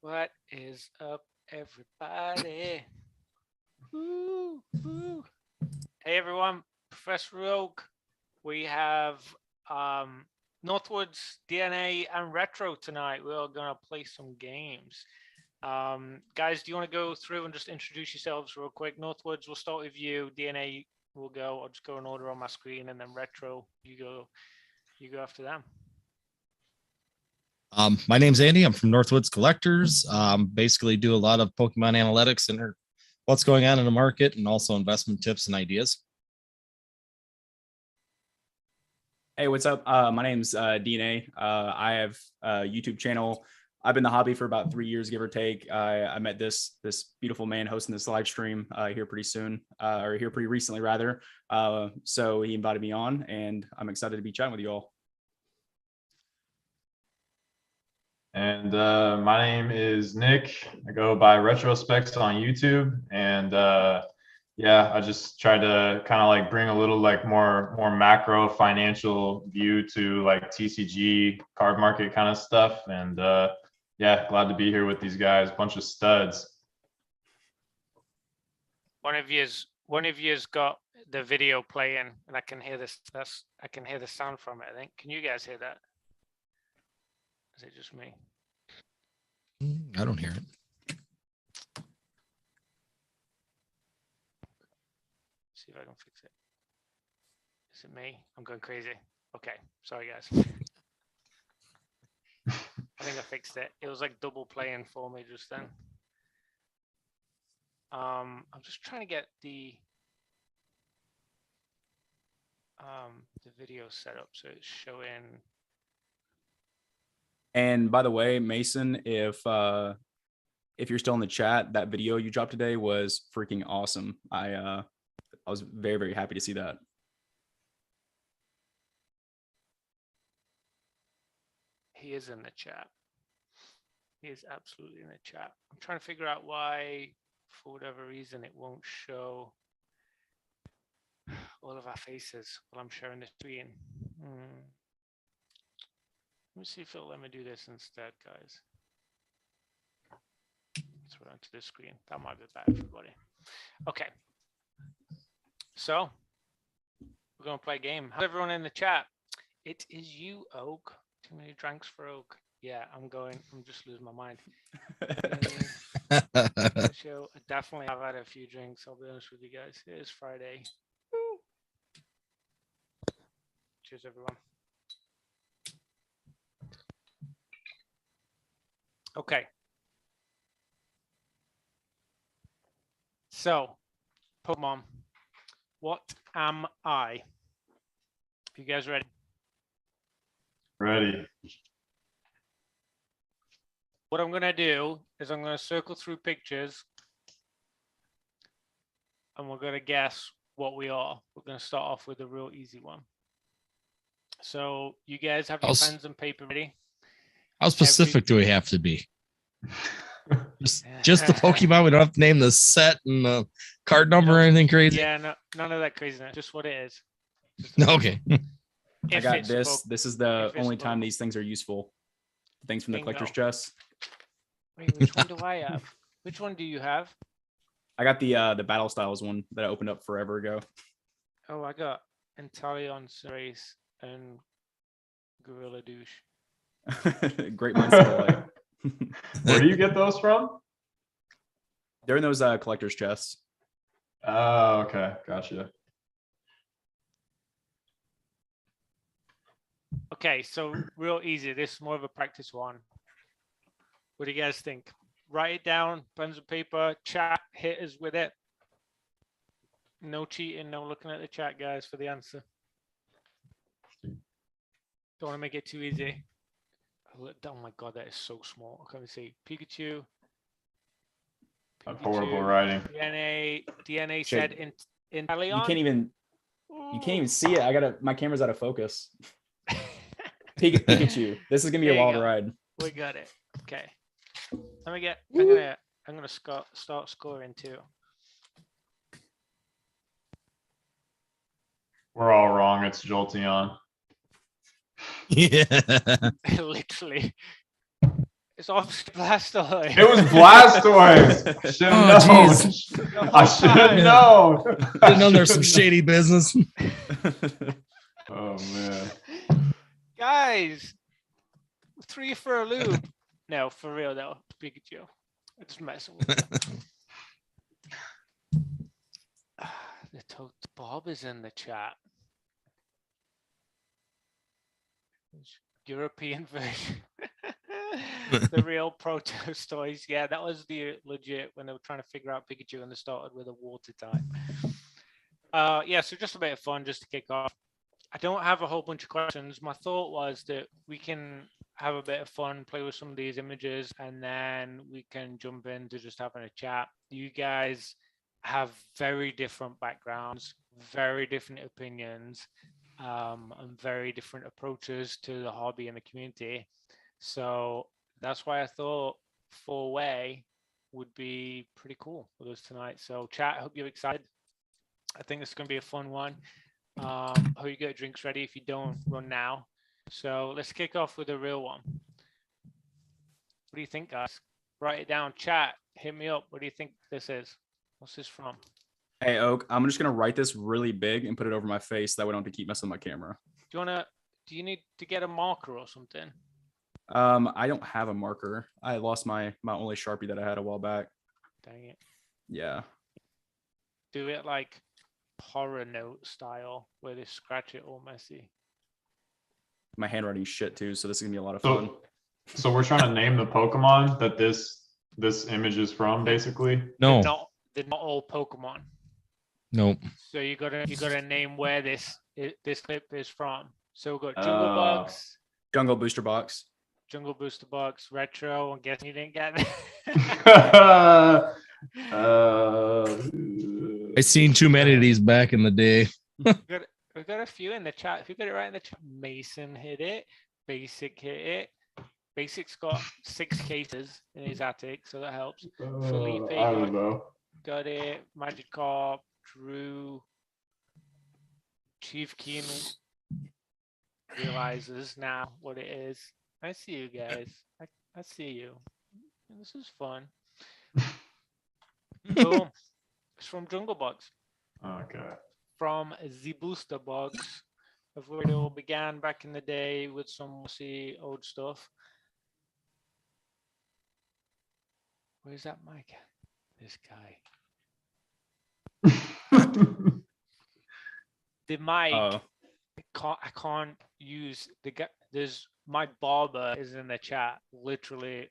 What is up, everybody? Woo, woo. Hey, everyone. Professor Oak. We have Northwoods, DNA, and Retro tonight. We're going to play some games. Guys, do you want to go through and just introduce yourselves real quick? Northwoods, we'll start with you. DNA, we'll go. I'll just go in order on my screen, and then Retro, you go after them. My name's Andy. I'm from Northwoods Collectors. Basically do a lot of Pokemon analytics and what's going on in the market, and also investment tips and ideas. Hey, what's up? My name's DNA. I have a YouTube channel. I've been in the hobby for about 3 years, give or take. I met this beautiful man hosting this live stream here pretty soon, or here pretty recently rather. So he invited me on, and I'm excited to be chatting with you all. And my name is Nick. I go by Retrospecs on YouTube, and yeah, I just tried to kind of like bring a little like more macro financial view to like TCG card market kind of stuff. And yeah, glad to be here with these guys, bunch of studs. One of you's got the video playing, and I can hear this. I can hear the sound from it. I think. Can you guys hear that? Is it just me? I don't hear it. See if I can fix it. Is it me? I'm going crazy. Okay, sorry guys. I think I fixed it. It was like double playing for me just then. I'm just trying to get the video set up so it's showing. And by the way, Mason, if you're still in the chat, that video you dropped today was freaking awesome. I was very, very happy to see that. He is in the chat. He is absolutely in the chat. I'm trying to figure out why, for whatever reason, it won't show all of our faces while I'm sharing the screen. Let me see if it'll let me do this instead, guys. Let's run to the screen. That might be bad, everybody. Okay. So, we're going to play a game. How's everyone in the chat? It is you, Oak. Too many drinks for Oak. Yeah, I'm just losing my mind. Show. I definitely have had a few drinks, I'll be honest with you guys. It is Friday. Woo. Cheers, everyone. Okay. So, Pokemon. What am I? You guys ready? Ready. What I'm going to do is I'm going to circle through pictures and we're going to guess what we are. We're going to start off with a real easy one. So, you guys have your pens and paper ready? How specific do we have to be? Just the Pokemon. We don't have to name the set and the card number or anything crazy. Yeah, no, none of that craziness. Just what it is. Okay. I got this. This is the only time these things are useful. Things from the collector's chest. Wait, which one do I have? Which one do you have? I got the Battle Styles one that I opened up forever ago. Oh, I got Inteleon, Race, and Gorilla Douche. Great minds alike. Where do you get those from? They're in those collector's chests. Oh, okay, gotcha. Okay, so real easy. This is more of a practice one. What do you guys think? Write it down, pens and paper, chat, hit us with it. No cheating, no looking at the chat, guys, for the answer. Don't want to make it too easy. Oh my god, that is so small. I can't see. Pikachu. Horrible writing. DNA said in Leon. You can't even see it. My camera's out of focus. Pikachu. This is gonna be a wild ride. We got it. Okay. I'm gonna start scoring too. We're all wrong. It's Jolteon. Yeah. Literally. It's obviously Blastoise. It was Blastoise. I should have Oh, known. The I whole should have time. known. Didn't know there's some shady business. Oh man. Guys, 3 for a loop. No, for real though, Pikachu. I'm just messing with you. The Toad Bob is in the chat. European version. The real Protoss toys. Yeah, that was the legit when they were trying to figure out Pikachu and they started with a water type. Yeah, so just a bit of fun just to kick off. I don't have a whole bunch of questions. My thought was that we can have a bit of fun, play with some of these images, and then we can jump into just having a chat. You guys have very different backgrounds, very different opinions, and very different approaches to the hobby and the community. So that's why I thought 4-way would be pretty cool with us tonight. So chat, I hope you're excited. I think this is going to be a fun one. Hope you get your drinks ready. If you don't, run now. So let's kick off with a real one. What do you think, guys? Write it down. Chat, hit me up. What do you think this is? What's this from? Hey, Oak, I'm just going to write this really big and put it over my face. That way I don't have to keep messing with my camera. Do you need to get a marker or something? I don't have a marker. I lost my only Sharpie that I had a while back. Dang it. Yeah. Do it like horror note style where they scratch it all messy. My handwriting's shit too, so this is gonna be a lot of fun. So we're trying to name the Pokemon that this image is from, basically. No, They're not all Pokemon. nope. So you gotta name where this clip is from. So we've got Jungle Bugs, Jungle Booster Box. Jungle Booster Box, Retro. I'm guessing you didn't get it. I seen too many of these back in the day. We've got a few in the chat. If you got it right in the chat, Mason hit it. Basic hit it. Basic's got 6 cases in his attic, so that helps. Felipe I don't know. got it. Magikarp, Drew, Chief Keen realizes now what it is. I see you guys. I see you. This is fun. Boom. It's from Jungle Bugs. Okay. From the Booster Box, of where it all began back in the day with some mossy old stuff. Where's that mic? This guy. The mic. I can't use the guy. There's my barber is in the chat. Literally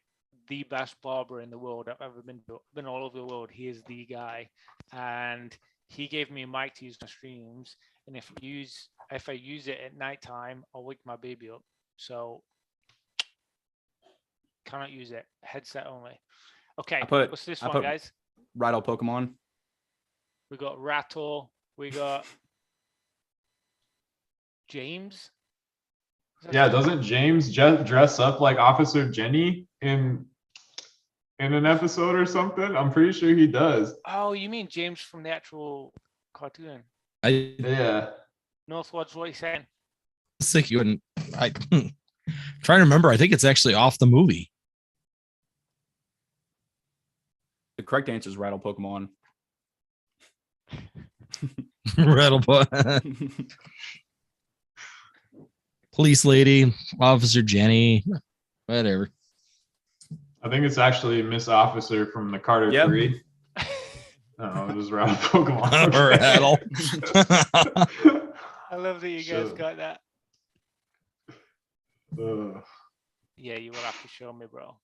the best barber in the world I've ever been to. I've been all over the world. He is the guy, and he gave me a mic to use on streams. And if I use it at nighttime, I'll wake my baby up. So cannot use it. Headset only. Okay. What's this one, guys? Rattle Pokemon. We got Rattle. We got James. Yeah, doesn't James dress up like Officer Jenny in an episode or something? I'm pretty sure he does. Oh, you mean James from the actual cartoon? Yeah. Northwoods, what are you saying? I think you wouldn't. Trying to remember. I think it's actually off the movie. The correct answer is Rattle Pokemon. Rattle Police lady, Officer Jenny, whatever. I think it's actually Miss Officer from the Carter 3. No, it was Rattle Pokemon. Rattle. I love that you guys got that. Uh, Yeah, you will have to show me, bro.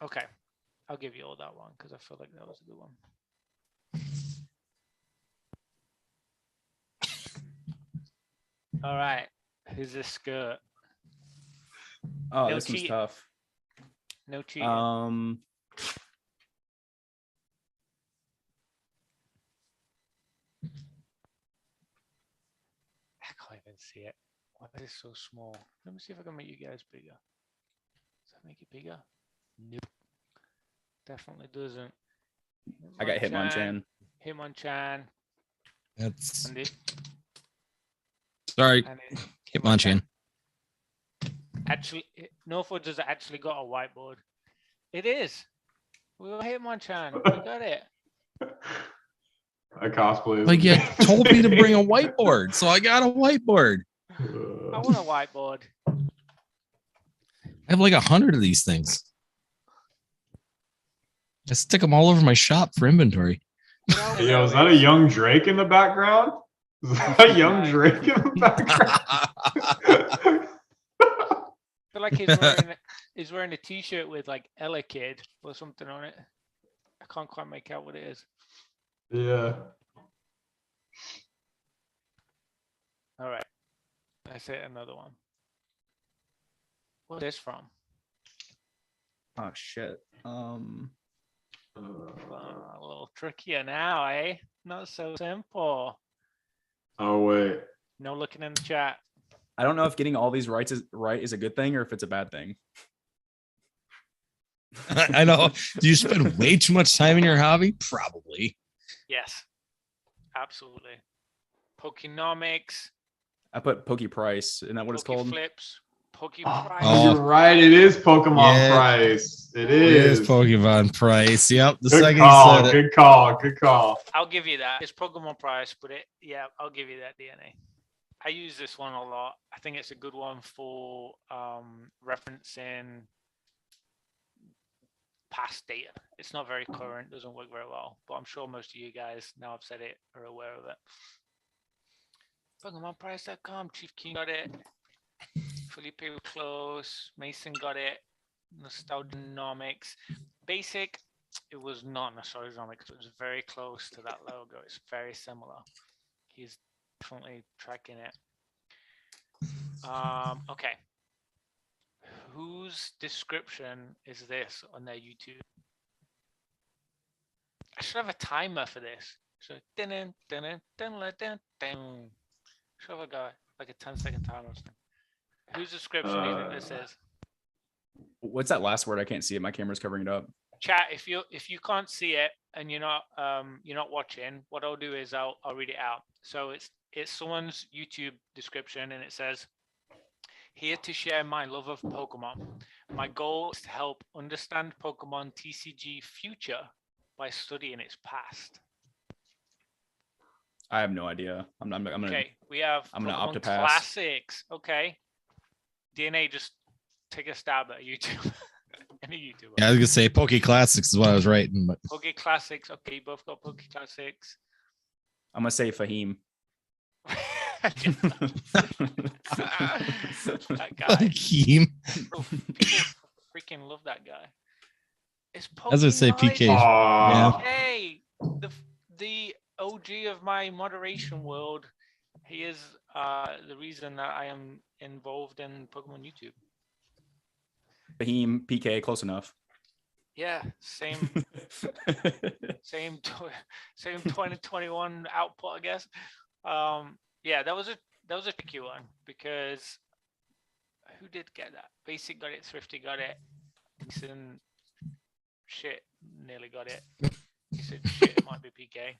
Okay, I'll give you all that one because I feel like that was a good one. All right, who's this skirt? Oh, No this one's cheating. tough. No cheating. I can't even see it. Why is it so small? Let me see if I can make you guys bigger. Does that make it bigger? Nope. Definitely doesn't. got Hitmonchan. Hitmonchan. That's And it, sorry, and it, Hitmonchan. Actually, Northwoods has actually got a whiteboard. It is. We got Hitmonchan. We got it. I cosplay. Like you told me to bring a whiteboard, so I got a whiteboard. I want a whiteboard. I have like 100 of these things. I stick them all over my shop for inventory. Yo, is that a young Drake in the background? Is that a young Drake in the background? I feel like he's wearing a t-shirt with like Ella Kid or something on it. I can't quite make out what it is. Yeah. All right. Let's hit another one. What's this from? Oh shit. A little trickier now, eh? Not so simple. Oh wait. No looking in the chat. I don't know if getting all these right is a good thing or if it's a bad thing. I know. Do you spend way too much time in your hobby? Probably. Yes. Absolutely. Pokenomics. I put Poke Price. Isn't that what it's called? Flips. Poke Oh, Price. you're right. It is Pokemon Yeah. Price. It It is. is Pokemon Price. Yep. The Good second call. you said it. Good call. Good call. I'll give you that. It's Pokemon Price, but I'll give you that, DNA. I use this one a lot. I think it's a good one for referencing past data. It's not very current, doesn't work very well, but I'm sure most of you guys, now I've said it, are aware of it. PokemonPrice.com, Chief King got it. Felipe was close. Mason got it. Nostalgianomics. Basic, it was not Nostalgianomics. It was very close to that logo. It's very similar. He's definitely tracking it. Okay. Whose description is this on their YouTube? I should have a timer for this. So should have like a 10-second timer or something. Whose description do you think this is? What's that last word? I can't see it. My camera's covering it up. Chat, if you can't see it and you're not watching, what I'll do is I'll read it out. So it's someone's YouTube description and it says, "Here to share my love of Pokemon. My goal is to help understand Pokemon TCG future by studying its past." I have no idea. I'm gonna. Okay, we have I'm gonna Pokemon opt to pass. Classics. Okay, DNA, just take a stab at YouTube. Any YouTuber. Yeah, I was gonna say Poke Classics is what I was writing, but Poke Classics. Okay, you both got Poke Classics. I'm gonna say Fahim. That guy. Hakeem. Bro, people freaking love that guy. It's I was gonna say PK. Aw. Hey, the OG of my moderation world. He is the reason that I am involved in Pokemon YouTube. Fahim, PK, close enough. Yeah, same 2021 output, I guess. Yeah, that was a tricky one because who did get that? Basic got it, Thrifty got it, Mason shit nearly got it. He said shit, it might be PK.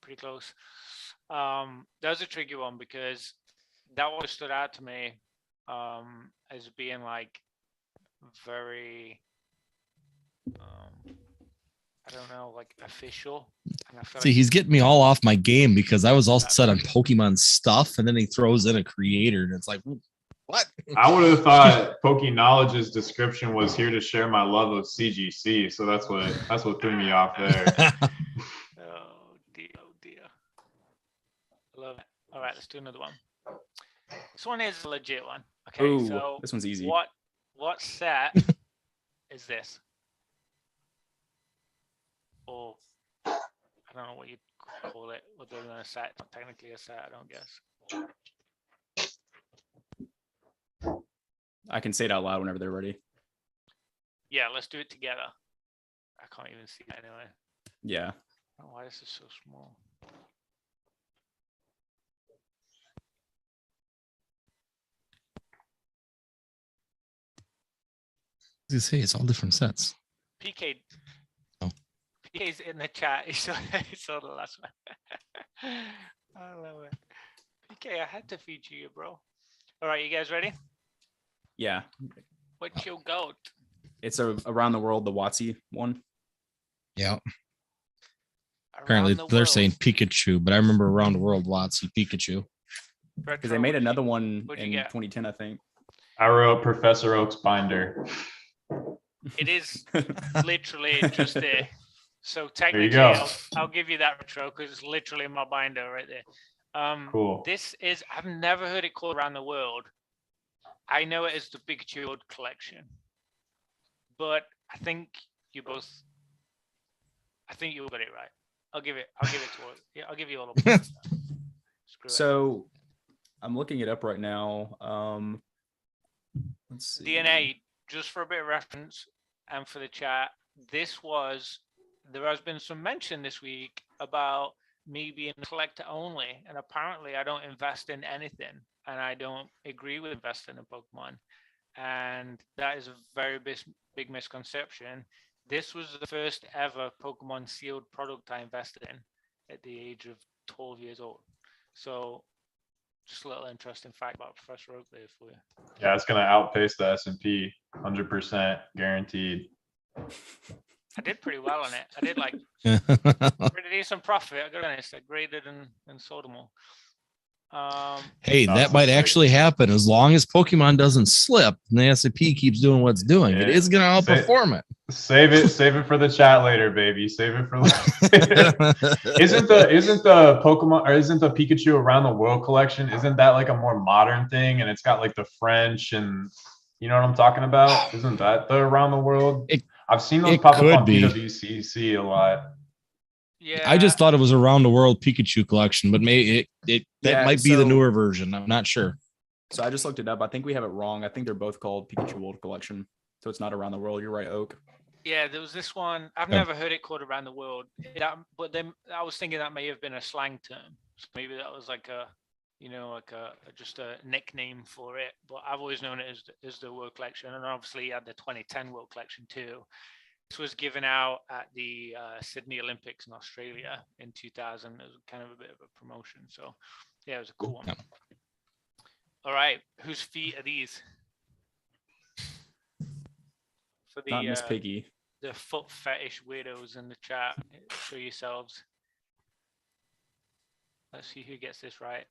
Pretty close. That was a tricky one because that one stood out to me as being like very I don't know, like official. And I feel See, like he's getting me all off my game because I was all set on Pokemon stuff, and then he throws in a creator, and it's like, what? I would have thought Knowledge's description was here to share my love of CGC. So that's what threw me off there. oh dear. I love it. All right, let's do another one. This one is a legit one. Okay, Ooh, so this one's easy. What set is this? Or I don't know what you'd call it, other than a set. Not technically a set, I don't guess. I can say it out loud whenever they're ready. Yeah, let's do it together. I can't even see it anyway. Yeah. Oh, why is this so small? You say it's all different sets. PK. Oh. PK's in the chat. He saw the last one. I love it. PK, I had to feature you, bro. All right, you guys ready? Yeah, What you got? it's a around the world the WotC one. Yeah. Around Apparently the they're world. saying Pikachu, but I remember around the world WotC Pikachu. Because they made another one what'd you in get? 2010, I think. I wrote Professor Oak's binder. It is literally just there. So There technically, you go. I'll give you that retro because it's literally in my binder right there. Cool. This is, I've never heard it called Around the World. I know it as the Pikachu World Collection, but I think you all got it right. I'll give it to all. Yeah, I'll give you all of them. Screw it. So I'm looking it up right now. Let's see. DNA, just for a bit of reference and for the chat, there has been some mention this week about me being a collector only, and apparently I don't invest in anything, and I don't agree with investing in Pokemon, and that is a very big misconception. This was the first ever Pokemon sealed product I invested in at the age of 12 years old. So just a little interesting fact about Professor Oak there for you. Yeah, it's gonna outpace the S&P, 100% guaranteed. I did pretty well on it. I did like pretty decent profit. I got honest. I graded and sold them all. Hey, that Awesome. might actually happen as long as Pokemon doesn't slip and the S&P keeps doing what it's doing. It Yeah. is going to outperform it. Save it for the chat later, baby. Save it for later. Isn't the Pokemon or isn't the Pikachu Around the World collection? Isn't that like a more modern thing? And it's got like the French and you know what I'm talking about? Isn't that the Around the World? I've seen those pop up on PWCC a lot. Yeah. I just thought it was Around the World Pikachu collection, but maybe that might be the newer version. I'm not sure. So I just looked it up. I think we have it wrong. I think they're both called Pikachu World Collection. So it's not Around the World. You're right, Oak. Yeah, there was this one. I've never heard it called Around the World. But then I was thinking that may have been a slang term. So maybe that was like just a nickname for it. But I've always known it as the World Collection. And obviously you had the 2010 World Collection too. This was given out at the Sydney Olympics in Australia in 2000. It was kind of a bit of a promotion. So yeah, it was a cool one. Yeah. All right. Whose feet are these? For Not Miss the Piggy. the foot fetish weirdos in the chat, show yourselves. Let's see who gets this right.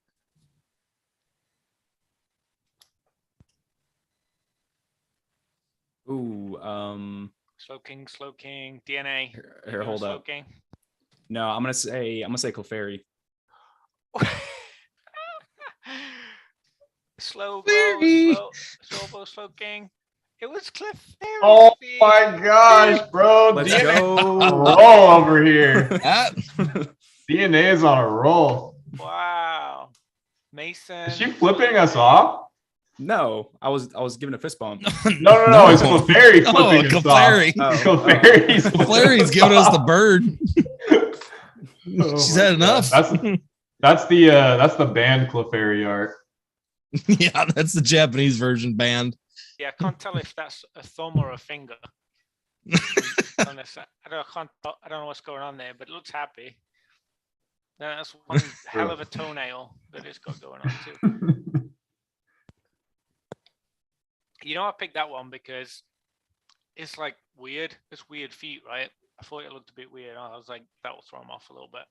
Ooh, Slow King, DNA. Here, hold Slow up. King. No, I'm gonna say Clefairy. Slow King. It was Clefairy. Oh my gosh, bro. Let's DNA go. on a roll over here. Ah, DNA is on a roll. Wow. Mason. Is she flipping us off? No, I was giving a fist bump. No, it's Clefairy flipping us Clefairy. off. Oh. Clefairy's giving us the bird. Oh She's my had enough. God. That's the band Clefairy art. Yeah, that's the Japanese version band. Yeah, I can't tell if that's a thumb or a finger. I don't know what's going on there, but it looks happy. That's one hell of a toenail that it's got going on too. You know, I picked that one because it's like weird. It's weird feet, right? I thought it looked a bit weird. I was like, that will throw them off a little bit.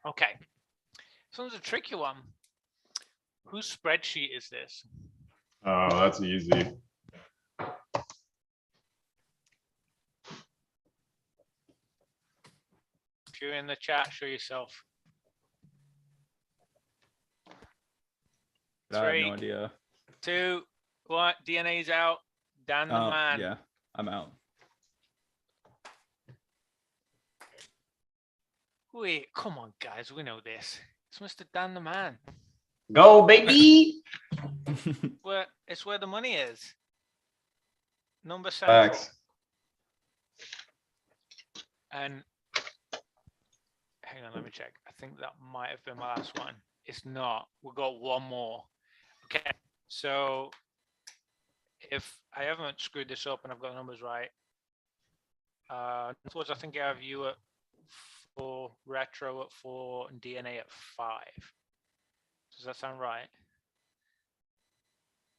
Okay. This one's a tricky one. Whose spreadsheet is this? Oh, that's easy. If you're in the chat, show yourself. I have 3, no idea. 2, 1. DNA's out. Dan the man. Yeah, I'm out. Wait, come on, guys. We know this. It's Mr. Dan the man. Go, baby. It's where the money is. Number 7. Facts. And hang on, let me check. I think that might have been my last one. It's not. We've got one more. Okay, so if I haven't screwed this up and I've got the numbers right, towards I think I have you at 4, Retro at 4, and DNA at 5. Does that sound right?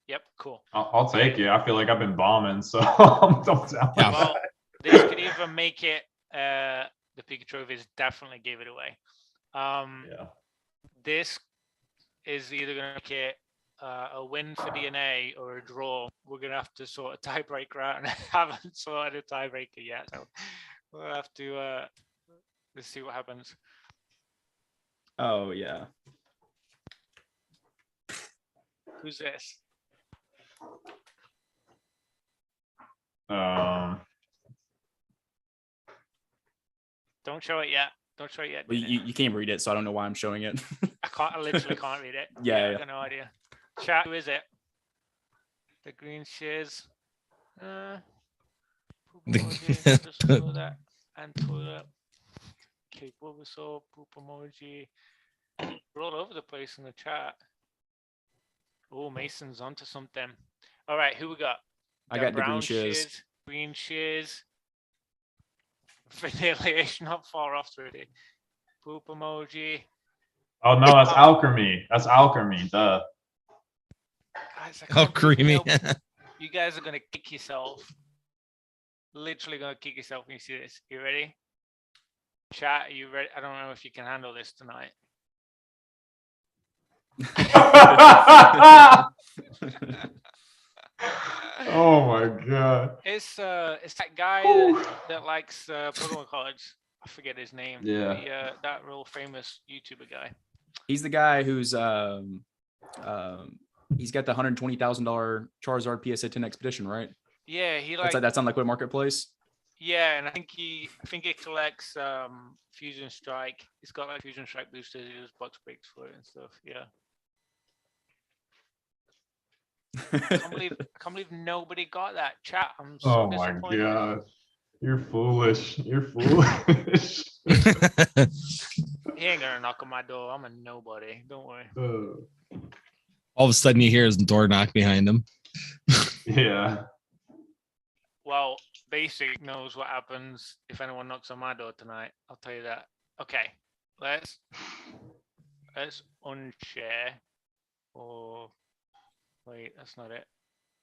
Yep, cool. I'll take it. I feel like I've been bombing, so I'm down. Yeah. Well, this could either make it the Pikachu trophies definitely gave it away. Yeah. This is either gonna make it a win for DNA or a draw. We're gonna have to sort a tiebreaker out, and I haven't sorted a tiebreaker yet, so we'll have to let's see what happens. Oh yeah. Who's this? Don't show it yet. Don't show it yet. Well, you can't read it, so I don't know why I'm showing it. I literally can't read it. Yeah, I got no idea. Chat, who is it? The green shares. Just throw that and throw that. Okay, Bulbasaur, poop emoji. We're all over the place in the chat. Oh, Mason's onto something. All right, who we got? I got the green brown shiz. Green shiz. Vanilla not far off already. Poop emoji. Oh no, that's alchemy. That's alchemy. Duh. Guys, Oh, creamy. You guys are gonna kick yourself. Literally gonna kick yourself when you see this. You ready? Chat, are you ready? I don't know if you can handle this tonight. Oh my god. It's that guy that likes Pokemon cards. I forget his name. Yeah. That real famous YouTuber guy. He's the guy who's he's got the $120,000 Charizard PSA 10 expedition, right? Yeah, he that's on Liquid Marketplace. Yeah, and I think he collects Fusion Strike. He's got like Fusion Strike boosters. He does box breaks for it and stuff. Yeah. I can't believe nobody got that. Chat, I'm so Oh my disappointed. god. You're foolish. You're foolish. He ain't gonna knock on my door. I'm a nobody. Don't worry. All of a sudden you hear his door knock behind him. Yeah. Well, Basic knows what happens if anyone knocks on my door tonight. I'll tell you that. Okay, let's unshare. Or wait, that's not it.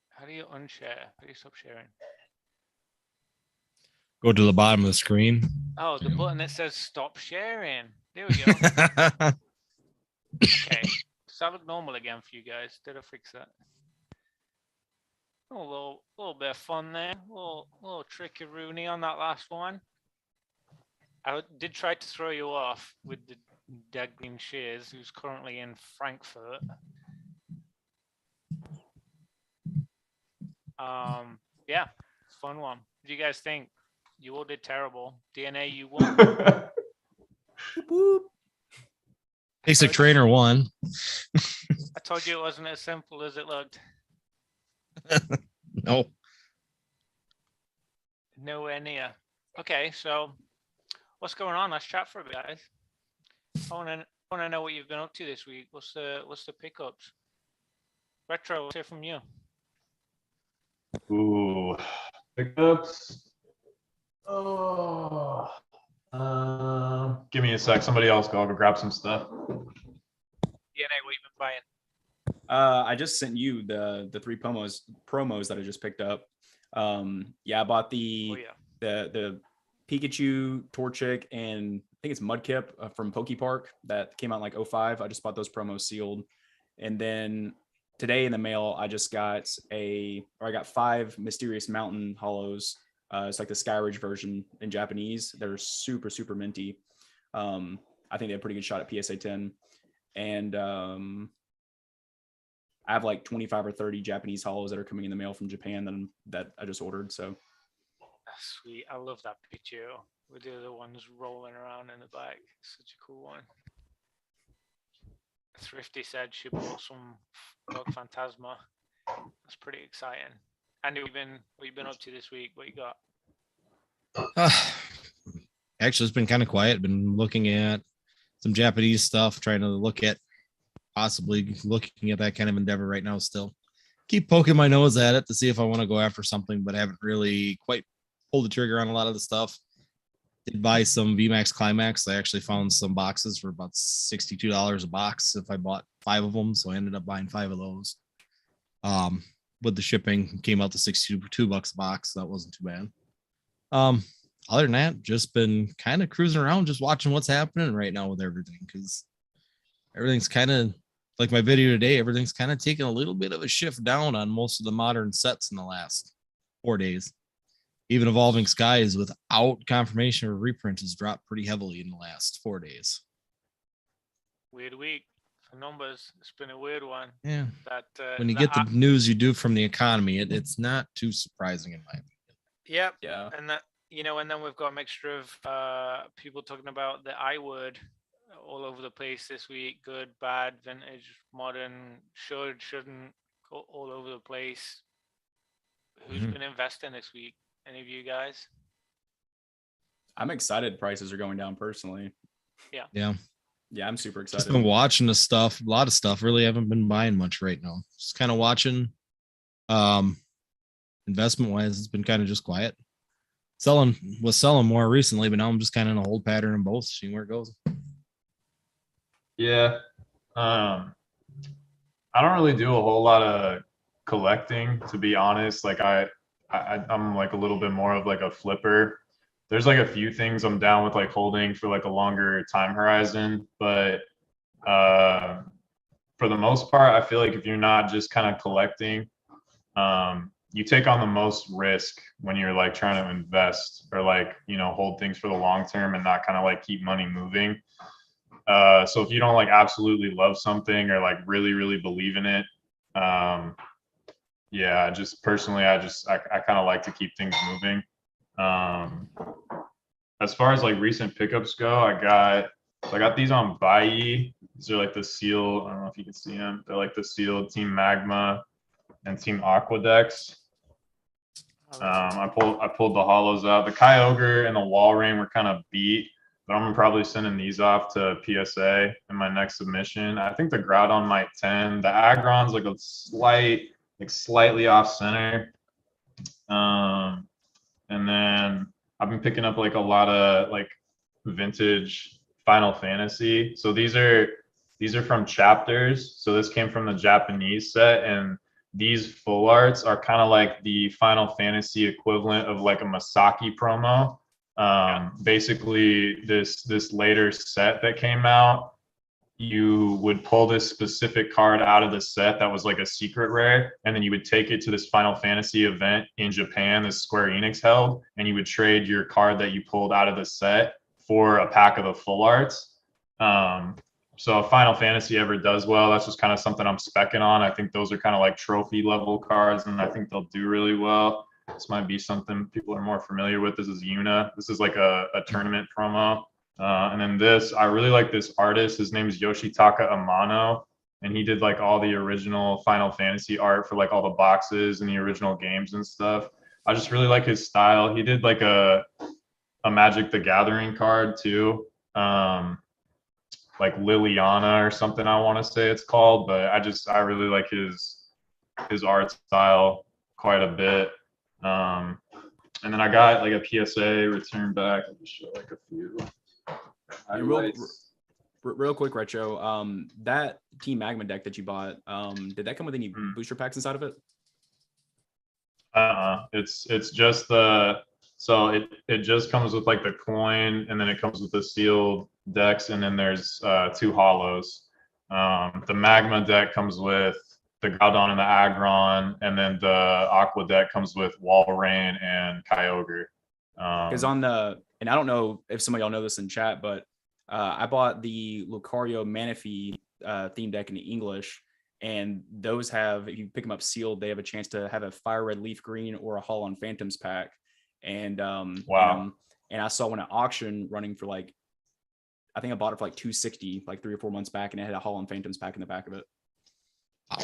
How do you unshare? How do you stop sharing? Go to the bottom of the screen. Oh, the button that says stop sharing. There we go. Okay, does that look normal again for you guys? Did I fix that? Oh, a little bit of fun there. A little tricky Rooney on that last one. I did try to throw you off with the dead green shears, who's currently in Frankfurt. Yeah, fun one. What do you guys think? You all did terrible. DNA, you won. Basic trainer won. I told you it wasn't as simple as it looked. No. Nowhere near. Okay, so what's going on? Let's chat for a bit, guys. I want to know what you've been up to this week. What's the pickups? Retro, let's hear from you. Ooh. Pickups. Oh. Give me a sec. Somebody else go. I'll go grab some stuff. DNA, what you been buying? I just sent you the 3 promos that I just picked up. Yeah, I bought the Pikachu, Torchic, and I think it's Mudkip from Pokepark that came out in like 05. I just bought those promos sealed. And then today in the mail, I got 5 Mysterious Mountain Hollows. It's like the Skyridge version in Japanese. They're super, super minty. I think they have a pretty good shot at PSA 10. And I have like 25 or 30 Japanese hollows that are coming in the mail from Japan that I just ordered. So that's sweet. I love that picture with the other ones rolling around in the back. Such a cool one. Thrifty said she bought some Phantasma. That's pretty exciting. Andy, what you been up to this week? What you got? Actually, it's been kind of quiet. Been looking at some Japanese stuff, trying to look at possibly looking at that kind of endeavor right now still. Keep poking my nose at it to see if I want to go after something, but haven't really quite pulled the trigger on a lot of the stuff. Did buy some VMAX Climax. I actually found some boxes for about $62 a box if I bought 5 of them, so I ended up buying 5 of those. With the shipping, came out to $62 a box. That wasn't too bad. Other than that, just been kind of cruising around, just watching what's happening right now with everything, because everything's kind of like my video today. Everything's kind of taken a little bit of a shift down on most of the modern sets in the last 4 days. Even Evolving Skies without confirmation or reprint has dropped pretty heavily in the last 4 days. Weird week for numbers. It's been a weird one. Yeah. That When you get the news you do from the economy, it's not too surprising in my opinion. Yep. Yeah. And that, and then we've got a mixture of people talking about the I word all over the place this week. Good, bad, vintage, modern, shouldn't, all over the place. Who's been investing this week? Any of you guys? I'm excited prices are going down personally. Yeah. Yeah, I'm super excited. Just been watching the stuff, a lot of stuff. Really haven't been buying much right now. Just kind of watching. Investment wise, it's been kind of just quiet. Selling more recently, but now I'm just kind of in a hold pattern in both, seeing where it goes. Yeah. I don't really do a whole lot of collecting, to be honest. Like I'm like a little bit more of like a flipper. There's like a few things I'm down with like holding for like a longer time horizon, but for the most part, I feel like if you're not just kind of collecting, you take on the most risk when you're like trying to invest or like, hold things for the long term and not kind of like keep money moving. So if you don't like absolutely love something or like really, really believe in it, yeah, just personally, I kind of like to keep things moving. As far as like recent pickups go, I got these on Buyee. These are like the sealed, I don't know if you can see them. They're like the sealed Team Magma and Team Aquadex. I pulled the hollows out. The Kyogre and the Walrein were kind of beat, but I'm probably sending these off to PSA in my next submission. I think the Groudon might 10. The Aggron's like slightly off center. And then I've been picking up like a lot of like vintage Final Fantasy. So these are from chapters. So this came from the Japanese set, and these full arts are kind of like the Final Fantasy equivalent of like a Masaki promo. Basically this later set that came out, you would pull this specific card out of the set that was like a secret rare, and then you would take it to this Final Fantasy event in Japan, this Square Enix held, and you would trade your card that you pulled out of the set for a pack of the full arts. So if Final Fantasy ever does well, that's just kind of something I'm specking on. I think those are kind of like trophy level cards, and I think they'll do really well. This might be something people are more familiar with. This is Yuna. This is like a tournament promo. And then this, I really like this artist. His name is Yoshitaka Amano, and he did like all the original Final Fantasy art for like all the boxes and the original games and stuff. I just really like his style. He did like a Magic the Gathering card too. Like Liliana or something, I want to say it's called, but I really like his art style quite a bit. And then I got like a PSA return back. I'll just show like a few. Real quick, Retro. That Team Magma deck that you bought, did that come with any booster packs inside of it? It's just so it just comes with like the coin, and then it comes with the sealed decks, and then there's 2 hollows. The Magma deck comes with the Groudon and the Aggron, and then the Aqua deck comes with Walrein and Kyogre. Because and I don't know if some of y'all know this in chat, but I bought the Lucario Manaphy theme deck in English, and those have, if you pick them up sealed, they have a chance to have a Fire Red Leaf Green or a Hull on Phantoms pack. And wow. And I saw one at auction running for like, I think I bought it for like $260 like 3 or 4 months back, and it had a Hull on Phantoms pack in the back of it.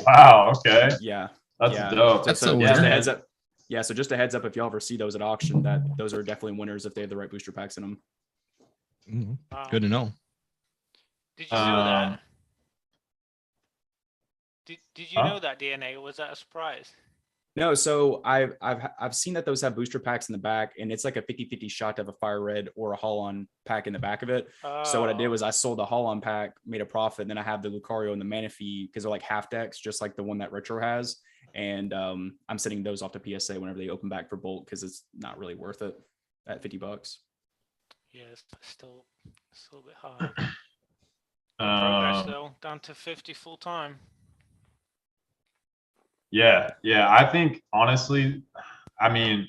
Wow. Okay. Yeah. That's dope. That's so a just a winner. heads up. Yeah. So just a heads up, if y'all ever see those at auction, that those are definitely winners if they have the right booster packs in them. Mm-hmm. Good to know. Did you know that? Did you know that, DNA? Was that a surprise? No, so I've seen that those have booster packs in the back, and it's like a 50-50 shot to have a Fire Red or a Hull on pack in the back of it. So what I did was I sold the Hull on pack, made a profit, and then I have the Lucario and the Manaphy because they're like half decks, just like the one that Retro has. and I'm sending those off to PSA whenever they open back for bulk because it's not really worth it at $50. Yeah, it's still a little bit high. Progress Um, though, down to 50 full time. yeah, I think honestly, I mean,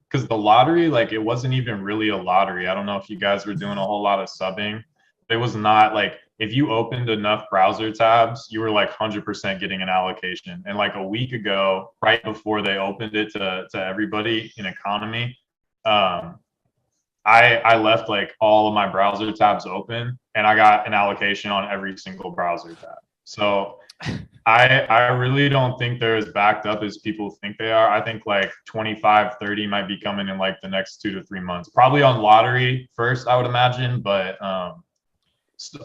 because the lottery, like, it wasn't even really a lottery. I don't know if you guys were doing a whole lot of subbing. It was not like if you opened enough browser tabs, you were like 100% getting an allocation. And like a week ago, right before they opened it to everybody in economy, um, I left like all of my browser tabs open and I got an allocation on every single browser tab. So I really don't think they're as backed up as people think they are. I think like 25, 30 might be coming in like the next 2 to 3 months. Probably on lottery first, I would imagine, but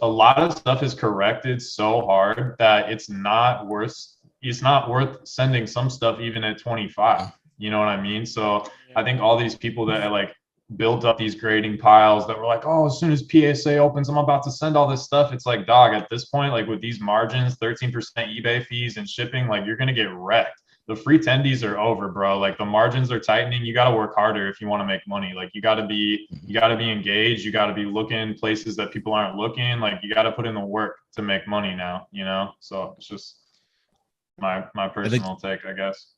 a lot of stuff is corrected so hard that it's not worth sending some stuff even at 25. You know what I mean? So I think all these people that like built up these grading piles that were like, oh, as soon as PSA opens, I'm about to send all this stuff. It's like, dog, at this point, like with these margins, 13% eBay fees and shipping, like you're gonna get wrecked. The free tendies are over, bro. Like the margins are tightening. You got to work harder if you want to make money. Like you got to be engaged. You got to be looking places that people aren't looking. Like you got to put in the work to make money now, you know? So it's just my personal take, I guess.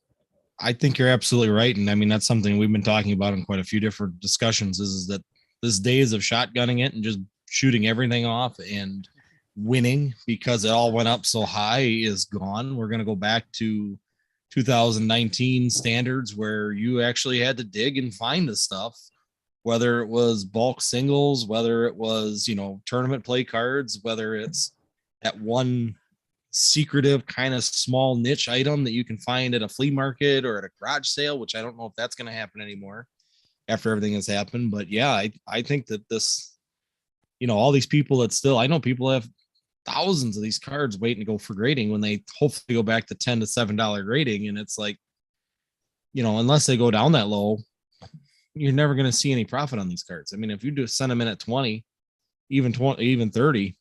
I think you're absolutely right. And I mean, that's something we've been talking about in quite a few different discussions is that this days of shotgunning it and just shooting everything off and winning because it all went up so high is gone. We're going to go back to 2019 standards where you actually had to dig and find the stuff, whether it was bulk singles, whether it was, tournament play cards, whether it's that one secretive kind of small niche item that you can find at a flea market or at a garage sale, which I don't know if that's going to happen anymore after everything has happened. But yeah, I think that this, all these people that still, I know people have thousands of these cards waiting to go for grading when they hopefully go back to $10 to $7 grading. And it's like, unless they go down that low, you're never going to see any profit on these cards. I mean, if you just send them in at 20, even 30,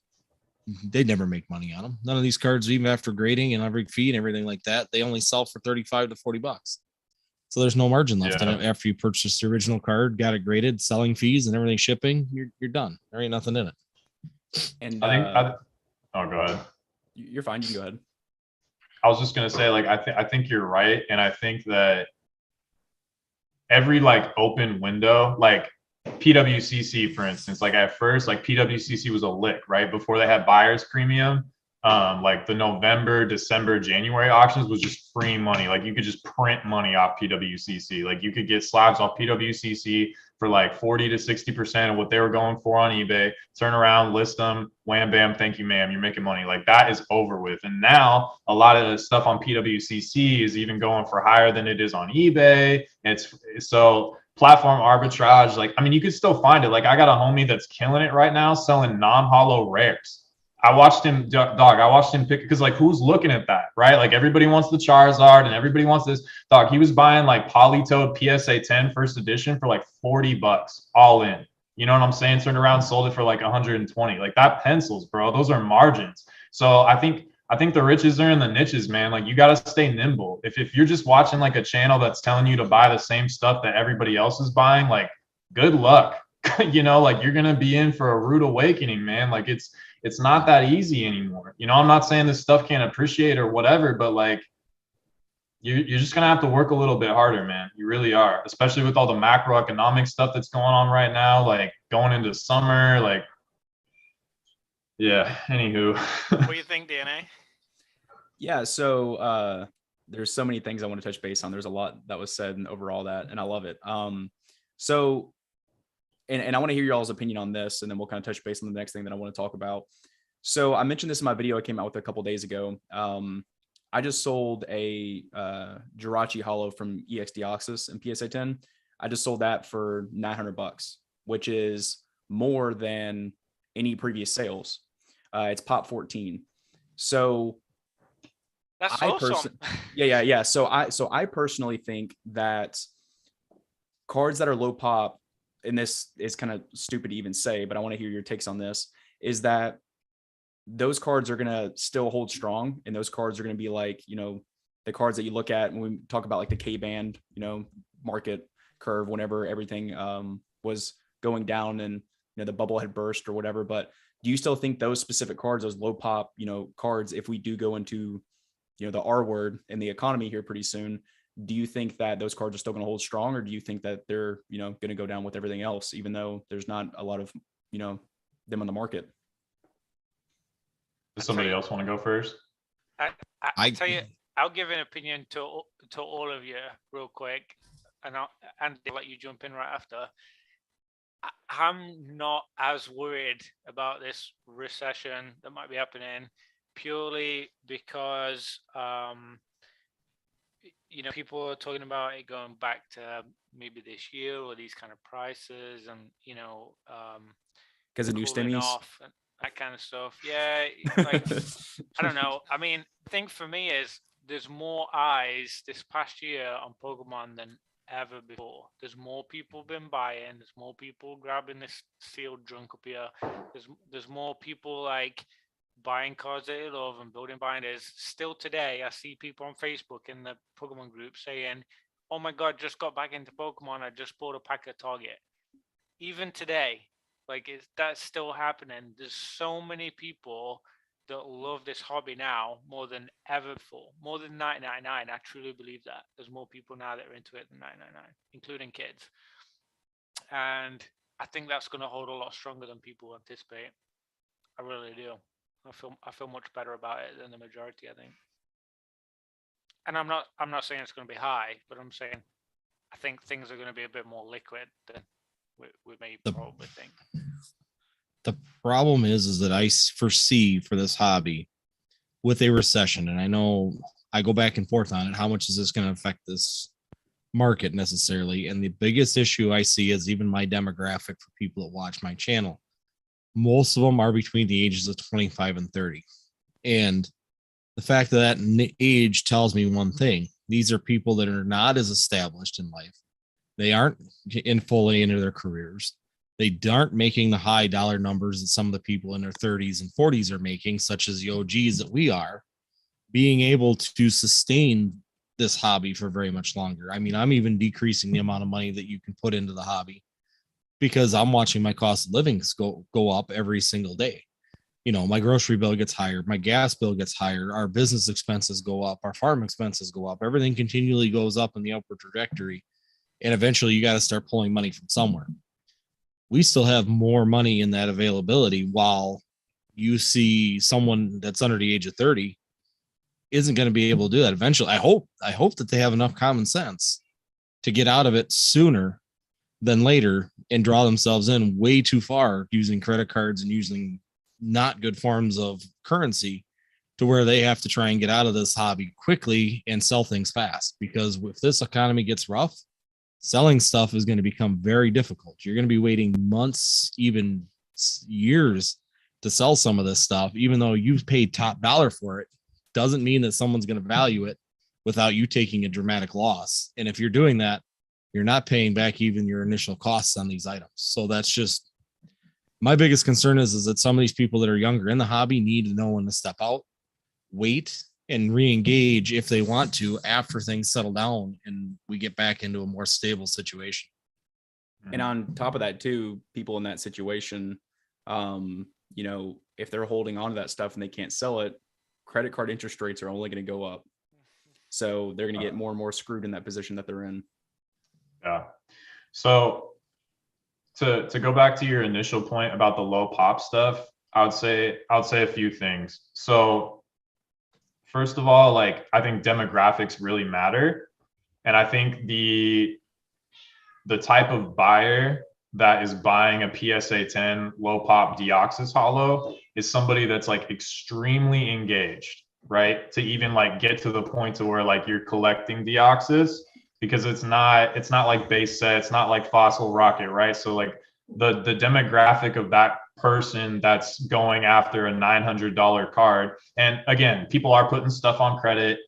they'd never make money on them. None of these cards, even after grading and every fee and everything like that, they only sell for 35 to 40 bucks. So there's no margin left in it after you purchase the original card, got it graded, selling fees and everything shipping, you're done. There ain't nothing in it. And oh, go ahead. You're fine. You can go ahead. I was just gonna say, like, I think you're right, and I think that every like open window, like PWCC, for instance, like at first, like PWCC was a lick, right? Before they had buyer's premium, like the November, December, January auctions was just free money. Like you could just print money off PWCC. Like you could get slabs off PWCC for like 40 to 60% of what they were going for on eBay, turn around, list them, wham, bam, thank you, ma'am, you're making money. Like that is over with. And now a lot of the stuff on PWCC is even going for higher than it is on eBay. It's so platform arbitrage. Like, I mean, you could still find it. Like I got a homie that's killing it right now selling non-hollow rares. I watched him, dog. I watched him pick because, like, who's looking at that, right? Like, everybody wants the Charizard and everybody wants this. Dog, he was buying like Polytoad PSA 10 first edition for like $40 all in. You know what I'm saying? Turned around, sold it for like 120. Like that pencils, bro. Those are margins. So I think the riches are in the niches, man. Like you got to stay nimble. If you're just watching like a channel that's telling you to buy the same stuff that everybody else is buying, like good luck. Like you're gonna be in for a rude awakening, man. Like it's not that easy anymore. I'm not saying this stuff can't appreciate or whatever, but like you're just gonna have to work a little bit harder, man. You really are, especially with all the macroeconomic stuff that's going on right now, like going into summer, like yeah. Anywho. What do you think, DNA? Yeah, so there's so many things I want to touch base on. There's a lot that was said and overall that, and I love it. So and I want to hear y'all's opinion on this, and then we'll kind of touch base on the next thing that I want to talk about. So I mentioned this in my video I came out with a couple days ago. I just sold a Jirachi Hollow from EX Deoxys in PSA 10. I just sold that for $900, which is more than any previous sales. It's pop 14. So that's awesome. Yeah. So I personally think that cards that are low pop, and this is kind of stupid to even say, but I want to hear your takes on this, is that those cards are going to still hold strong. And those cards are going to be like, the cards that you look at when we talk about like the K-band, market curve, whenever everything was going down and the bubble had burst or whatever. But do you still think those specific cards, those low pop, cards, if we do go into the R word in the economy here pretty soon, do you think that those cards are still going to hold strong, or do you think that they're going to go down with everything else, even though there's not a lot of them on the market? Does somebody else want to go first? I tell you, I'll give an opinion to all of you real quick, and I'll let you jump in right after. I'm not as worried about this recession that might be happening, purely because people are talking about it going back to maybe this year or these kind of prices, and because of new stimmies off and that kind of stuff. Yeah, like I don't know. I mean, the thing for me is there's more eyes this past year on Pokemon than ever before. There's more people been buying. There's more people grabbing this sealed junk up here. There's more people like buying cards that they love and building binders. Still today, I see people on Facebook in the Pokemon group saying, "Oh my God, just got back into Pokemon. I just bought a pack at Target." Even today, like that's still happening. There's so many people that love this hobby now more than ever before, more than 1999. I truly believe that there's more people now that are into it than 1999, including kids. And I think that's going to hold a lot stronger than people anticipate. I really do. I feel much better about it than the majority, I think. And I'm not saying it's going to be high, but I'm saying I think things are going to be a bit more liquid than we may probably think. The problem is that I foresee for this hobby with a recession, and I know I go back and forth on it, how much is this going to affect this market necessarily? And the biggest issue I see is even my demographic for people that watch my channel. Most of them are between the ages of 25 and 30. And the fact that age tells me one thing. These are people that are not as established in life. They aren't fully into their careers. They aren't making the high dollar numbers that some of the people in their 30s and 40s are making, such as the OGs that we are, being able to sustain this hobby for very much longer. I mean, I'm even decreasing the amount of money that you can put into the hobby because I'm watching my cost of living go up every single day. My grocery bill gets higher, my gas bill gets higher, our business expenses go up, our farm expenses go up, everything continually goes up in the upward trajectory. And eventually you got to start pulling money from somewhere. We still have more money in that availability, while you see someone that's under the age of 30 isn't going to be able to do that. Eventually, I hope that they have enough common sense to get out of it sooner than later and draw themselves in way too far using credit cards and using not good forms of currency, to where they have to try and get out of this hobby quickly and sell things fast. Because if this economy gets rough, selling stuff is going to become very difficult. You're going to be waiting months, even years, to sell some of this stuff, even though you've paid top dollar for it. Doesn't mean that someone's going to value it without you taking a dramatic loss. And if you're doing that, you're not paying back even your initial costs on these items. So that's just my biggest concern is that some of these people that are younger in the hobby need to know when to step out, wait, and re-engage if they want to after things settle down and we get back into a more stable situation. And on top of that too, people in that situation, if they're holding on to that stuff and they can't sell it, credit card interest rates are only going to go up. So they're going to get more and more screwed in that position that they're in. Yeah. So to go back to your initial point about the low pop stuff, I would say a few things. So first of all, like, I think demographics really matter. And I think the type of buyer that is buying a PSA 10 low pop Deoxys Hollow is somebody that's like extremely engaged, right? To even like get to the point to where like you're collecting Deoxys, because it's not like base set, it's not like Fossil Rocket, right? So like the demographic of that person that's going after a $900 card. And again, people are putting stuff on credit,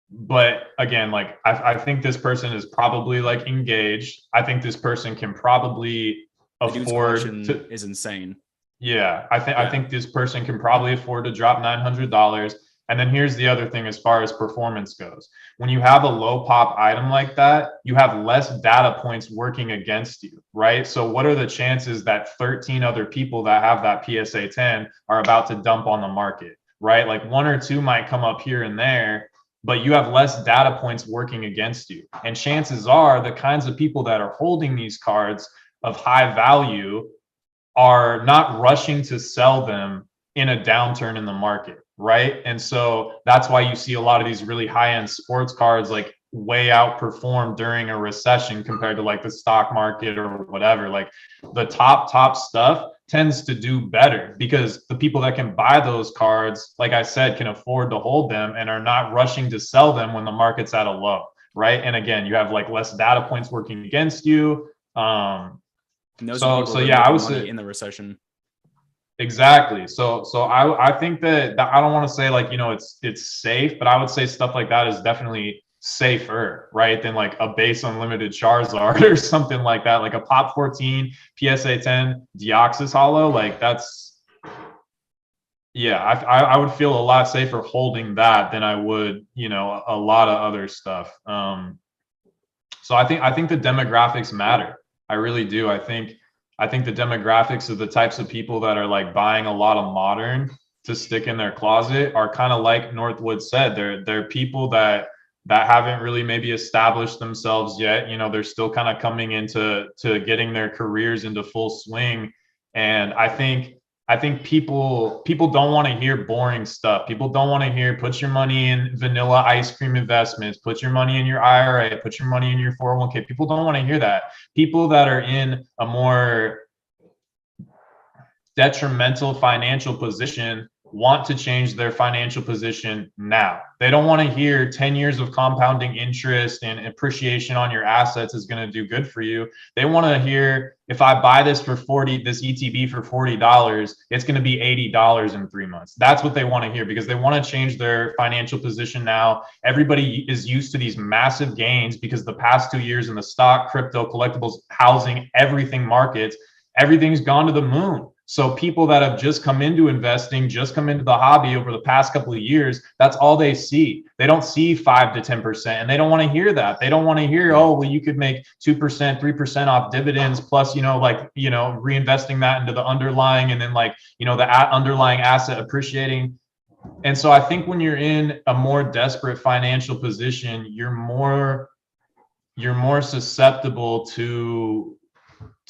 but again, like I think this person is probably like engaged. I think this person can probably afford to, is insane. Yeah, I think this person can probably afford to drop $900. And then here's the other thing as far as performance goes. When you have a low pop item like that, you have less data points working against you, right? So what are the chances that 13 other people that have that PSA 10 are about to dump on the market, right? Like one or two might come up here and there, but you have less data points working against you. And chances are the kinds of people that are holding these cards of high value are not rushing to sell them in a downturn in the market, right? And so that's why you see a lot of these really high-end sports cards like way outperform during a recession compared to like the stock market or whatever. Like the top stuff tends to do better because the people that can buy those cards, like I said, can afford to hold them and are not rushing to sell them when the market's at a low, right? And again, you have like less data points working against you. So yeah, I would say in the recession. Exactly. So I think that I don't want to say like, you know, it's safe, but I would say stuff like that is definitely safer, right? Than like a base unlimited Charizard or something like that, like a Pop 14, PSA 10, Deoxys Hollow. Like that's, yeah, I would feel a lot safer holding that than I would, you know, a lot of other stuff. So I think the demographics matter. I really do. I think the demographics of the types of people that are like buying a lot of modern to stick in their closet are kind of like Northwood said. They're people that haven't really maybe established themselves yet. You know, they're still kind of coming into getting their careers into full swing. And I think people don't want to hear boring stuff. People don't want to hear put your money in vanilla ice cream investments, put your money in your IRA, put your money in your 401k. People don't want to hear that. People that are in a more detrimental financial position want to change their financial position now. They don't want to hear 10 years of compounding interest and appreciation on your assets is going to do good for you. They want to hear if I buy this for this ETB for $40, it's going to be $80 in 3 months. That's what they want to hear because they want to change their financial position now. Everybody is used to these massive gains because the past 2 years in the stock, crypto, collectibles, housing, everything markets, everything's gone to the moon. So people that have just come into investing, just come into the hobby over the past couple of years, that's all they see. They don't see 5 to 10%, and they don't want to hear that. They don't want to hear, oh, well, you could make 2%, 3% off dividends, plus, you know, like, you know, reinvesting that into the underlying, and then like, you know, the underlying asset appreciating. And so I think when you're in a more desperate financial position, you're more susceptible to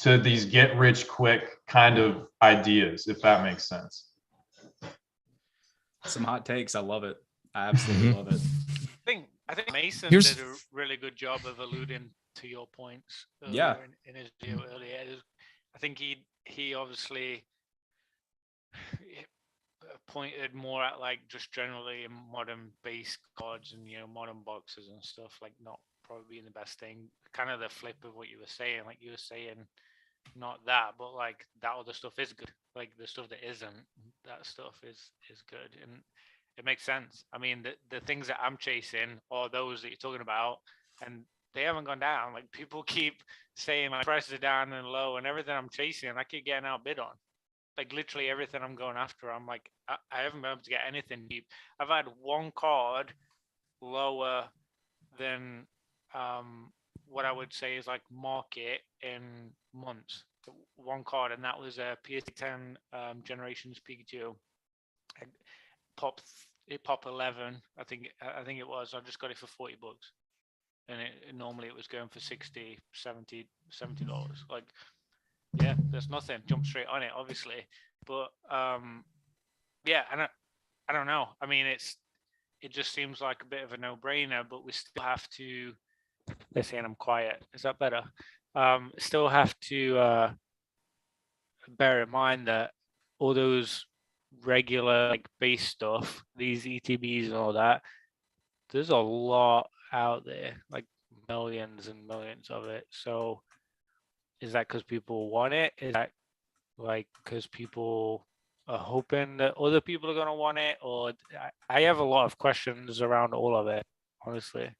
these get rich quick kind of ideas, if that makes sense. Some hot takes. I love it. I absolutely love it. I think Mason did a really good job of alluding to your points in his video earlier. I think he obviously pointed more at like just generally modern base cards and, you know, modern boxes and stuff, like not probably being the best thing. Kind of the flip of what you were saying, like you were saying not that, but like that other stuff is good. Like the stuff that isn't, that stuff is good, and it makes sense. I mean, the things that I'm chasing are those that you're talking about, and they haven't gone down. Like people keep saying my prices are down and low, and everything I'm chasing, I keep getting outbid on. Like literally everything I'm going after, I'm like, I haven't been able to get anything deep. I've had one card lower than what I would say is like market in months. One card, and that was a PSA 10 Generations Pikachu. It popped 11. I think it was. I just got it for $40, and normally it was going for $60, $70. Like, yeah, there's nothing. Jump straight on it, obviously, but yeah, and I don't know. I mean, it just seems like a bit of a no-brainer, but we still have to. They're saying I'm quiet. Is that better? Still have to bear in mind that all those regular like base stuff, these ETBs and all that, there's a lot out there, like millions and millions of it. So is that because people want it? Is that like because people are hoping that other people are going to want it? Or I have a lot of questions around all of it, honestly.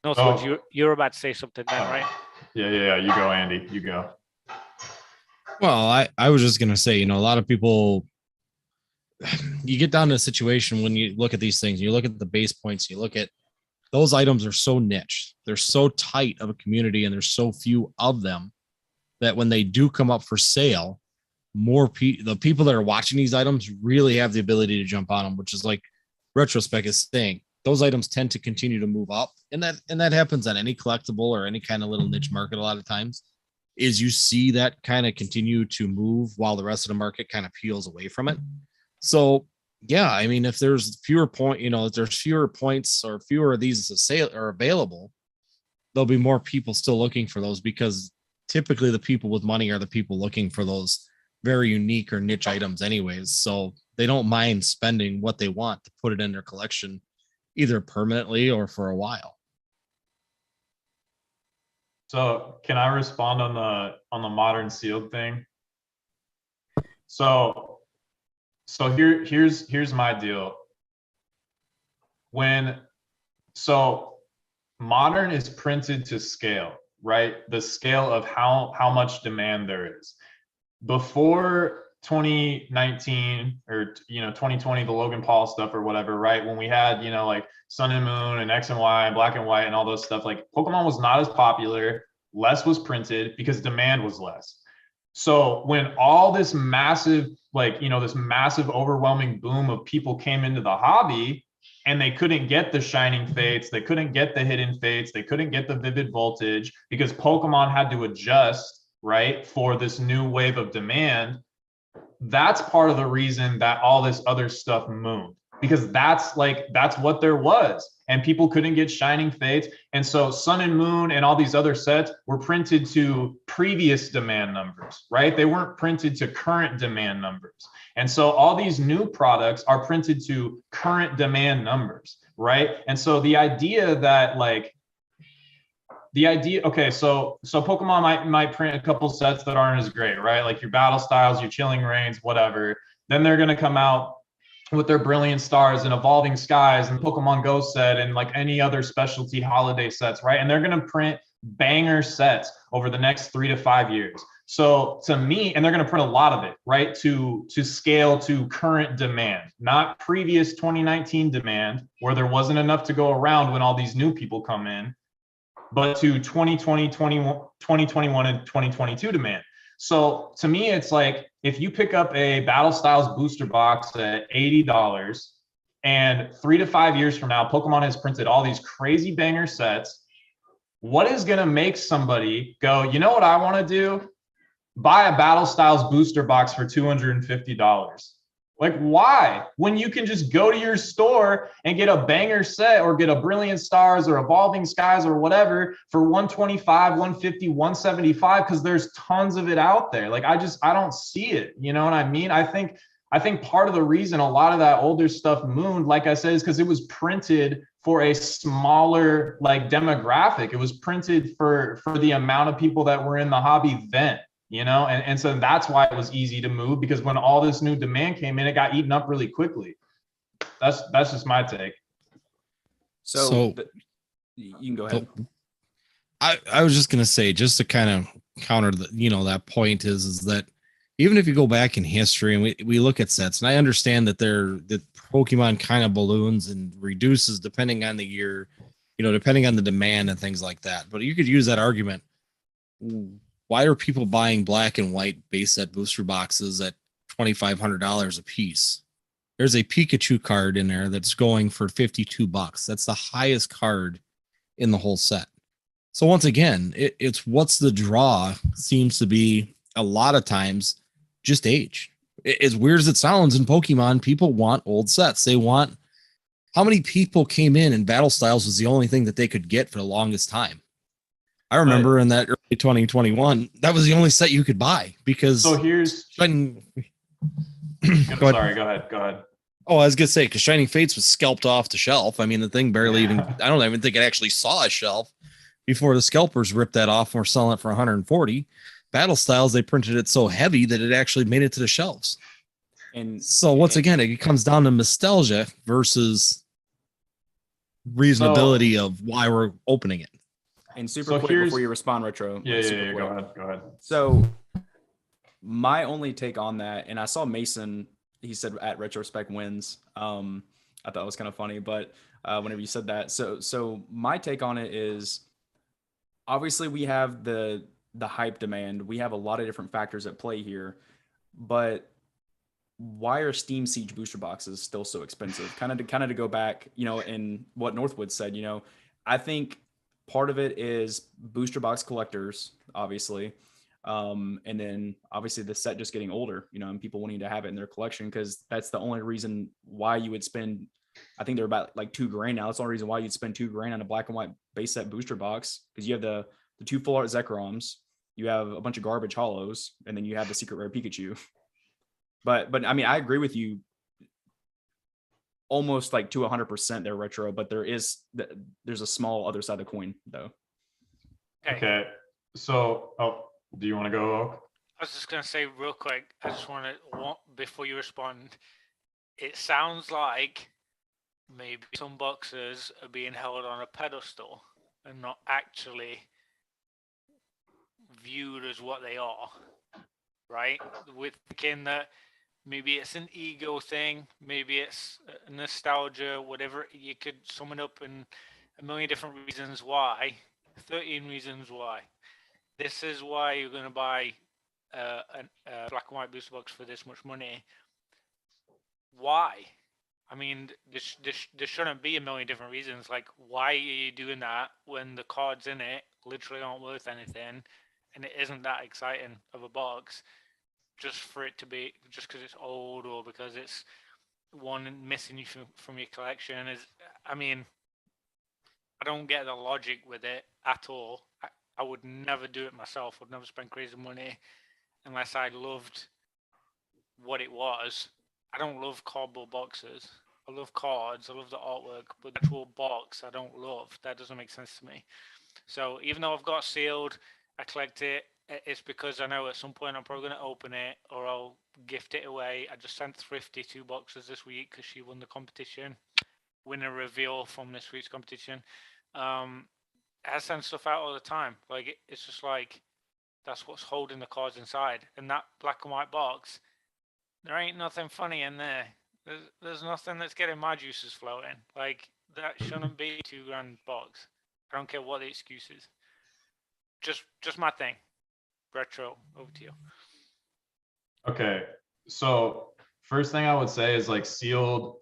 No, you're about to say something then, right? Yeah. You go, Andy. You go. Well, I was just gonna say, you know, a lot of people you get down to a situation when you look at these things, you look at the base points, you look at those items are so niche, they're so tight of a community, and there's so few of them that when they do come up for sale, the people that are watching these items really have the ability to jump on them, which is like Retrospect is saying. Those items tend to continue to move up, and that happens on any collectible or any kind of little niche market. A lot of times, is you see that kind of continue to move while the rest of the market kind of peels away from it. So yeah, I mean, if there's fewer if there's fewer points or fewer of these to sale are available, there'll be more people still looking for those, because typically the people with money are the people looking for those very unique or niche items anyways. So they don't mind spending what they want to put it in their collection, either permanently or for a while. So can I respond on the modern sealed thing? So here's my deal. So modern is printed to scale, right? The scale of how much demand there is. Before 2019 or 2020, the Logan Paul stuff or whatever, right? When we had like Sun and Moon and X and Y and Black and White and all those stuff, like Pokemon was not as popular, less was printed because demand was less. So when all this massive this massive overwhelming boom of people came into the hobby, and they couldn't get the Shining Fates, they couldn't get the Hidden Fates, they couldn't get the Vivid Voltage, because Pokemon had to adjust, right, for this new wave of demand. That's part of the reason that all this other stuff moved, because that's what there was, and people couldn't get Shining Fates. And so Sun and Moon and all these other sets were printed to previous demand numbers, right? They weren't printed to current demand numbers. And so all these new products are printed to current demand numbers, right? And so the idea that okay, so Pokemon might print a couple sets that aren't as great, right? Like your Battle Styles, your Chilling Reigns, whatever. Then they're going to come out with their Brilliant Stars and Evolving Skies and Pokemon Go set and like any other specialty holiday sets, right? And they're going to print banger sets over the next 3 to 5 years. So to me, and they're going to print a lot of it, right? To scale to current demand, not previous 2019 demand where there wasn't enough to go around when all these new people come in, but to 2020, 2021, and 2022 demand. So to me, it's like, if you pick up a Battle Styles booster box at $80, and 3 to 5 years from now, Pokemon has printed all these crazy banger sets, what is going to make somebody go, you know what I want to do? Buy a Battle Styles booster box for $250. Like, why? When you can just go to your store and get a banger set or get a Brilliant Stars or Evolving Skies or whatever for $125, $150, $175, because there's tons of it out there. Like, I don't see it. You know what I mean? I think part of the reason a lot of that older stuff mooned, like I said, is because it was printed for a smaller demographic. It was printed for the amount of people that were in the hobby then. And so that's why it was easy to move, because when all this new demand came in, it got eaten up really quickly. That's just my take. So you can go ahead. I was just gonna say, just to kind of counter that point is that even if you go back in history and we look at sets, and I understand that that Pokemon kind of balloons and reduces depending on the year, depending on the demand and things like that. But you could use that argument. Why are people buying Black and White base set booster boxes at $2,500 a piece? There's a Pikachu card in there that's going for $52. That's the highest card in the whole set. So once again, it's what's the draw seems to be a lot of times just age. As weird as it sounds, in Pokemon, people want old sets. They want, how many people came in and Battle Styles was the only thing that they could get for the longest time? I remember in that early 2021, that was the only set you could buy, because. So here's. Sorry, go ahead. Oh, I was gonna say, because Shining Fates was scalped off the shelf. I mean, the thing barely even. I don't even think it actually saw a shelf before the scalpers ripped that off and were selling it for 140. Battle Styles, they printed it so heavy that it actually made it to the shelves. And so once again, it comes down to nostalgia versus reasonability of why we're opening it. And super quick before you respond, Retro. Yeah, go ahead. So my only take on that, and I saw Mason, he said at retrospect wins. I thought it was kind of funny, but whenever you said that, so my take on it is obviously we have the hype demand. We have a lot of different factors at play here, but why are Steam Siege booster boxes still so expensive? Kind of to go back, in what Northwood said, I think part of it is booster box collectors, obviously. And then obviously the set just getting older, and people wanting to have it in their collection, because that's the only reason why you would spend, I think they're about like $2,000 now. That's the only reason why you'd spend $2,000 on a black and white base set booster box, because you have the 2 full art Zekroms, you have a bunch of garbage hollows, and then you have the secret rare Pikachu. But I mean, I agree with you almost like to 100% they're retro, but there's a small other side of the coin though. Okay. So, do you want to go, Oak? I was just going to say real quick, I just want to, before you respond, it sounds like maybe some boxers are being held on a pedestal and not actually viewed as what they are, right? With thinking that maybe it's an ego thing, maybe it's nostalgia, whatever. You could sum it up in a million different reasons why, 13 reasons why. This is why you're going to buy a black and white booster box for this much money. Why? I mean, there shouldn't be a million different reasons. Like, why are you doing that when the cards in it literally aren't worth anything, and it isn't that exciting of a box, just for it to be, just because it's old or because it's one missing you from your collection? I mean, I don't get the logic with it at all. I would never do it myself. I'd never spend crazy money unless I loved what it was. I don't love cardboard boxes. I love cards. I love the artwork, but the actual box I don't love. That doesn't make sense to me. So even though I've got sealed, I collect it. It's because I know at some point I'm probably going to open it or I'll gift it away. I just sent Thrifty 2 boxes this week because she won the competition. Winner reveal from this week's competition. I send stuff out all the time. Like, it's just like, that's what's holding the cards inside. And that black and white box, there ain't nothing funny in there. There's nothing that's getting my juices flowing. Like, that shouldn't be a $2,000 box. I don't care what the excuse is. Just my thing. Retro, over to you. Okay, so first thing I would say is like sealed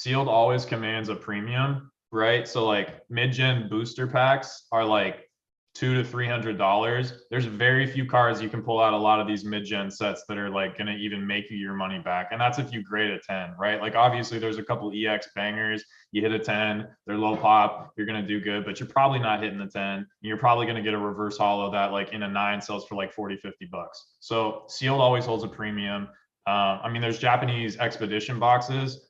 always commands a premium, right? So like mid-gen booster packs are like $200 to $300. There's very few cards you can pull out a lot of these mid-gen sets that are like going to even make you your money back. And that's if you grade a 10, right? Like obviously there's a couple EX bangers. You hit a 10, they're low pop, you're going to do good, but you're probably not hitting the 10. You're probably going to get a reverse hollow that like in a 9 sells for like 40, $50. So sealed always holds a premium. I mean, there's Japanese expedition boxes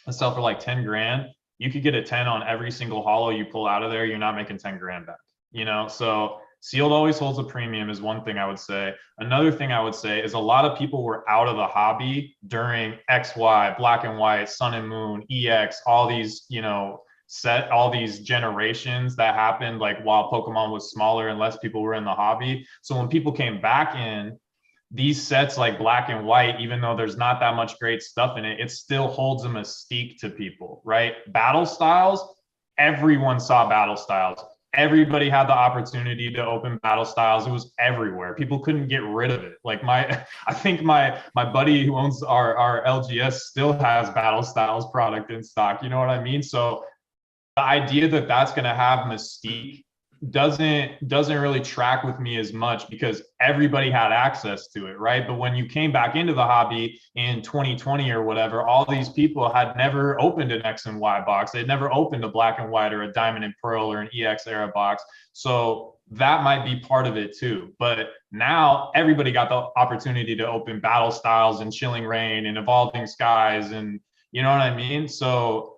that sell for like 10 grand. You could get a 10 on every single hollow you pull out of there. You're not making 10 grand back. So sealed always holds a premium is one thing I would say. Another thing I would say is a lot of people were out of the hobby during XY, black and white, sun and moon, EX, all these, all these generations that happened like while Pokemon was smaller and less people were in the hobby. So when people came back in, these sets like black and white, even though there's not that much great stuff in it, it still holds a mystique to people, right? Battle styles, everyone saw battle styles. Everybody had the opportunity to open battle styles. It was everywhere. People couldn't get rid of it. Like I think my buddy who owns our LGS still has battle styles product in stock. You know what I mean? So the idea that that's going to have mystique doesn't really track with me as much because everybody had access to it, right? But when you came back into the hobby in 2020 or whatever, all these people had never opened an X and Y box. They'd never opened a black and white or a diamond and pearl or an EX era box. So that might be part of it too. But now everybody got the opportunity to open battle styles and chilling rain and evolving skies, and you know what I mean? So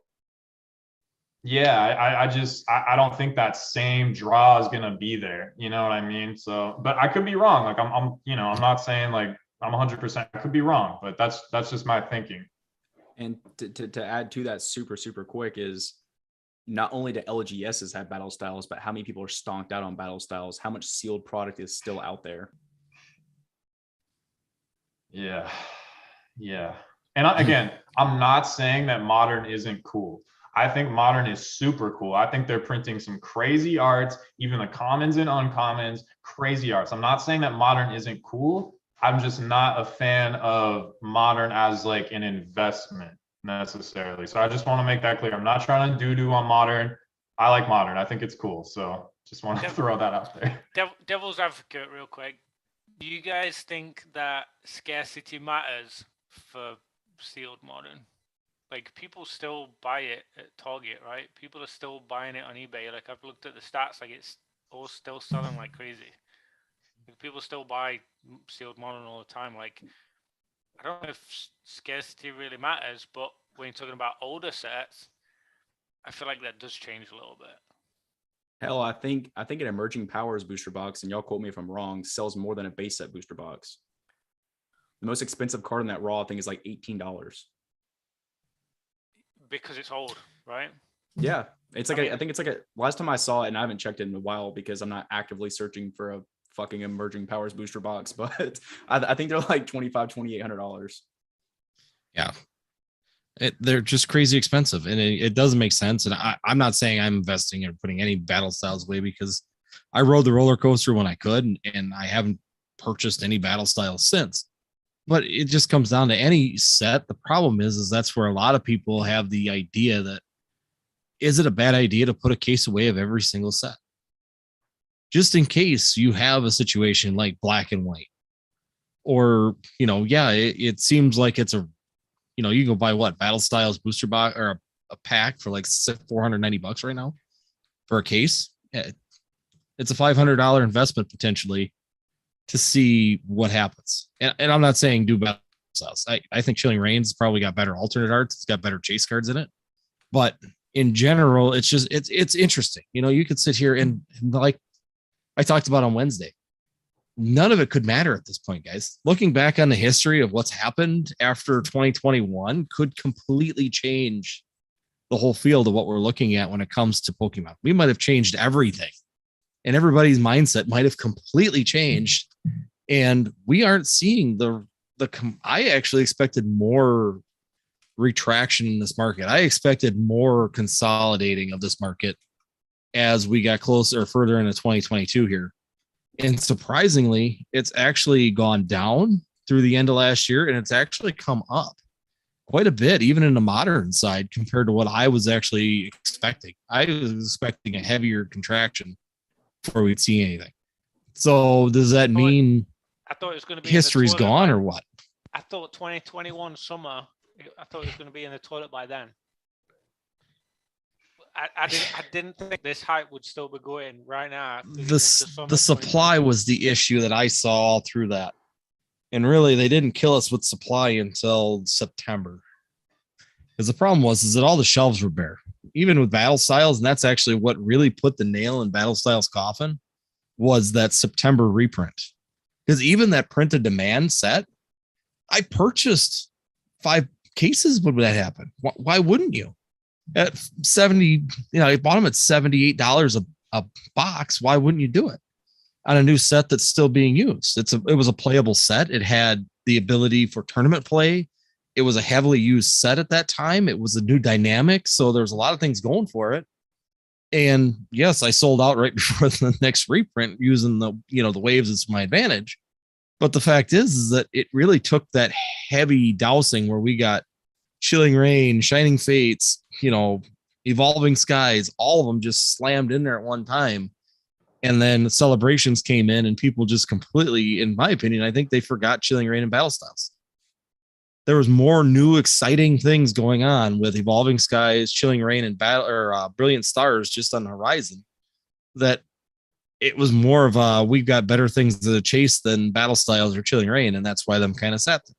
yeah, I don't think that same draw is gonna be there. You know what I mean? So, but I could be wrong. Like I'm not saying like I'm 100%. I could be wrong, but that's just my thinking. And to add to that super quick is not only do LGSs have battle styles, but how many people are stonked out on battle styles? How much sealed product is still out there? Yeah. And again, I'm not saying that modern isn't cool. I think modern is super cool. I think they're printing some crazy arts, even the commons and uncommons, crazy arts. I'm not saying that modern isn't cool. I'm just not a fan of modern as like an investment necessarily. So I just want to make that clear. I'm not trying to do on modern. I like modern. I think it's cool. So just want to throw that out there. Devil's advocate, real quick. Do you guys think that scarcity matters for sealed modern? Like, people still buy it at Target, right? People are still buying it on eBay. Like, I've looked at the stats, like, it's all still selling like crazy. Like, people still buy sealed modern all the time. Like, I don't know if scarcity really matters, but when you're talking about older sets, I feel like that does change a little bit. Hell, I think an Emerging Powers booster box, and y'all quote me if I'm wrong, sells more than a base set booster box. The most expensive card in that raw, I think, is like $18. Because it's old, right? Yeah, it's like I think it's like a last time I saw it, and I haven't checked it in a while because I'm not actively searching for a fucking Emerging Powers booster box, but I think they're like $2,500-$2,800. Yeah, they're just crazy expensive, and it doesn't make sense. And I'm not saying I'm investing or putting any battle styles away, because I rode the roller coaster when I could, and I haven't purchased any battle styles since. But it just comes down to any set. The problem is that's where a lot of people have the idea that, is it a bad idea to put a case away of every single set? Just in case you have a situation like black and white. Or, it seems like it's you can go buy what? Battle Styles booster box or a pack for like $490 right now for a case. Yeah, it's a $500 investment potentially to see what happens. And I'm not saying do battle styles. I think Chilling Reign's probably got better alternate arts. It's got better chase cards in it. But in general, it's just, it's interesting. You could sit here and like I talked about on Wednesday, none of it could matter at this point, guys. Looking back on the history of what's happened after 2021 could completely change the whole field of what we're looking at when it comes to Pokemon. We might have changed everything, and everybody's mindset might have completely changed. And we aren't seeing I actually expected more retraction in this market. I expected more consolidating of this market as we got closer or further into 2022 here. And surprisingly, it's actually gone down through the end of last year, and it's actually come up quite a bit, even in the modern side, compared to what I was actually expecting. I was expecting a heavier contraction before we'd see anything. So does that mean I thought it was going to be history's gone or what? I thought 2021 summer, I thought it was going to be in the toilet by then. I didn't think this hype would still be going right now. The supply was the issue that I saw all through that. And really, they didn't kill us with supply until September. Because the problem is that all the shelves were bare, even with Battle Styles. And that's actually what really put the nail in Battle Styles' coffin, was that September reprint. Because even that printed demand set, I purchased 5 cases when that happened. Why wouldn't you? At 70, I bought them at $78 a box. Why wouldn't you do it on a new set that's still being used? It was a playable set. It had the ability for tournament play. It was a heavily used set at that time. It was a new dynamic. So there's a lot of things going for it. And yes, I sold out right before the next reprint using the waves as my advantage. But the fact is that it really took that heavy dousing where we got Chilling Reign, Shining Fates, Evolving Skies, all of them just slammed in there at one time. And then Celebrations came in, and people just completely, in my opinion, I think they forgot Chilling Reign and Battle Styles. There was more new, exciting things going on with Evolving Skies, Chilling Reign, and Brilliant Stars just on the horizon, that it was more of we've got better things to chase than Battle Styles or Chilling Reign, and that's why them kind of sat there.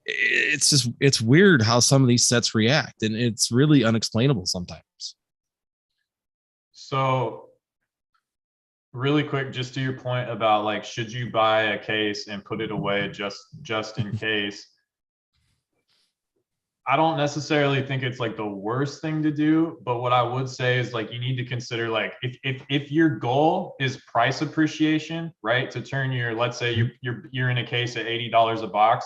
It's weird how some of these sets react, and it's really unexplainable sometimes. So really quick, just to your point about like, should you buy a case and put it away just in case? I don't necessarily think it's like the worst thing to do, but what I would say is like, you need to consider like, if your goal is price appreciation, right? To turn let's say you're in a case at $80 a box.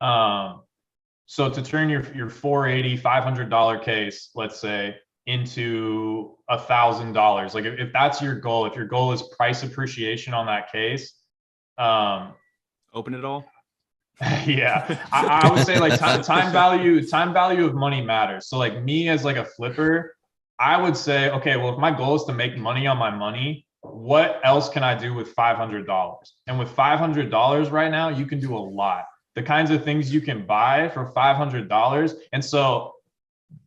So to turn your $480, $500 case, let's say, into $1,000, like if that's your goal, if your goal is price appreciation on that case, Open it all. yeah, I would say like time value of money matters. So like me as like a flipper, I would say, okay, well, if my goal is to make money on my money, what else can I do with $500? And with $500 right now, you can do a lot. The kinds of things you can buy for $500. And so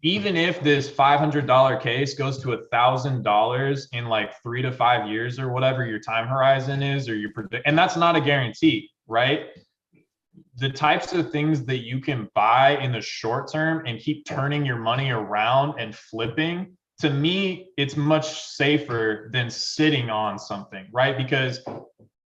even if this $500 case goes to $1,000 in like 3 to 5 years or whatever your time horizon is, or you predict, and that's not a guarantee, right? The types of things that you can buy in the short term and keep turning your money around and flipping, to me, it's much safer than sitting on something, right? Because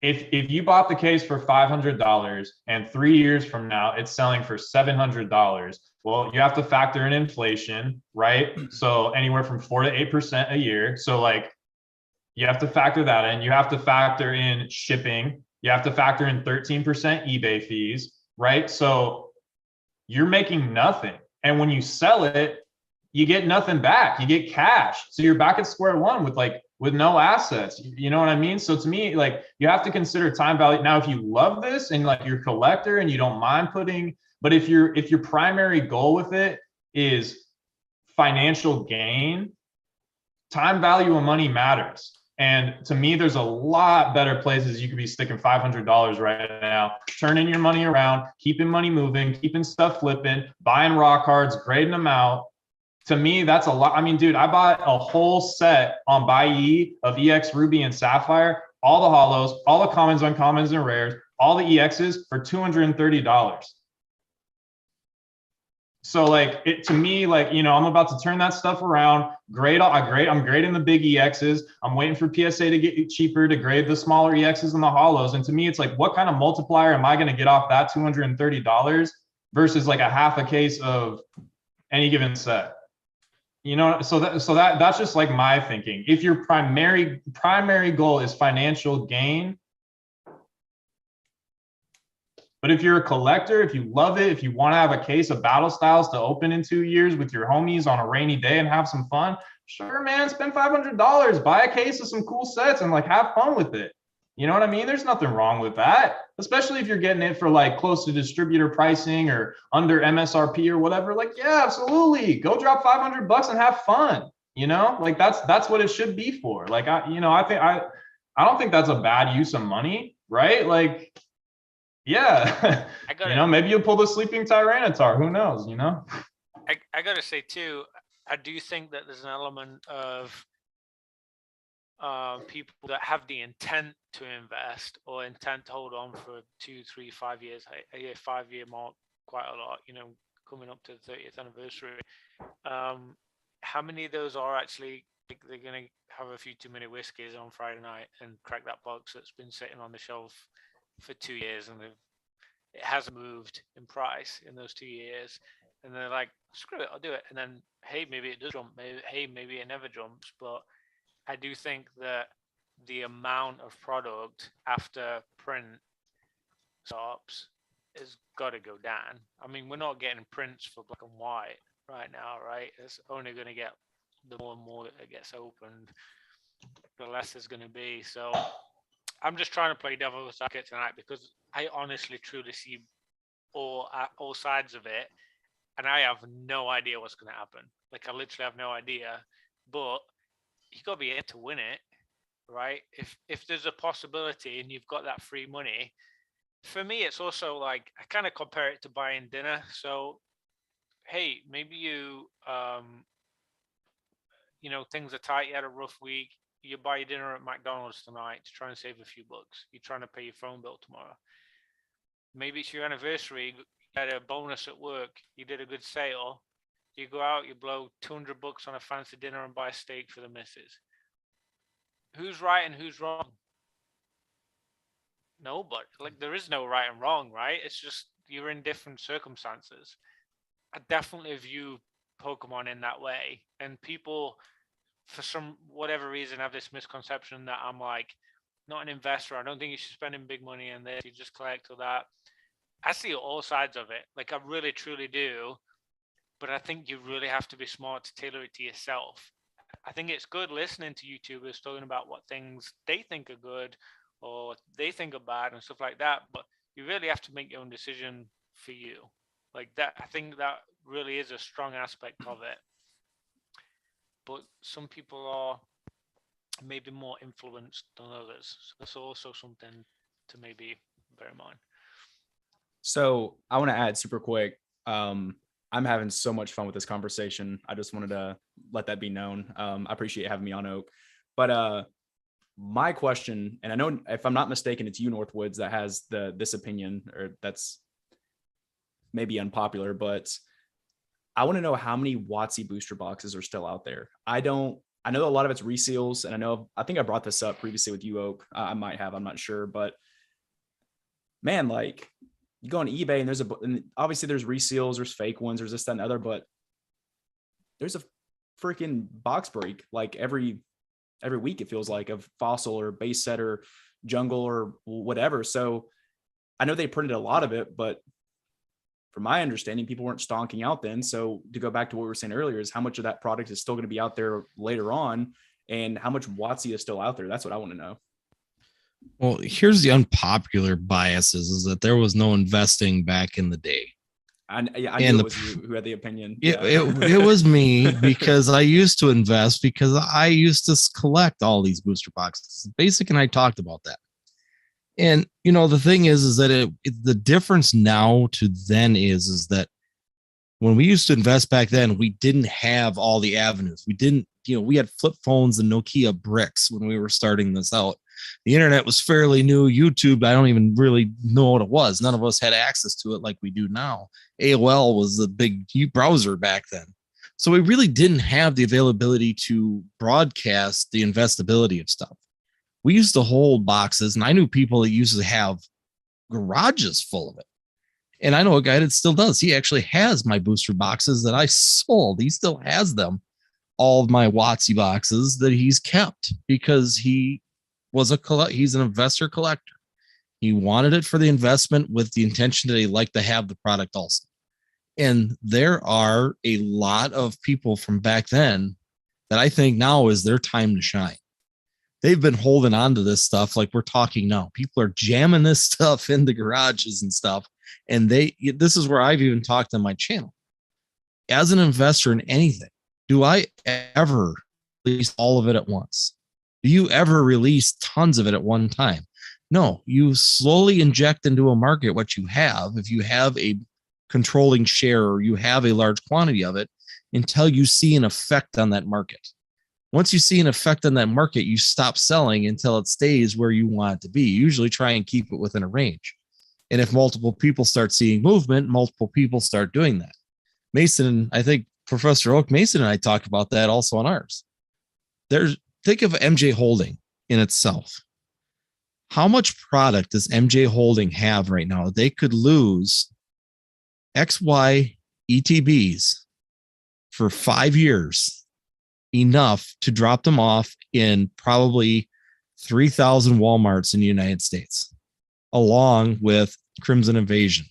if you bought the case for $500 and 3 years from now it's selling for $700, well, you have to factor in inflation, right? So anywhere from 4 to 8% a year. So like you have to factor that in. You have to factor in shipping. You have to factor in 13% eBay fees, right? So you're making nothing. And when you sell it, you get nothing back. You get cash. So you're back at square one with no assets. You know what I mean? So to me, like you have to consider time value. Now, if you love this and like you're a collector and you don't mind putting, but if your primary goal with it is financial gain, time value of money matters. And to me, there's a lot better places you could be sticking $500 right now, turning your money around, keeping money moving, keeping stuff flipping, buying raw cards, grading them out. To me, that's a lot. I mean, dude, I bought a whole set on Buy of EX Ruby and Sapphire, all the hollows, all the commons, uncommons, and rares, all the EXs for $230. So like it to me, like, you know, I'm about to turn that stuff around. I'm grading the big EXs. I'm waiting for PSA to get cheaper to grade the smaller EXs and the hollows. And to me, it's like, what kind of multiplier am I going to get off that $230 versus like a half a case of any given set? You know, so that's just like my thinking. If your primary goal is financial gain, but if you're a collector, if you love it, if you want to have a case of Battle Styles to open in 2 years with your homies on a rainy day and have some fun, sure, man, spend $500, buy a case of some cool sets and like have fun with it. You know what I mean? There's nothing wrong with that, especially if you're getting it for like close to distributor pricing or under MSRP or whatever. Like, yeah, absolutely. Go drop $500 and have fun. You know, like that's what it should be for. Like, I don't think that's a bad use of money, right? Like, yeah, you know, maybe you'll pull the sleeping Tyranitar. Who knows? You know, I gotta say too, I do think that there's an element of people that have the intent to invest or intent to hold on for 2, 3, 5 years. I hear 5-year mark quite a lot. You know, coming up to the 30th anniversary. How many of those are actually they're gonna have a few too many whiskeys on Friday night and crack that box that's been sitting on the shelf for 2 years and it hasn't moved in price in those 2 years, and they're like, screw it, I'll do it. And then, hey, maybe it does jump. Maybe it never jumps. But I do think that the amount of product after print stops has got to go down. I mean, we're not getting prints for black and white right now, right? It's only going to get the more and more it gets opened, the less there's going to be. So I'm just trying to play devil's advocate tonight because I honestly, truly see all sides of it, and I have no idea what's going to happen. Like, I literally have no idea. But you got to be in to win it, right? If there's a possibility and you've got that free money, for me, it's also like I kind of compare it to buying dinner. So, hey, maybe you things are tight. You had a rough week. You buy your dinner at McDonald's tonight to try and save a few bucks. You're trying to pay your phone bill tomorrow. Maybe it's your anniversary. You had a bonus at work. You did a good sale. You go out, you blow $200 on a fancy dinner and buy a steak for the missus. Who's right and who's wrong? Nobody. Like, there is no right and wrong, right? It's just you're in different circumstances. I definitely view Pokemon in that way. And people, for some whatever reason, have this misconception that I'm like not an investor. I don't think you should spend big money in this. You just collect all that. I see all sides of it. Like I really truly do. But I think you really have to be smart to tailor it to yourself. I think it's good listening to YouTubers talking about what things they think are good or they think are bad and stuff like that. But you really have to make your own decision for you. Like that, I think that really is a strong aspect of it. But some people are maybe more influenced than others. So that's also something to maybe bear in mind. So I want to add super quick. I'm having so much fun with this conversation. I just wanted to let that be known. I appreciate having me on, Oak. But my question, and I know if I'm not mistaken, it's you, Northwoods, that has this opinion, or that's maybe unpopular, but I want to know how many WotC booster boxes are still out there. I know a lot of it's reseals, and I think I brought this up previously with you, Oak. I might have, I'm not sure, but man, like you go on eBay and obviously there's reseals, there's fake ones, there's this, that, and other, but there's a freaking box break like every week, it feels like, of fossil or base set or jungle or whatever. So I know they printed a lot of it, but from my understanding, people weren't stonking out then. So to go back to what we were saying earlier, is how much of that product is still going to be out there later on, and how much WotC is still out there? That's what I want to know. Well, here's the unpopular biases: is that there was no investing back in the day. I knew it was you who had the opinion. It was me, because I used to invest, because I used to collect all these booster boxes. Basic and I talked about that. And the thing is that the difference now to then is that when we used to invest back then, we didn't have all the avenues. We didn't, we had flip phones and Nokia bricks when we were starting this out. The internet was fairly new. YouTube, I don't even really know what it was. None of us had access to it like we do now. AOL was the big browser back then. So we really didn't have the availability to broadcast the investability of stuff. We used to hold boxes, and I knew people that used to have garages full of it. And I know a guy that still does. He actually has my booster boxes that I sold. He still has them, all of my WotC boxes that he's kept, because he's an investor collector. He wanted it for the investment with the intention that he liked to have the product also. And there are a lot of people from back then that I think now is their time to shine. They've been holding on to this stuff like we're talking now. People are jamming this stuff in the garages and stuff. And this is where I've even talked on my channel. As an investor in anything, do I ever release all of it at once? Do you ever release tons of it at one time? No, you slowly inject into a market what you have. If you have a controlling share or you have a large quantity of it, until you see an effect on that market. Once you see an effect on that market, you stop selling until it stays where you want it to be. You usually try and keep it within a range. And if multiple people start seeing movement, multiple people start doing that. Mason, I think Professor Oak, Mason and I talked about that also on ours. Think of MJ Holding in itself. How much product does MJ Holding have right now? They could lose XY ETBs for 5 years, enough to drop them off in probably 3,000 Walmarts in the United States, along with Crimson Invasion.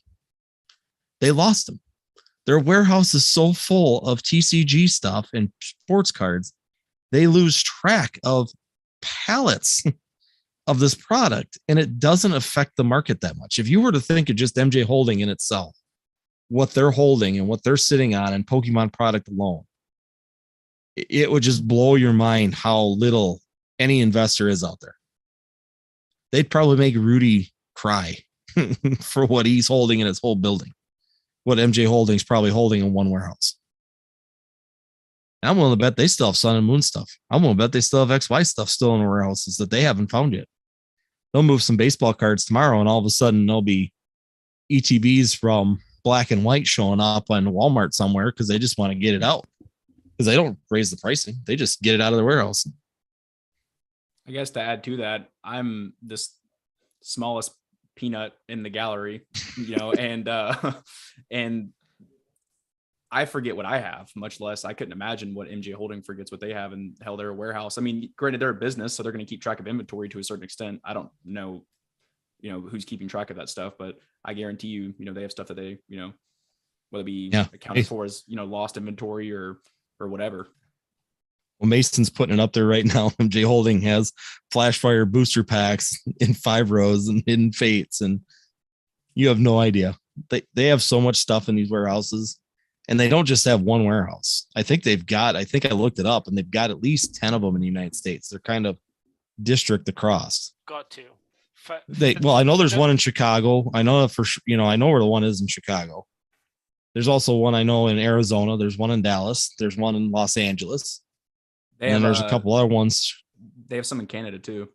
They lost them. Their warehouse is so full of TCG stuff and sports cards, they lose track of pallets of this product, and it doesn't affect the market that much. If you were to think of just MJ Holding in itself, what they're holding and what they're sitting on and Pokemon product alone, it would just blow your mind how little any investor is out there. They'd probably make Rudy cry for what he's holding in his whole building, what MJ Holding's probably holding in one warehouse. And I'm willing to bet they still have Sun and Moon stuff. I'm willing to bet they still have XY stuff still in warehouses that they haven't found yet. They'll move some baseball cards tomorrow, and all of a sudden there'll be ETBs from Black and White showing up on Walmart somewhere because they just want to get it out. Because they don't raise the pricing. They just get it out of the warehouse. I guess to add to that, I'm this smallest peanut in the gallery, and I forget what I have, much less I couldn't imagine what MJ Holding forgets what they have, and hell, they're a warehouse. I mean, granted, they're a business, so they're going to keep track of inventory to a certain extent. I don't know who's keeping track of that stuff. But I guarantee you, they have stuff that they, whether it be Yeah. accounted for as, lost inventory or whatever. Well, Mason's putting it up there right now. MJ Holding has flash fire booster packs in 5 rows and hidden fates, and you have no idea. They have so much stuff in these warehouses, and they don't just have one warehouse. I think I looked it up, and they've got at least 10 of them in the United States. They're kind of district across. Got to. I know there's one in Chicago. I know I know where the one is in Chicago. There's also one I know in Arizona. There's one in Dallas. There's one in Los Angeles. And there's a couple other ones. They have some in Canada too.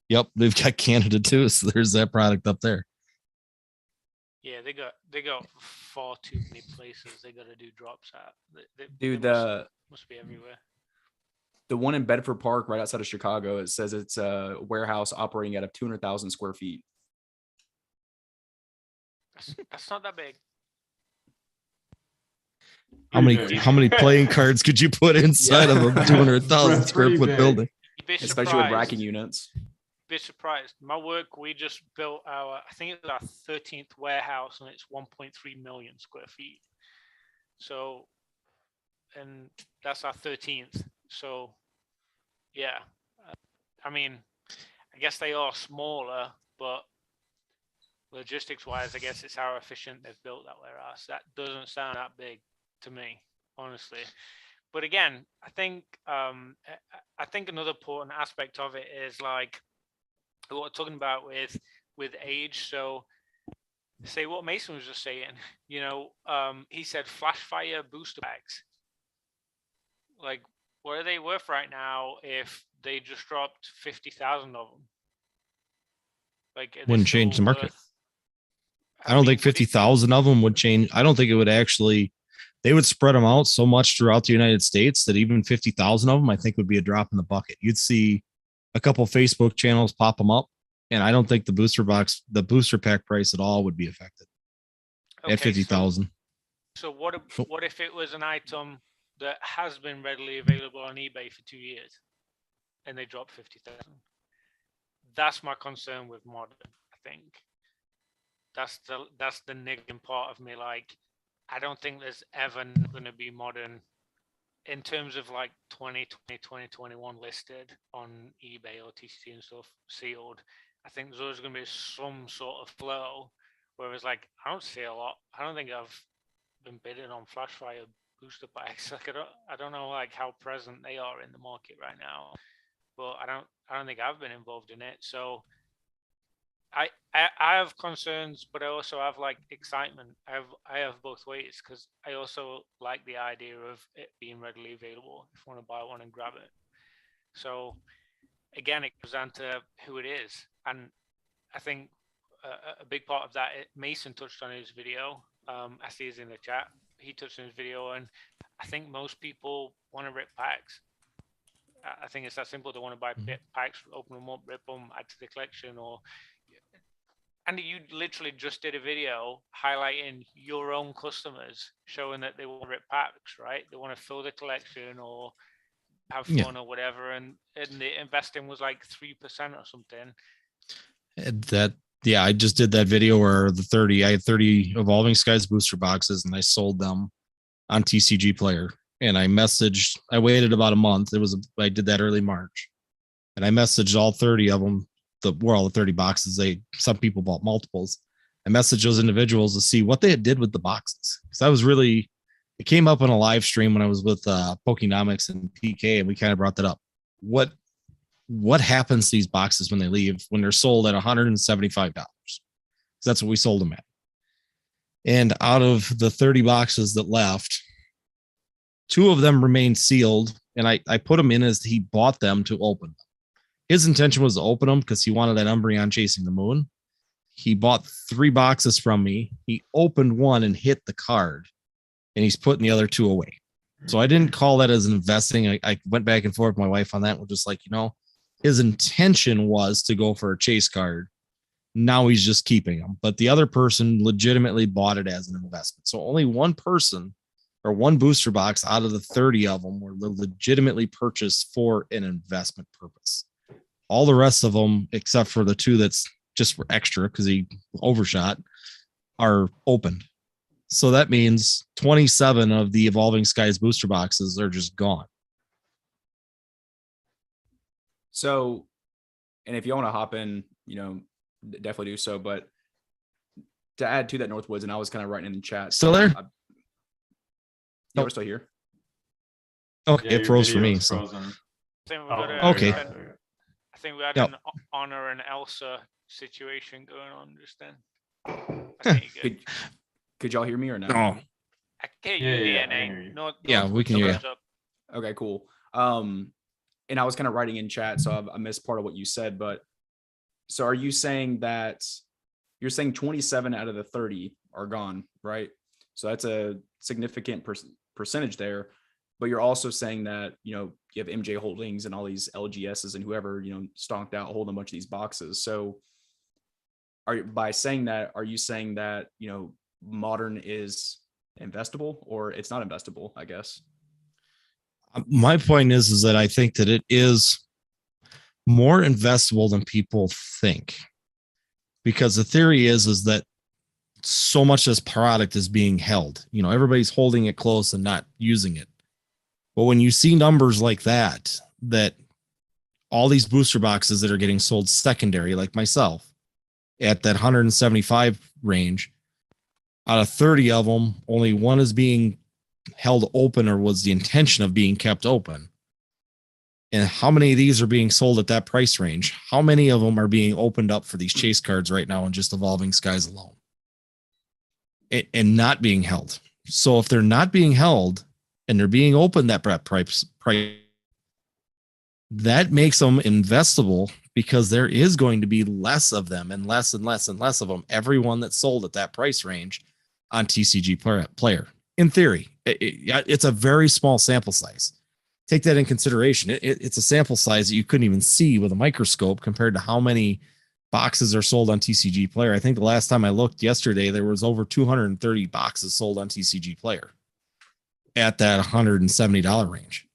Yep, they've got Canada too. So there's that product up there. Yeah, they got far too many places they got to do drops at. They must be everywhere. The one in Bedford Park, right outside of Chicago, it says it's a warehouse operating out of 200,000 square feet. That's not that big. How many playing cards could you put inside of a 200,000 square foot building? Especially with racking units. Be surprised. My work, we just built I think it's our 13th warehouse, and it's 1.3 million square feet. So, and that's our 13th. So, yeah. I mean, I guess they are smaller, but logistics wise, I guess it's how efficient they've built that warehouse. That doesn't sound that big to me, honestly. But again, I think another important aspect of it is like what we're talking about with age. So say what Mason was just saying, he said flash fire booster packs. Like, what are they worth right now if they just dropped 50,000 of them? Like, wouldn't change the market. I don't think 50,000 of them would change. I don't think it would actually. They would spread them out so much throughout the United States that even 50,000 of them, I think, would be a drop in the bucket. You'd see a couple Facebook channels pop them up, and I don't think the booster pack price at all would be affected at 50,000. So what if it was an item that has been readily available on eBay for 2 years, and they drop 50,000? That's my concern with modern. I think that's the niggling part of me. Like, I don't think there's ever going to be modern in terms of like 2020, 2021 listed on eBay or TCG and stuff sealed. I think there's always going to be some sort of flow. Whereas, like, I don't see a lot. I don't think I've been bidding on Flashfire booster packs. Like, I don't know like how present they are in the market right now, but I don't think I've been involved in it. So I have concerns, but I also have like excitement. I have both ways, because I also like the idea of it being readily available if you want to buy one and grab it. So again, it comes down to who it is, and I think a big part of that, Mason touched on his video. I see he's in the chat. He touched on his video, and I think most people want to rip packs. I think it's that simple. They want to buy packs, open them up, rip them, add to the collection, and you literally just did a video highlighting your own customers, showing that they want to rip packs, right? They want to fill the collection or have fun or whatever, and the investing was like 3% or something. I just did that video where I had 30 Evolving Skies booster boxes, and I sold them on TCG Player. And I waited about a month. I did that early March, and I messaged all 30 of them. All the 30 boxes. Some people bought multiples. I messaged those individuals to see what they did with the boxes, because it came up on a live stream when I was with Pokenomics and PK, and we kind of brought that up. What happens to these boxes when they leave, when they're sold at $175? That's what we sold them at. And out of the 30 boxes that left, 2 of them remained sealed, and I put them in as he bought them to open them. His intention was to open them because he wanted that Umbreon Chasing the Moon. He bought 3 boxes from me. He opened one and hit the card, and he's putting the other 2 away. So I didn't call that as investing. I went back and forth with my wife on that. We're just like, his intention was to go for a chase card. Now he's just keeping them. But the other person legitimately bought it as an investment. So only one person or one booster box out of the 30 of them were legitimately purchased for an investment purpose. All the rest of them, except for the 2 that's just for extra because he overshot, are opened. So that means 27 of the Evolving Skies booster boxes are just gone. So, and if you want to hop in, definitely do so. But to add to that, Northwoods, and I was kind of writing in the chat. Still there? Yeah, we're still here. Okay, Yeah, it froze for your me. video's So frozen. I think we Oh, got there a, you Okay. go, I there you go. think we had Yep. an Honor and Elsa situation going on just then. I Huh. think you good. Could y'all hear me or no? oh, I can Yeah, hear you, yeah, I DNA. hear you. Yeah, we can hear you. Up. Okay, cool. And I was kind of writing in chat, so I missed part of what you said. But so are you saying that you're saying 27 out of the 30 are gone, right? So that's a significant percentage there. But you're also saying that, you have MJ Holdings and all these LGSs and whoever, stonked out holding a bunch of these boxes. So by saying that, are you saying that, Modern is investable or it's not investable, I guess? My point is that I think that it is more investable than people think, because the theory is that so much of this product is being held. Everybody's holding it close and not using it. But when you see numbers like that all these booster boxes that are getting sold secondary, like myself, at that 175 range, out of 30 of them, only one is being held open or was the intention of being kept open. And how many of these are being sold at that price range? How many of them are being opened up for these chase cards right now in just Evolving Skies alone? And not being held. So if they're not being held and they're being opened at that price, that makes them investable, because there is going to be less of them and less and less and less of them. Everyone that's sold at that price range on TCG Player. In theory, it's a very small sample size. Take that in consideration. It's a sample size that you couldn't even see with a microscope compared to how many boxes are sold on TCG Player. I think the last time I looked yesterday, there was over 230 boxes sold on TCG Player at that $170 range.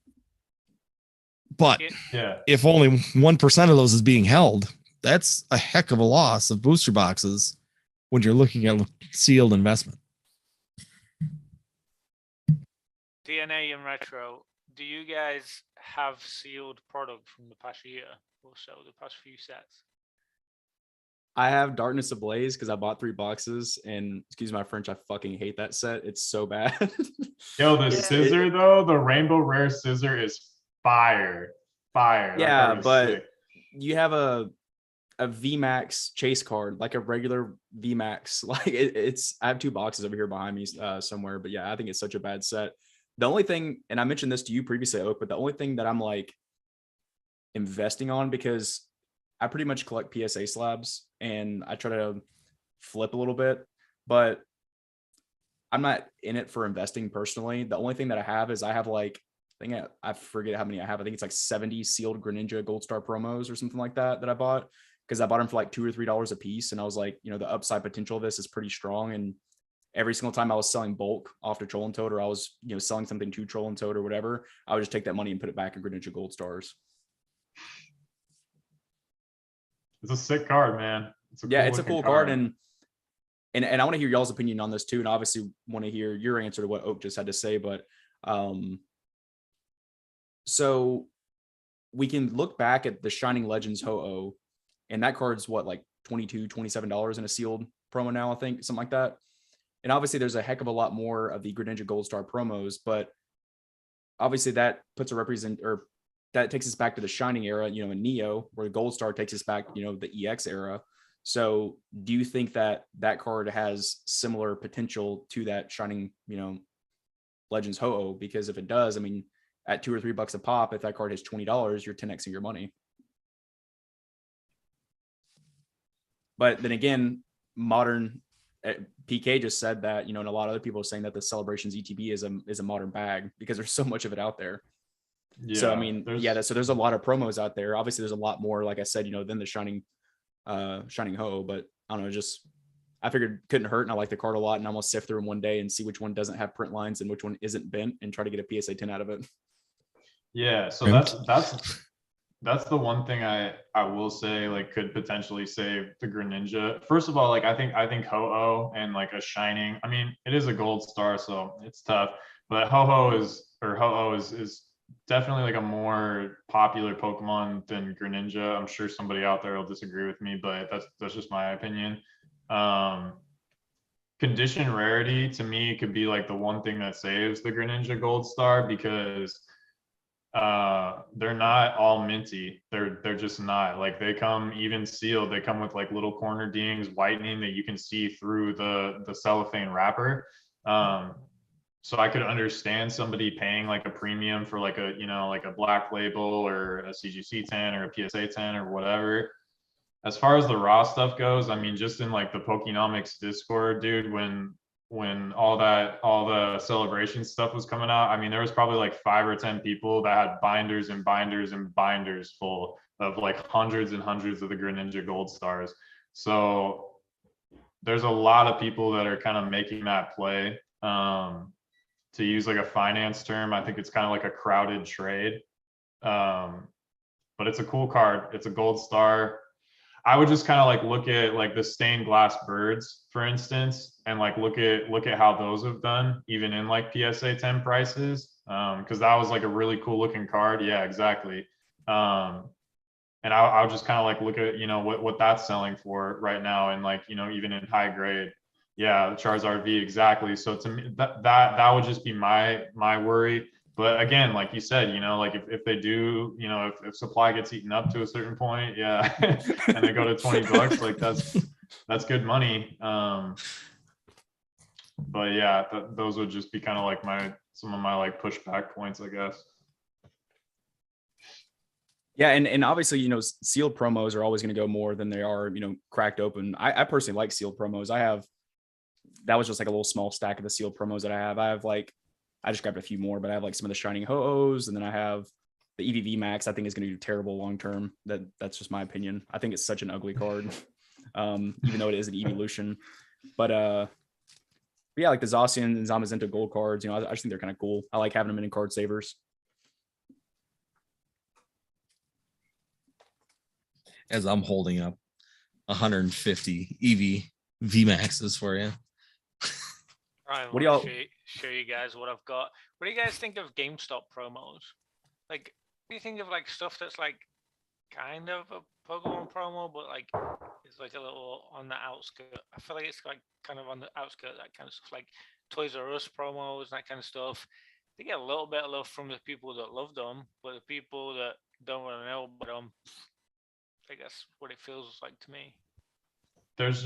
But Yeah. if only 1% of those is being held, that's a heck of a loss of booster boxes when you're looking at sealed investment. DNA and Retro, do you guys have sealed product from the past year or so, the past few sets? I have Darkness Ablaze because I bought 3 boxes, and excuse my French, I fucking hate that set. It's so bad. Yo, the scissor though, the rainbow rare scissor is fire. That Yeah, card is but sick. you have a VMAX chase card, like a regular VMAX. Like it's I have 2 boxes over here behind me somewhere, but yeah, I think it's such a bad set. The only thing, and I mentioned this to you previously, Oak, but the only thing that I'm like investing on, because I pretty much collect PSA slabs and I try to flip a little bit, but I'm not in it for investing personally. The only thing that I have is I have like, I forget how many I have. I think it's like 70 sealed Greninja Gold Star promos or something like that I bought, because I bought them for like $2 or $3 a piece. And I was like, the upside potential of this is pretty strong. And every single time I was selling bulk off to Troll and Toad, or I was, selling something to Troll and Toad or whatever, I would just take that money and put it back in Greninja Gold Stars. It's a sick card, man. It's a cool card. And I want to hear y'all's opinion on this too. And obviously want to hear your answer to what Oak just had to say, but so we can look back at the Shining Legends Ho-Oh, and that card's what, like $22, $27 in a sealed promo now, I think, something like that. And obviously there's a heck of a lot more of the Greninja Gold Star promos, but obviously that puts that takes us back to the Shining era, in Neo, where Gold Star takes us back, the EX era. So do you think that card has similar potential to that Shining, Legends Ho-Oh? Because if it does, I mean, at $2 or $3 a pop, if that card has $20, you're 10xing your money. But then again, Modern PK just said that, and a lot of other people are saying that the Celebrations ETB is a modern bag because there's so much of it out there. Yeah, so I mean, so there's a lot of promos out there. Obviously, there's a lot more, like I said, than the Shining Ho-Oh. But I don't know, I figured it couldn't hurt, and I like the card a lot, and I'm gonna sift through them one day and see which one doesn't have print lines and which one isn't bent, and try to get a PSA 10 out of it. Yeah, so that's the one thing I will say like could potentially save the Greninja. First of all, like I think Ho-Oh and like a Shining. I mean, it is a gold star, so it's tough. But Ho-Oh is definitely like a more popular Pokemon than Greninja. I'm sure somebody out there will disagree with me, but that's just my opinion. Um, Condition rarity to me could be like the one thing that saves the Greninja Gold Star because they're not all minty. They're just not. Like they come even sealed. They come with like little corner dings, whitening that you can see through the cellophane wrapper. So I could understand somebody paying like a premium for like a, you know, like a black label or a CGC 10 or a PSA 10 or whatever. As far as the raw stuff goes, I mean, just in like the Pokenomics Discord, dude, when all the celebration stuff was coming out, I mean, there was probably like 5 or 10 people that had binders and binders and binders full of like hundreds and hundreds of the Greninja Gold Stars. So there's a lot of people that are kind of making that play. To use like a finance term, I think it's kind of like a crowded trade. But it's a cool card. It's a gold star. I would just kind of like look at like the stained glass birds, for instance, and like look at how those have done, even in like PSA 10 prices. Because that was like a really cool looking card. Yeah, exactly. And I'll just kind of like look at, you know, what that's selling for right now, and like, you know, even in high grade. Yeah, Charizard V, exactly. So to me, that would just be my worry. But again, like you said, you know, like if they do, you know, if supply gets eaten up to a certain point, yeah, and they go to $20, like that's good money. But yeah, those would just be kind of like some of my like pushback points, I guess. Yeah, and obviously, you know, sealed promos are always going to go more than they are, you know, cracked open. I personally like sealed promos. That was just like a little small stack of the sealed promos that I have. I just grabbed a few more, but I have like some of the Shining Ho-Ohs, and then I have the EVV Max. I think is going to do terrible long term. That's just my opinion. I think it's such an ugly card, even though it is an evolution. But yeah, like the Zacian and Zamazenta gold cards, you know, I just think they're kind of cool. I like having them in card savers. As I'm holding up 150 EV VMAXs for you. Ryan, What do y'all show you guys what I've got? What do you guys think of GameStop promos? Like, what do you think of like stuff that's like kind of a Pokemon promo, but like it's like a little on the outskirt? I feel like it's like kind of on the outskirt, that kind of stuff, like Toys R Us promos and that kind of stuff. They get a little bit of love from the people that love them, but the people that don't really know about them, I guess what it feels like to me. There's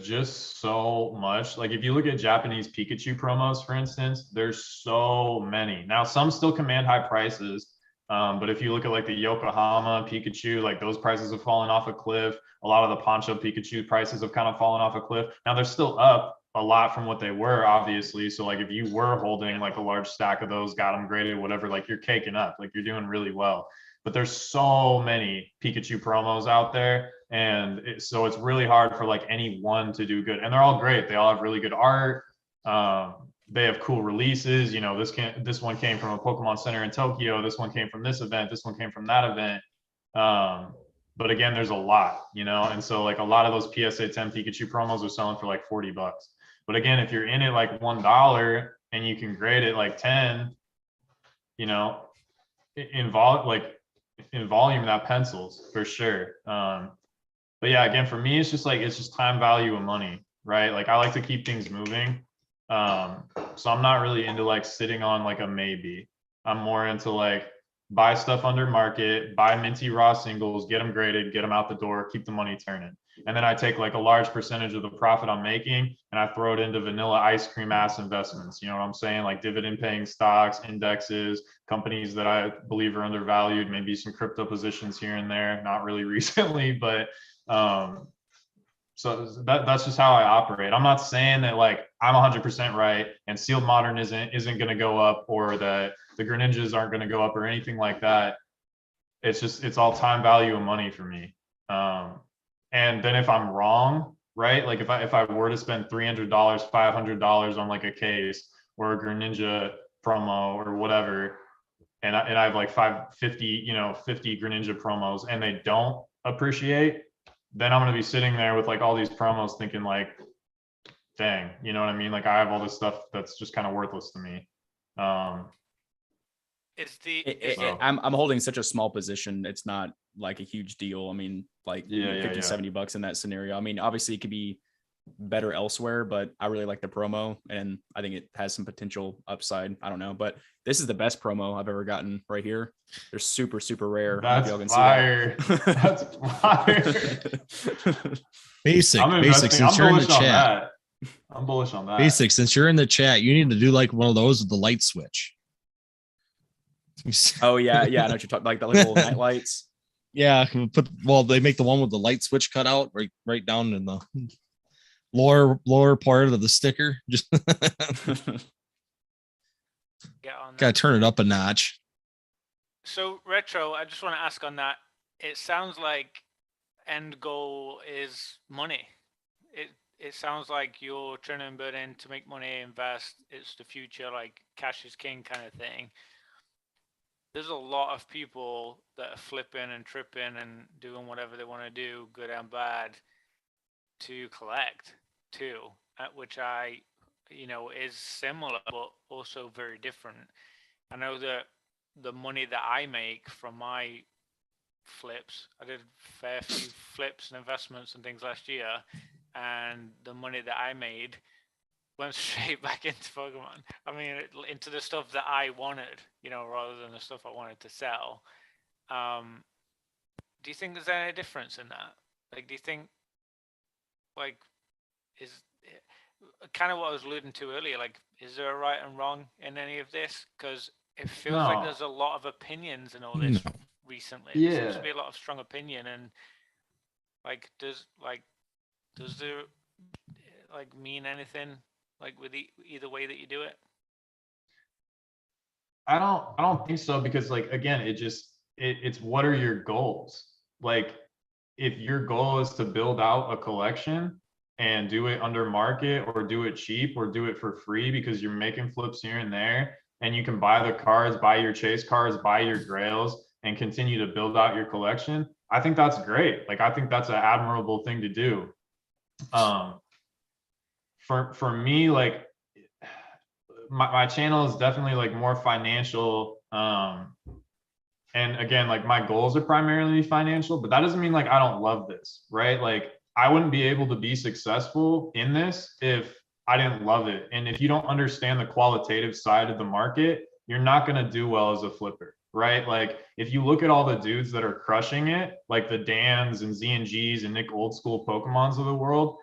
just so much. Like if you look at Japanese Pikachu promos, for instance, there's so many. Now some still command high prices, but if you look at like the Yokohama Pikachu, like those prices have fallen off a cliff. A lot of the Poncho Pikachu prices have kind of fallen off a cliff. Now they're still up a lot from what they were, obviously. So like if you were holding like a large stack of those, got them graded, whatever, like you're caking up, like you're doing really well. But there's so many Pikachu promos out there, and so it's really hard for like any one to do good. And they're all great. They all have really good art. They have cool releases. You know, this one came from a Pokemon Center in Tokyo. This one came from this event. This one came from that event. But again, there's a lot, you know, and so like a lot of those PSA 10 Pikachu promos are selling for like $40. But again, if you're in it like $1 and you can grade it like 10, you know, in volume that pencils for sure. But yeah, again, for me, it's just time value of money, right? Like I like to keep things moving. So I'm not really into like sitting on like a maybe. I'm more into like buy stuff under market, buy minty raw singles, get them graded, get them out the door, keep the money turning. And then I take like a large percentage of the profit I'm making and I throw it into vanilla ice cream ass investments. You know what I'm saying? Like dividend paying stocks, indexes, companies that I believe are undervalued, maybe some crypto positions here and there, not really recently, but so that's just how I operate. I'm not saying that like I'm 100% right and sealed modern isn't going to go up, or that the Greninjas aren't going to go up or anything like that. It's all time value of money for me. And then if I'm wrong, right? Like if I were to spend $300, $500 on like a case or a Greninja promo or whatever, and I have like 50 Greninja promos and they don't appreciate, then I'm going to be sitting there with like all these promos thinking like, dang, you know what I mean? Like I have all this stuff that's just kind of worthless to me. I'm holding such a small position. It's not like a huge deal. I mean, like 50, $70 in that scenario. I mean, obviously it could be better elsewhere, but I really like the promo and I think it has some potential upside. I don't know, but this is the best promo I've ever gotten right here. They're super, super rare. That's fire. That's fire. Basic. Since you're in the chat, I'm bullish on that. Basic. Since you're in the chat, you need to do like one of those with the light switch. Oh yeah. I know what you're talking, like the little night lights. Yeah, they make the one with the light switch cut out right down in the lower part of the sticker. Just gotta turn it up a notch. So Retro, I just want to ask on that. It sounds like end goal is money. It sounds like you're turning and burning to make money, invest. It's the future, like cash is king kind of thing. There's a lot of people that are flipping and tripping and doing whatever they want to do, good and bad, to collect too, which is similar but also very different. I know that the money that I make from my flips, I did a fair few flips and investments and things last year, and the money that I made went straight back into Pokemon. I mean, into the stuff that I wanted, rather than the stuff I wanted to sell. Do you think there's any difference in that? Like, do you think, like, is kind of what I was alluding to earlier, like, is there a right and wrong in any of this? Because it feels like there's a lot of opinions in all this recently. Yeah. There seems to be a lot of strong opinion, and does there mean anything like with either way that you do it? I don't think so, because like again, it's what are your goals? Like if your goal is to build out a collection and do it under market or do it cheap or do it for free because you're making flips here and there and you can buy the cards, buy your chase cards, buy your grails and continue to build out your collection, I think that's great. Like I think that's an admirable thing to do. For me, like my channel is definitely like more financial. And again, like my goals are primarily financial, but that doesn't mean like I don't love this, right? Like I wouldn't be able to be successful in this if I didn't love it. And if you don't understand the qualitative side of the market, you're not going to do well as a flipper, right? Like if you look at all the dudes that are crushing it, like the Dans and ZNGs and Nick Old School Pokemons of the world,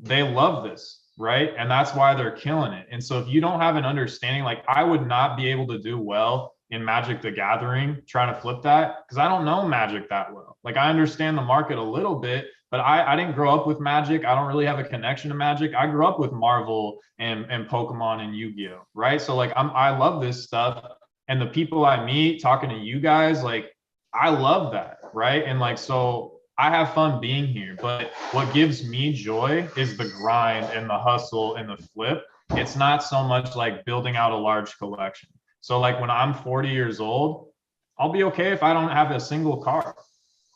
they love this, right? And that's why they're killing it. And so if you don't have an understanding, like I would not be able to do well in Magic the Gathering trying to flip that because I don't know Magic that well. Like I understand the market a little bit, but I didn't grow up with Magic. I don't really have a connection to Magic. I grew up with Marvel and Pokemon and Yu-Gi-Oh, right? So like I love this stuff, and the people I meet talking to you guys, like I love that, right? And like so I have fun being here, but what gives me joy is the grind and the hustle and the flip. It's not so much like building out a large collection. So like when I'm 40 years old, I'll be okay if I don't have a single card.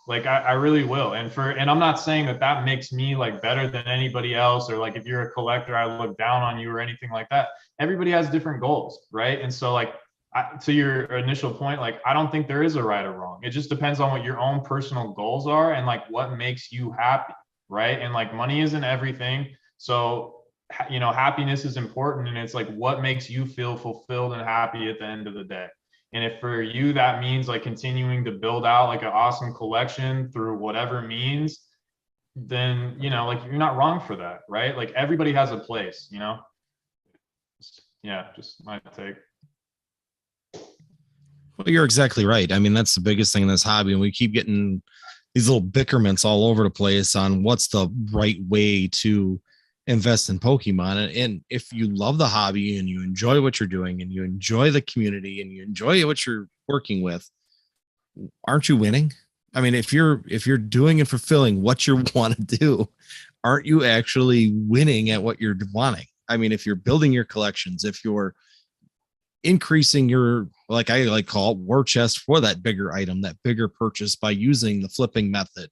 Like I really will. And I'm not saying that makes me like better than anybody else, or like if you're a collector, I look down on you or anything like that. Everybody has different goals, right? And so like to your initial point, like I don't think there is a right or wrong. It just depends on what your own personal goals are and like what makes you happy, right? And like money isn't everything. So happiness is important, and it's like what makes you feel fulfilled and happy at the end of the day. And if for you that means like continuing to build out like an awesome collection through whatever means, then like you're not wrong for that, right? Like everybody has a place, yeah, just my take. Well, you're exactly right. I mean, that's the biggest thing in this hobby, and we keep getting these little bickerments all over the place on what's the right way to invest in Pokemon. And if you love the hobby and you enjoy what you're doing and you enjoy the community and you enjoy what you're working with, aren't you winning? I mean, if you're doing and fulfilling what you want to do, aren't you actually winning at what you're wanting? I mean, if you're building your collections, if you're increasing your like I like call it war chest for that bigger item, that bigger purchase by using the flipping method.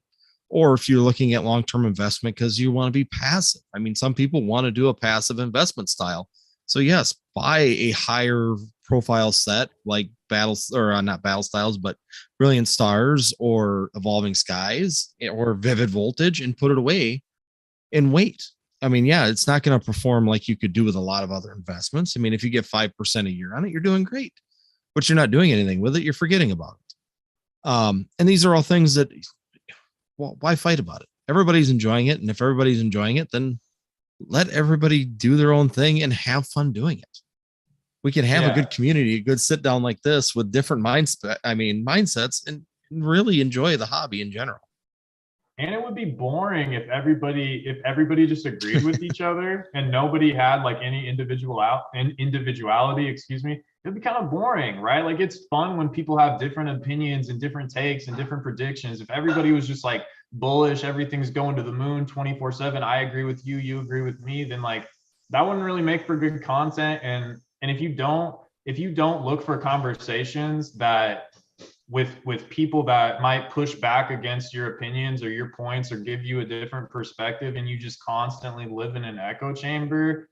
Or if you're looking at long-term investment because you want to be passive. I mean, some people want to do a passive investment style. So yes, buy a higher profile set like battles or not battle styles, but Brilliant Stars or Evolving Skies or Vivid Voltage and put it away and wait. I mean, yeah, it's not going to perform like you could do with a lot of other investments. I mean, if you get 5% a year on it, you're doing great, but you're not doing anything with it. You're forgetting about it. And these are all things that, well, why fight about it? Everybody's enjoying it. And if everybody's enjoying it, then let everybody do their own thing and have fun doing it. We can have a good community, a good sit down like this with different mindsets and really enjoy the hobby in general. And it would be boring if everybody just agreed with each other and nobody had like any individuality, excuse me. It'd be kind of boring, right? Like it's fun when people have different opinions and different takes and different predictions. If everybody was just like bullish, everything's going to the moon 24/7, I agree with you, you agree with me, then like that wouldn't really make for good content. And if you don't look for conversations that with people that might push back against your opinions or your points or give you a different perspective, and you just constantly live in an echo chamber,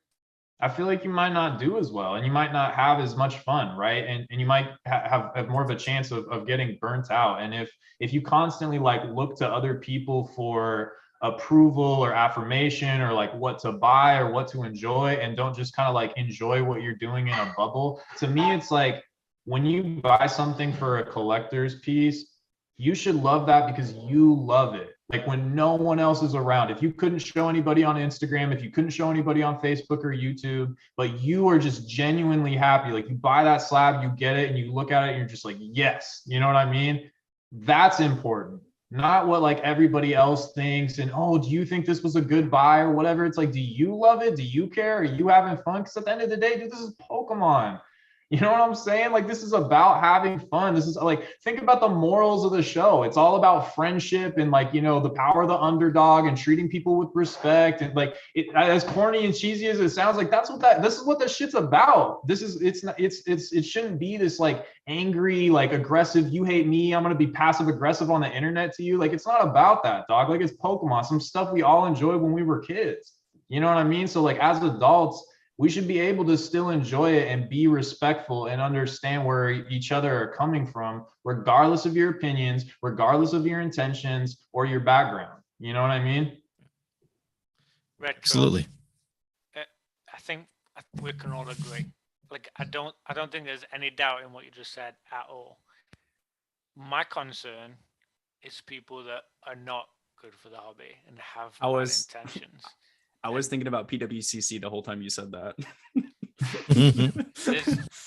I feel like you might not do as well and you might not have as much fun, right? And you might have more of a chance of getting burnt out. And if you constantly like look to other people for approval or affirmation or like what to buy or what to enjoy and don't just kind of like enjoy what you're doing in a bubble, to me it's like when you buy something for a collector's piece, you should love that because you love it. Like when no one else is around, if you couldn't show anybody on Instagram, if you couldn't show anybody on Facebook or YouTube, but you are just genuinely happy, like you buy that slab, you get it and you look at it and you're just like, yes, you know what I mean? That's important. Not what like everybody else thinks and, oh, do you think this was a good buy or whatever? It's like, do you love it? Do you care? Are you having fun? Because at the end of the day, dude, this is Pokemon. You know what I'm saying? Like, this is about having fun. This is like, think about the morals of the show. It's all about friendship and like, you know, the power of the underdog and treating people with respect. And like, as corny and cheesy as it sounds, like this is what that shit's about. It shouldn't be this like angry, like aggressive, you hate me, I'm going to be passive aggressive on the internet to you. Like, it's not about that, dog. Like, it's Pokemon, some stuff we all enjoyed when we were kids. You know what I mean? So like, as adults, we should be able to still enjoy it and be respectful and understand where each other are coming from, regardless of your opinions, regardless of your intentions or your background. You know what I mean? Retro, Absolutely. I think we can all agree. Like, I don't think there's any doubt in what you just said at all. My concern is people that are not good for the hobby and have bad intentions. I was thinking about PWCC the whole time you said that.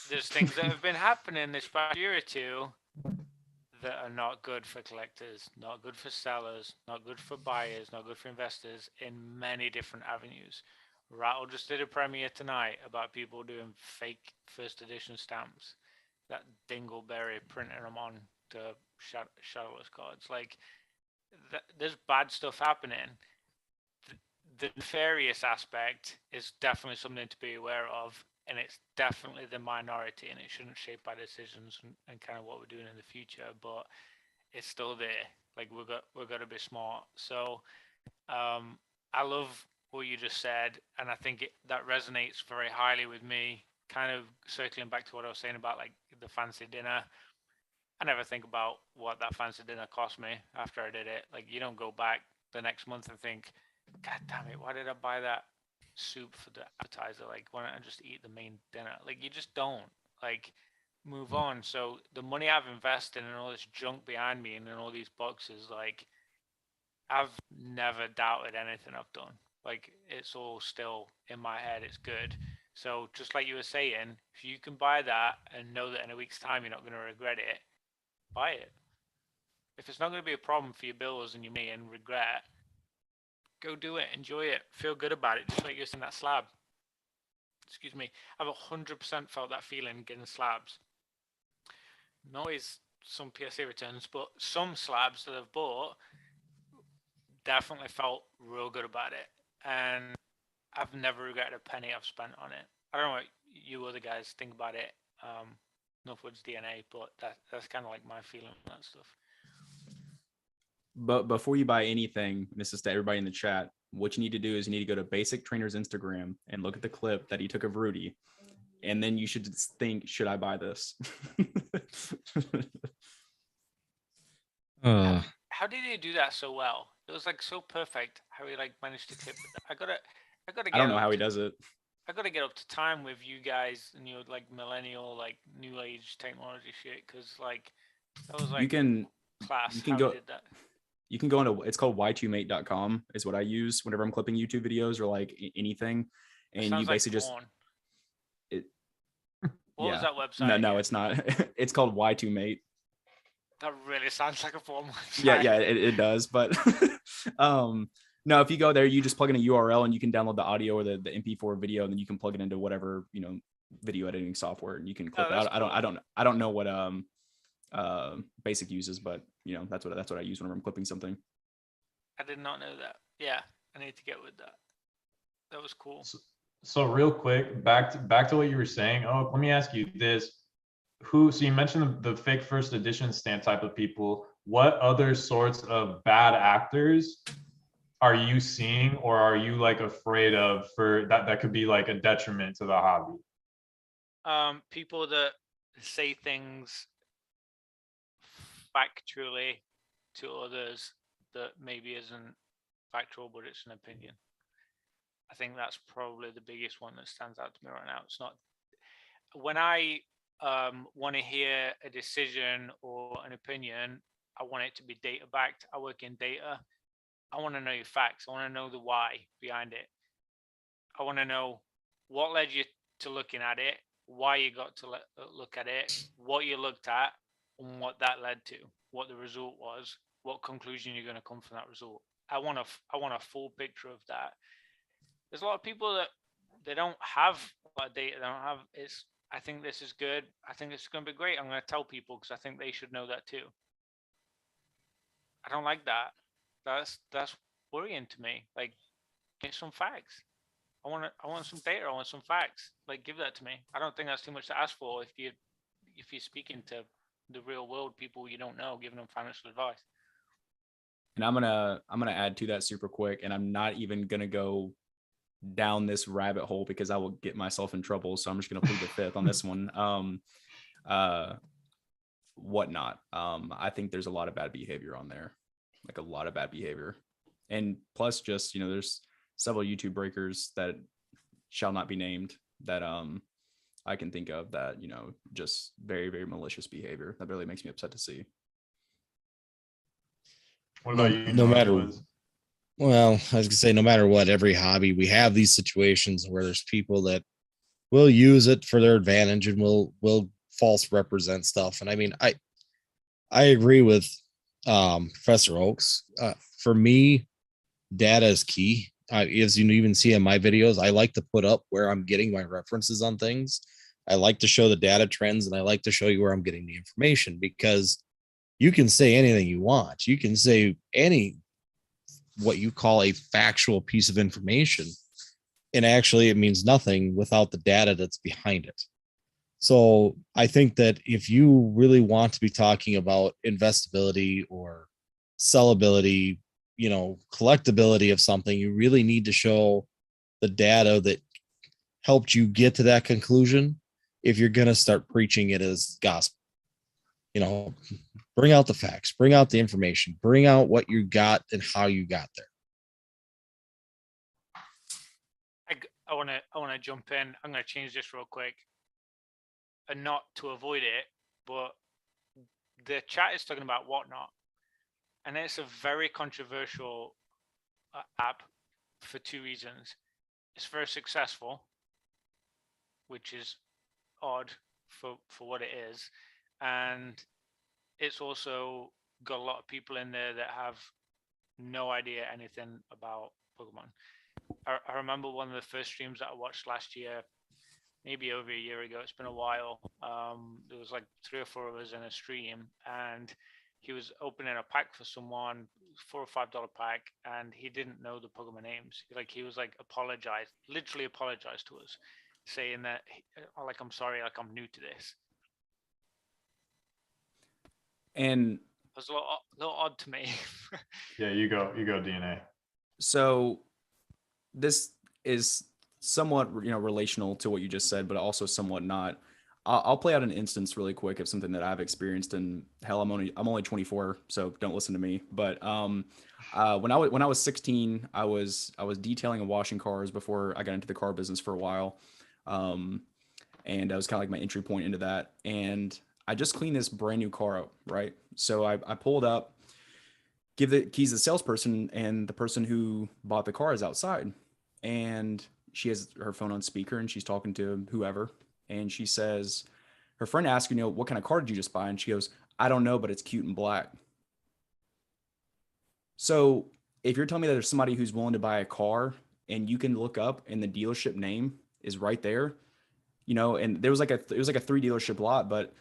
There's things that have been happening this past year or two that are not good for collectors, not good for sellers, not good for buyers, not good for investors in many different avenues. Rattle just did a premiere tonight about people doing fake first edition stamps, that dingleberry printing them on to shadowless cards. Like, there's bad stuff happening. The nefarious aspect is definitely something to be aware of, and it's definitely the minority, and it shouldn't shape our decisions and kind of what we're doing in the future, but it's still there. Like, we're got to be smart. So I love what you just said, and I think that resonates very highly with me. Kind of circling back to what I was saying about like the fancy dinner. I never think about what that fancy dinner cost me after I did it. Like, you don't go back the next month and think, God damn it, why did I buy that soup for the appetizer? Like, why don't I just eat the main dinner? Like, you just don't. Like, move on. So the money I've invested in all this junk behind me and in all these boxes, like, I've never doubted anything I've done. Like, it's all still in my head. It's good. So just like you were saying, if you can buy that and know that in a week's time you're not going to regret it, buy it. If it's not going to be a problem for your bills and your money and regret, go do it. Enjoy it. Feel good about it. Just like you're saying that slab. Excuse me. I've 100% felt that feeling getting slabs. Not always some PSA returns, but some slabs that I've bought definitely felt real good about it. And I've never regretted a penny I've spent on it. I don't know what you other guys think about it. Northwood's DNA, but that's kind of like my feeling on that stuff. But before you buy anything, this is to everybody in the chat, what you need to do is you need to go to Basic Trainer's Instagram and look at the clip that he took of Rudy. And then you should think, should I buy this? How did he do that so well? It was like so perfect how he like managed to clip it. I gotta get I don't know how he does it. I gotta get up to time with you guys and your like millennial, like new age technology shit, because like that was like You can class. you can how go he did that. you can go into, it's called y2mate.com is what I use whenever I'm clipping YouTube videos or like anything. It And you sounds like basically just porn. it What was yeah. that website? No, again? it's not. It's called y2mate. That really sounds like a porn website. Yeah, it does. But no, if you go there, you just plug in a URL and you can download the audio or the MP4 video, and then you can plug it into whatever, video editing software, and you can clip it out. Cool. I don't know what Basic uses, but that's what I use whenever I'm clipping something. I did not know that. Yeah, I need to get with that. That was cool. So real quick, back to what you were saying. Oh, let me ask you this. So you mentioned the fake first edition stamp type of people. What other sorts of bad actors are you seeing, or are you like afraid of for that could be like a detriment to the hobby? People that say things factually to others that maybe isn't factual, but it's an opinion. I think that's probably the biggest one that stands out to me right now. It's not when I want to hear a decision or an opinion, I want it to be data backed. I work in data. I want to know your facts. I want to know the why behind it. I want to know what led you to looking at it, why you got to look at it, what you looked at, and what that led to, what the result was, what conclusion you're going to come from that result. I want a full picture of that. There's a lot of people that they don't have a lot of data. They don't have it's. I think this is good. I think it's going to be great. I'm going to tell people because I think they should know that too. I don't like that. That's worrying to me. Like, get some facts. I want some data. I want some facts. Like, give that to me. I don't think that's too much to ask for if you're speaking to the real world people you don't know, giving them financial advice. And I'm gonna add to that super quick, and I'm not even gonna go down this rabbit hole because I will get myself in trouble. So I'm just gonna plead the fifth on this one. Whatnot. I think there's a lot of bad behavior on there, like a lot of bad behavior, and plus just there's several YouTube breakers that shall not be named that I can think of that just very, very malicious behavior that really makes me upset to see. What about you? No matter. Well, I was gonna say, no matter what, every hobby we have these situations where there's people that will use it for their advantage and will false represent stuff. And I mean, I agree with Professor Oaks. For me, data is key. As you even see in my videos, I like to put up where I'm getting my references on things. I like to show the data trends, and I like to show you where I'm getting the information, because you can say anything you want. You can say what you call a factual piece of information, and actually it means nothing without the data that's behind it. So I think that if you really want to be talking about investability or sellability, collectability of something, you really need to show the data that helped you get to that conclusion. If you're going to start preaching it as gospel, bring out the facts, bring out the information, bring out what you got and how you got there. I want to jump in. I'm going to change this real quick, and not to avoid it, but the chat is talking about Whatnot, and it's a very controversial app for two reasons. It's very successful, which is odd for what it is, and it's also got a lot of people in there that have no idea anything about Pokemon. I remember one of the first streams that I watched last year, maybe over a year ago. It's been a while. There was like 3 or 4 of us in a stream, and he was opening a pack for someone, $4 or $5 pack, and he didn't know the Pokemon names. He was like literally apologized to us, saying that, I'm sorry, I'm new to this. And It was a little odd to me. Yeah, you go DNA. so this is somewhat, relational to what you just said, but also somewhat not. I'll play out an instance really quick of something that I've experienced. And hell, I'm only 24, so don't listen to me. But when I was 16, I was detailing and washing cars before I got into the car business for a while, and that was kind of like my entry point into that. And I just cleaned this brand new car up, right? So I pulled up, give the keys to the salesperson, and the person who bought the car is outside, and she has her phone on speaker and she's talking to whoever, and she says, her friend asked, what kind of car did you just buy? And she goes, I don't know, but it's cute and black. So if you're telling me that there's somebody who's willing to buy a car and you can look up and the dealership name is right there, and there was it was like a 3 dealership lot, but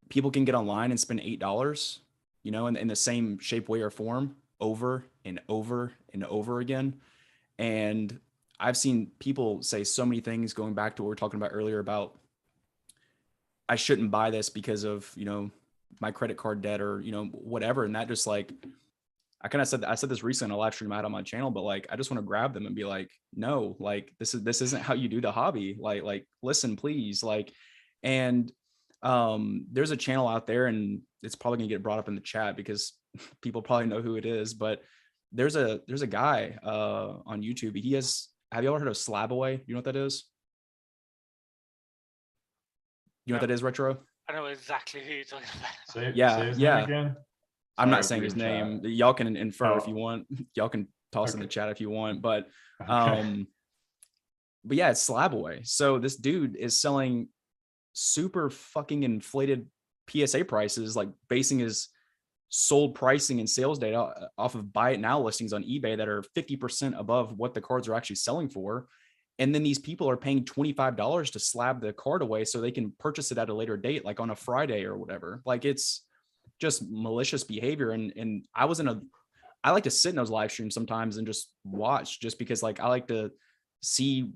people can get online and spend $8, in the same shape, way, or form over and over and over again. And I've seen people say so many things, going back to what we were talking about earlier about I shouldn't buy this because of, my credit card debt or, whatever. And that just like, I said this recently in a live stream I had on my channel, but like, I just want to grab them and be like, no, like this isn't how you do the hobby. Like, listen, please. Like, and there's a channel out there, and it's probably gonna get brought up in the chat because people probably know who it is, but there's a guy on YouTube. Have you ever heard of Slabaway? You know what that is? You know what that is, Retro? I know exactly who you're talking about. Say his name again. I'm Sorry, not saying his name. Y'all can infer if you Oh. want. Y'all can toss in the chat if you want. But Okay. but yeah, it's Slabaway. So this dude is selling super fucking inflated PSA prices, like basing his sold pricing and sales data off of buy it now listings on eBay that are 50% above what the cards are actually selling for. And then these people are paying $25 to slab the card away so they can purchase it at a later date, like on a Friday or whatever. Like, it's just malicious behavior. And I like to sit in those live streams sometimes and just watch, just because like I like to see,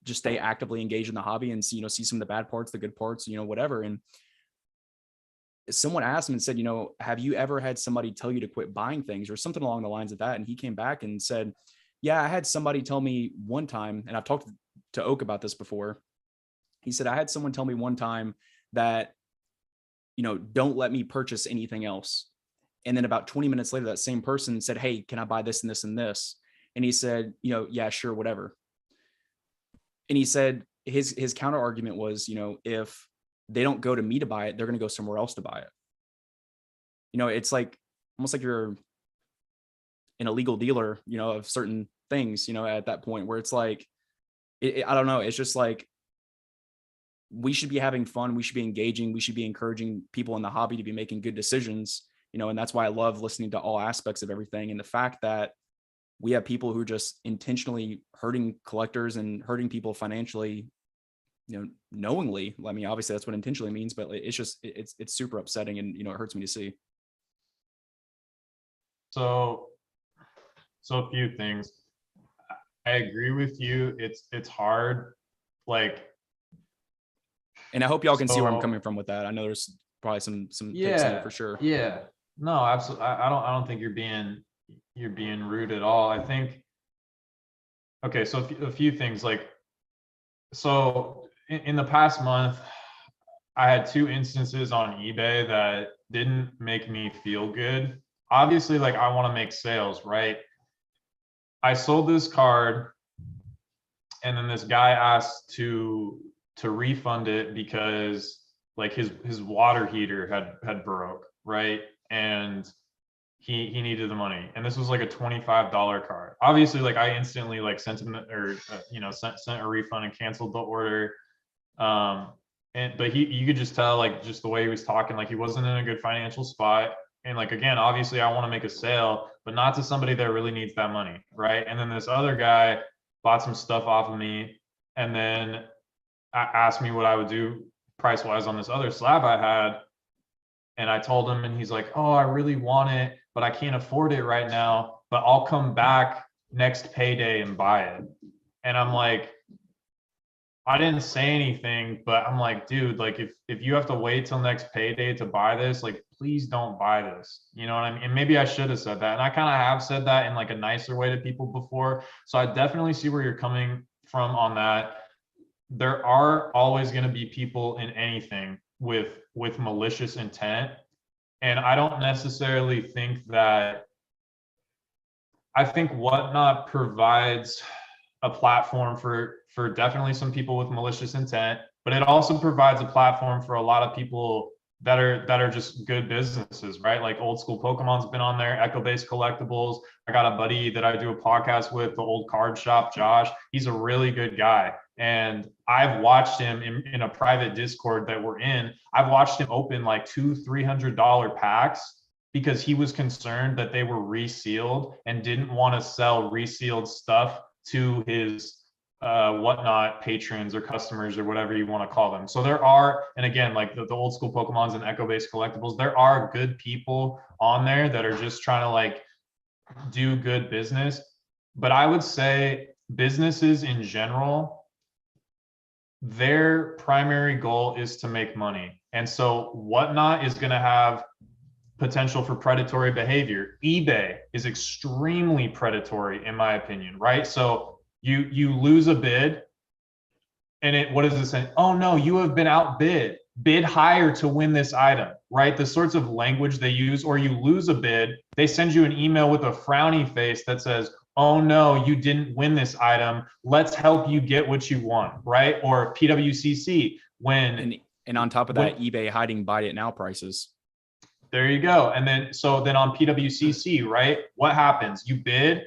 just stay actively engaged in the hobby and see, see some of the bad parts, the good parts, whatever. And someone asked him and said, have you ever had somebody tell you to quit buying things or something along the lines of that? And he came back and said, yeah, I had somebody tell me one time, and I've talked to Oak about this before. He said, I had someone tell me one time that, don't let me purchase anything else. And then about 20 minutes later, that same person said, hey, can I buy this and this and this? And he said, yeah, sure, whatever. And he said his counter argument was, if they don't go to me to buy it, they're going to go somewhere else to buy it. It's like almost like you're an illegal dealer, of certain things, at that point where it's like, I don't know. It's just like, we should be having fun. We should be engaging. We should be encouraging people in the hobby to be making good decisions, and that's why I love listening to all aspects of everything. And the fact that we have people who are just intentionally hurting collectors and hurting people financially, knowingly. I mean, obviously that's what intentionally means, but it's just, it's super upsetting, and, it hurts me to see. So a few things. I agree with you. It's hard. Like, and I hope y'all can see where I'm coming from with that. I know there's probably some takes in it for sure. Yeah. No, absolutely. I don't think you're being rude at all. I think, okay, so a few things, like, so in the past month, I had 2 instances on eBay that didn't make me feel good. Obviously, like, I want to make sales, right? I sold this card, and then this guy asked to refund it because like his water heater had broke, right? And he needed the money, and this was like a $25 card. Obviously, like, I instantly like sent him or sent a refund and canceled the order. But you could just tell, like, just the way he was talking, like he wasn't in a good financial spot. And like, again, obviously I want to make a sale, but not to somebody that really needs that money, right? And then this other guy bought some stuff off of me, and then asked me what I would do price wise on this other slab I had. And I told him, and he's like, oh, I really want it, but I can't afford it right now, but I'll come back next payday and buy it. And I'm like, I didn't say anything, but I'm like, dude, like, if you have to wait till next payday to buy this, like, please don't buy this. You know what I mean? And maybe I should have said that. And I kind of have said that in like a nicer way to people before. So I definitely see where you're coming from on that. There are always going to be people in anything with malicious intent. And I don't necessarily think that, I think Whatnot provides a platform for definitely some people with malicious intent, but it also provides a platform for a lot of people that are just good businesses, right? Like Old School Pokemon's been on there, Echo Based Collectibles. I got a buddy that I do a podcast with, the Old Card Shop, Josh. He's a really good guy. And I've watched him in a private Discord that we're in. I've watched him open like $200-$300 packs because he was concerned that they were resealed and didn't want to sell resealed stuff to his Whatnot patrons or customers or whatever you want to call them. So there are, and again, like the Old School Pokemons and Echo Based Collectibles, there are good people on there that are just trying to like do good business. But I would say businesses in general, their primary goal is to make money. And so Whatnot is going to have potential for predatory behavior. eBay is extremely predatory, in my opinion, right? So you lose a bid, and what does it say? Oh no, you have been outbid. Bid higher to win this item, right? The sorts of language they use, or you lose a bid, they send you an email with a frowny face that says, oh no, you didn't win this item. Let's help you get what you want, right? Or PWCC, when and on top of that, eBay hiding buy it now prices. There you go. And then on PWCC, right? What happens? You bid,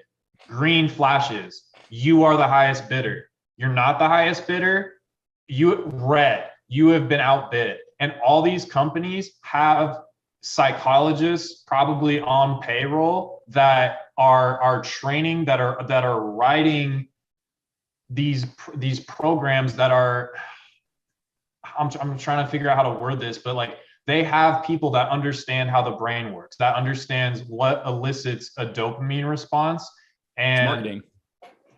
green flashes. You are the highest bidder. You're not the highest bidder. Red. You have been outbid. And all these companies have psychologists probably on payroll that are training, that are writing these programs that are, I'm trying to figure out how to word this, but like, they have people that understand how the brain works, that understands what elicits a dopamine response. And it's marketing.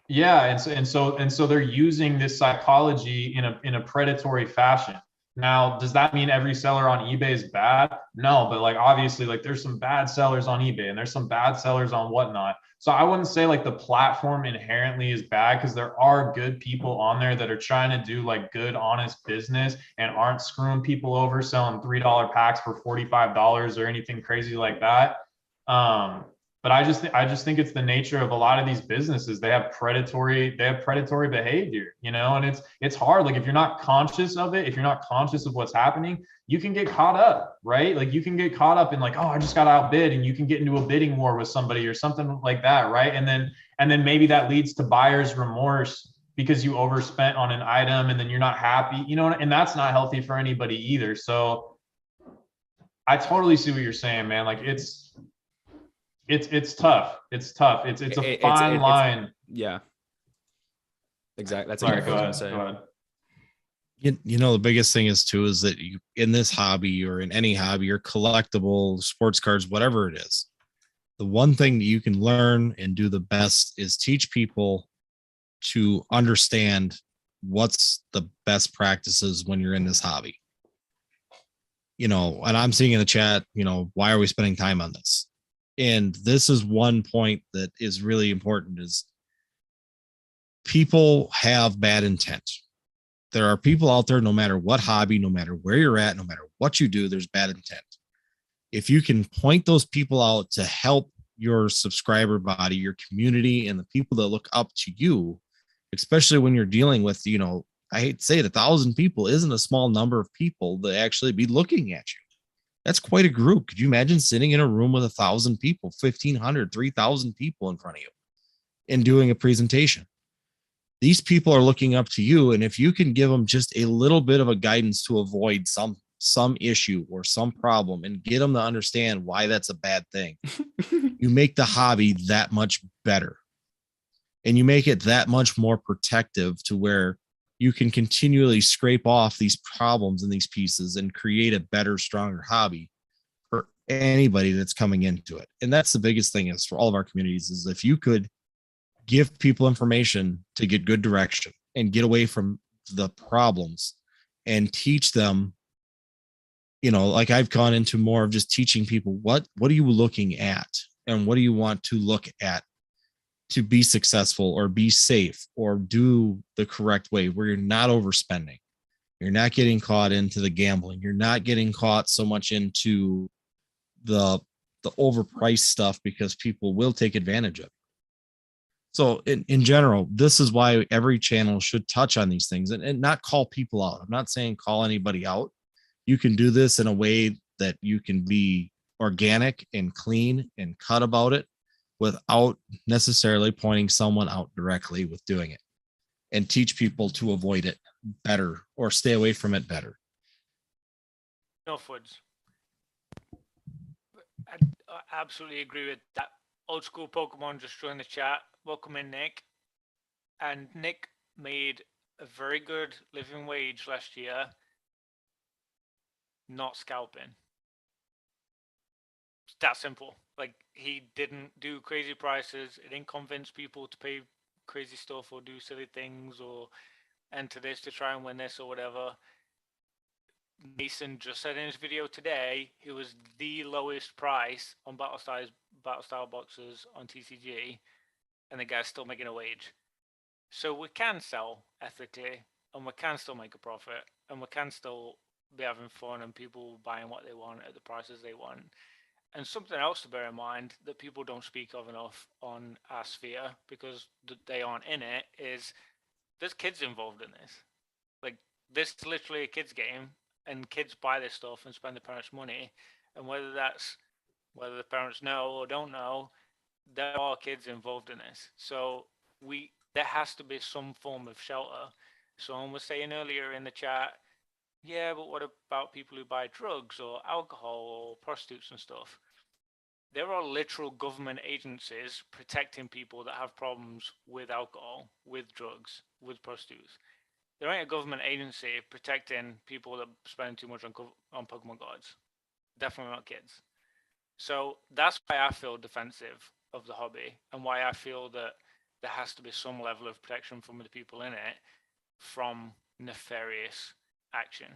Yeah, and so they're using this psychology in a predatory fashion. Now, does that mean every seller on eBay is bad? No, but like obviously, like there's some bad sellers on eBay and there's some bad sellers on Whatnot. So I wouldn't say like the platform inherently is bad, because there are good people on there that are trying to do like good, honest business and aren't screwing people over selling $3 packs for $45 or anything crazy like that. But I just think it's the nature of a lot of these businesses. They have predatory behavior, you know, and it's hard. Like if you're not conscious of it, if you're not conscious of what's happening, you can get caught up, right? Like you can get caught up in like, oh, I just got outbid, and you can get into a bidding war with somebody or something like that, right? And then maybe that leads to buyer's remorse because you overspent on an item and then you're not happy, you know, and that's not healthy for anybody either. So I totally see what you're saying, man. Like it's tough. It's tough. It's a fine line. Yeah. Exactly. That's Sorry, exactly what I was go going to say. ahead. You know, the biggest thing is too, is that you, in this hobby or in any hobby or collectible sports cards, whatever it is, the one thing that you can learn and do the best is teach people to understand what's the best practices when you're in this hobby. You know, and I'm seeing in the chat, you know, why are we spending time on this? And this is one point that is really important, is people have bad intent. There are people out there, no matter what hobby, no matter where you're at, no matter what you do, there's bad intent. If you can point those people out to help your subscriber body, your community, and the people that look up to you, especially when you're dealing with, you know, I hate to say it, 1,000 people isn't a small number of people that actually be looking at you. That's quite a group. Could you imagine sitting in a room with 1,000 people, 1,500, 3,000 people in front of you and doing a presentation? These people are looking up to you. And if you can give them just a little bit of a guidance to avoid some issue or some problem and get them to understand why that's a bad thing, you make the hobby that much better. And you make it that much more protective to where you can continually scrape off these problems and these pieces and create a better, stronger hobby for anybody that's coming into it. And that's the biggest thing is for all of our communities, is if you could give people information to get good direction and get away from the problems and teach them like I've gone into more of just teaching people what are you looking at and what do you want to look at to be successful or be safe or do the correct way where you're not overspending. You're not getting caught into the gambling. You're not getting caught so much into the overpriced stuff because people will take advantage of it. So in general, this is why every channel should touch on these things and not call people out. I'm not saying call anybody out. You can do this in a way that you can be organic and clean and cut about it without necessarily pointing someone out directly with doing it, and teach people to avoid it better or stay away from it better. Northwoods. I absolutely agree with that. Old school Pokemon just joined the chat. Welcome in, Nick. And Nick made a very good living wage last year, not scalping. It's that simple. Like, he didn't do crazy prices. He didn't convince people to pay crazy stuff or do silly things or enter this to try and win this or whatever. Mason just said in his video today, he was the lowest price on battle style boxes on TCG, and the guy's still making a wage. So we can sell ethically, and we can still make a profit, and we can still be having fun and people buying what they want at the prices they want. And something else to bear in mind that people don't speak of enough on our sphere because they aren't in it is there's kids involved in this. Like, this is literally a kids game, and kids buy this stuff and spend the parents' money. And whether the parents know or don't know, there are kids involved in this. So there has to be some form of shelter. Someone was saying earlier in the chat, yeah, but what about people who buy drugs or alcohol or prostitutes and stuff? There are literal government agencies protecting people that have problems with alcohol, with drugs, with prostitutes. There ain't a government agency protecting people that spend too much on Pokemon cards. Definitely not kids. So that's why I feel defensive of the hobby and why I feel that there has to be some level of protection from the people in it from nefarious action.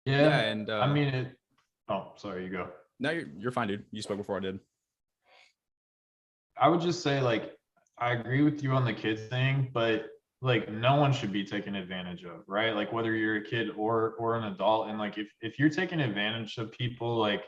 Yeah, and I mean, oh, sorry, you go. No, you're fine, dude. You spoke before I did. I would just say, like, I agree with you on the kids thing, but like no one should be taken advantage of, right? Like whether you're a kid or an adult, and like if you're taking advantage of people, like,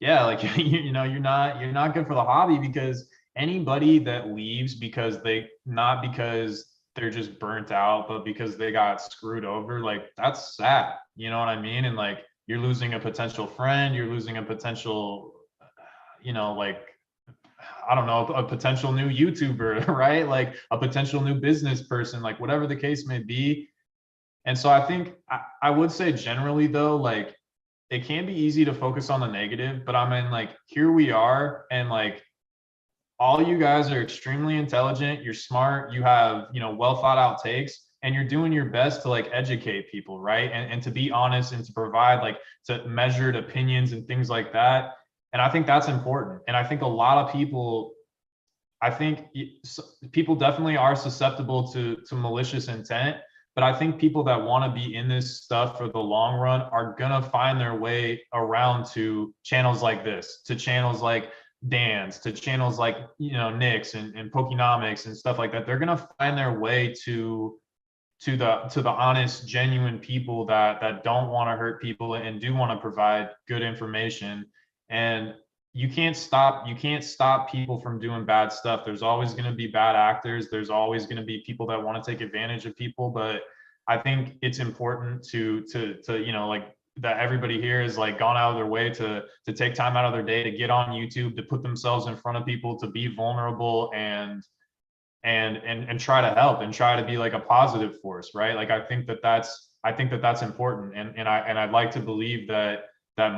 yeah, like you know, you're not good for the hobby, because anybody that leaves because they're just burnt out, but because they got screwed over, like that's sad. You know what I mean? And like you're losing a potential friend, you're losing a potential, like, I don't know, a potential new YouTuber, right? Like a potential new business person, like whatever the case may be. And so I think I would say generally though, like it can be easy to focus on the negative, but I mean, like here we are, and like all you guys are extremely intelligent, you're smart, you have, well thought out takes, and you're doing your best to like educate people, right? And to be honest and to provide like to measured opinions and things like that. And I think that's important. And I think a lot of people, people definitely are susceptible to malicious intent, but I think people that want to be in this stuff for the long run are gonna find their way around to channels like this, to channels like Dan's, to channels like Nick's and Pokenomics and stuff like that. They're gonna find their way to the honest, genuine people that don't want to hurt people and do want to provide good information. And you can't stop people from doing bad stuff. There's always going to be bad actors. There's always going to be people that want to take advantage of people. But I think it's important to like that everybody here has like gone out of their way to take time out of their day to get on YouTube, to put themselves in front of people, to be vulnerable and try to help and try to be like a positive force, right? Like I think that that's important, and I'd like to believe that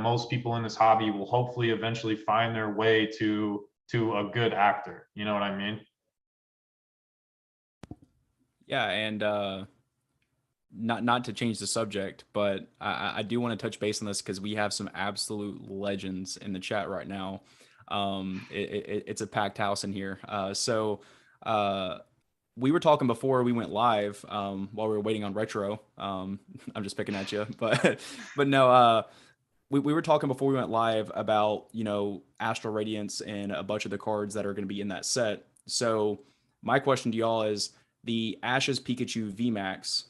most people in this hobby will hopefully eventually find their way to a good actor. You know what I mean? Yeah, and not to change the subject, but I do want to touch base on this because we have some absolute legends in the chat right now. It's a packed house in here. So we were talking before we went live, while we were waiting on retro. I'm just picking at you, but no, we were talking before we went live about, Astral Radiance and a bunch of the cards that are going to be in that set. So my question to y'all is the Ashes Pikachu VMAX.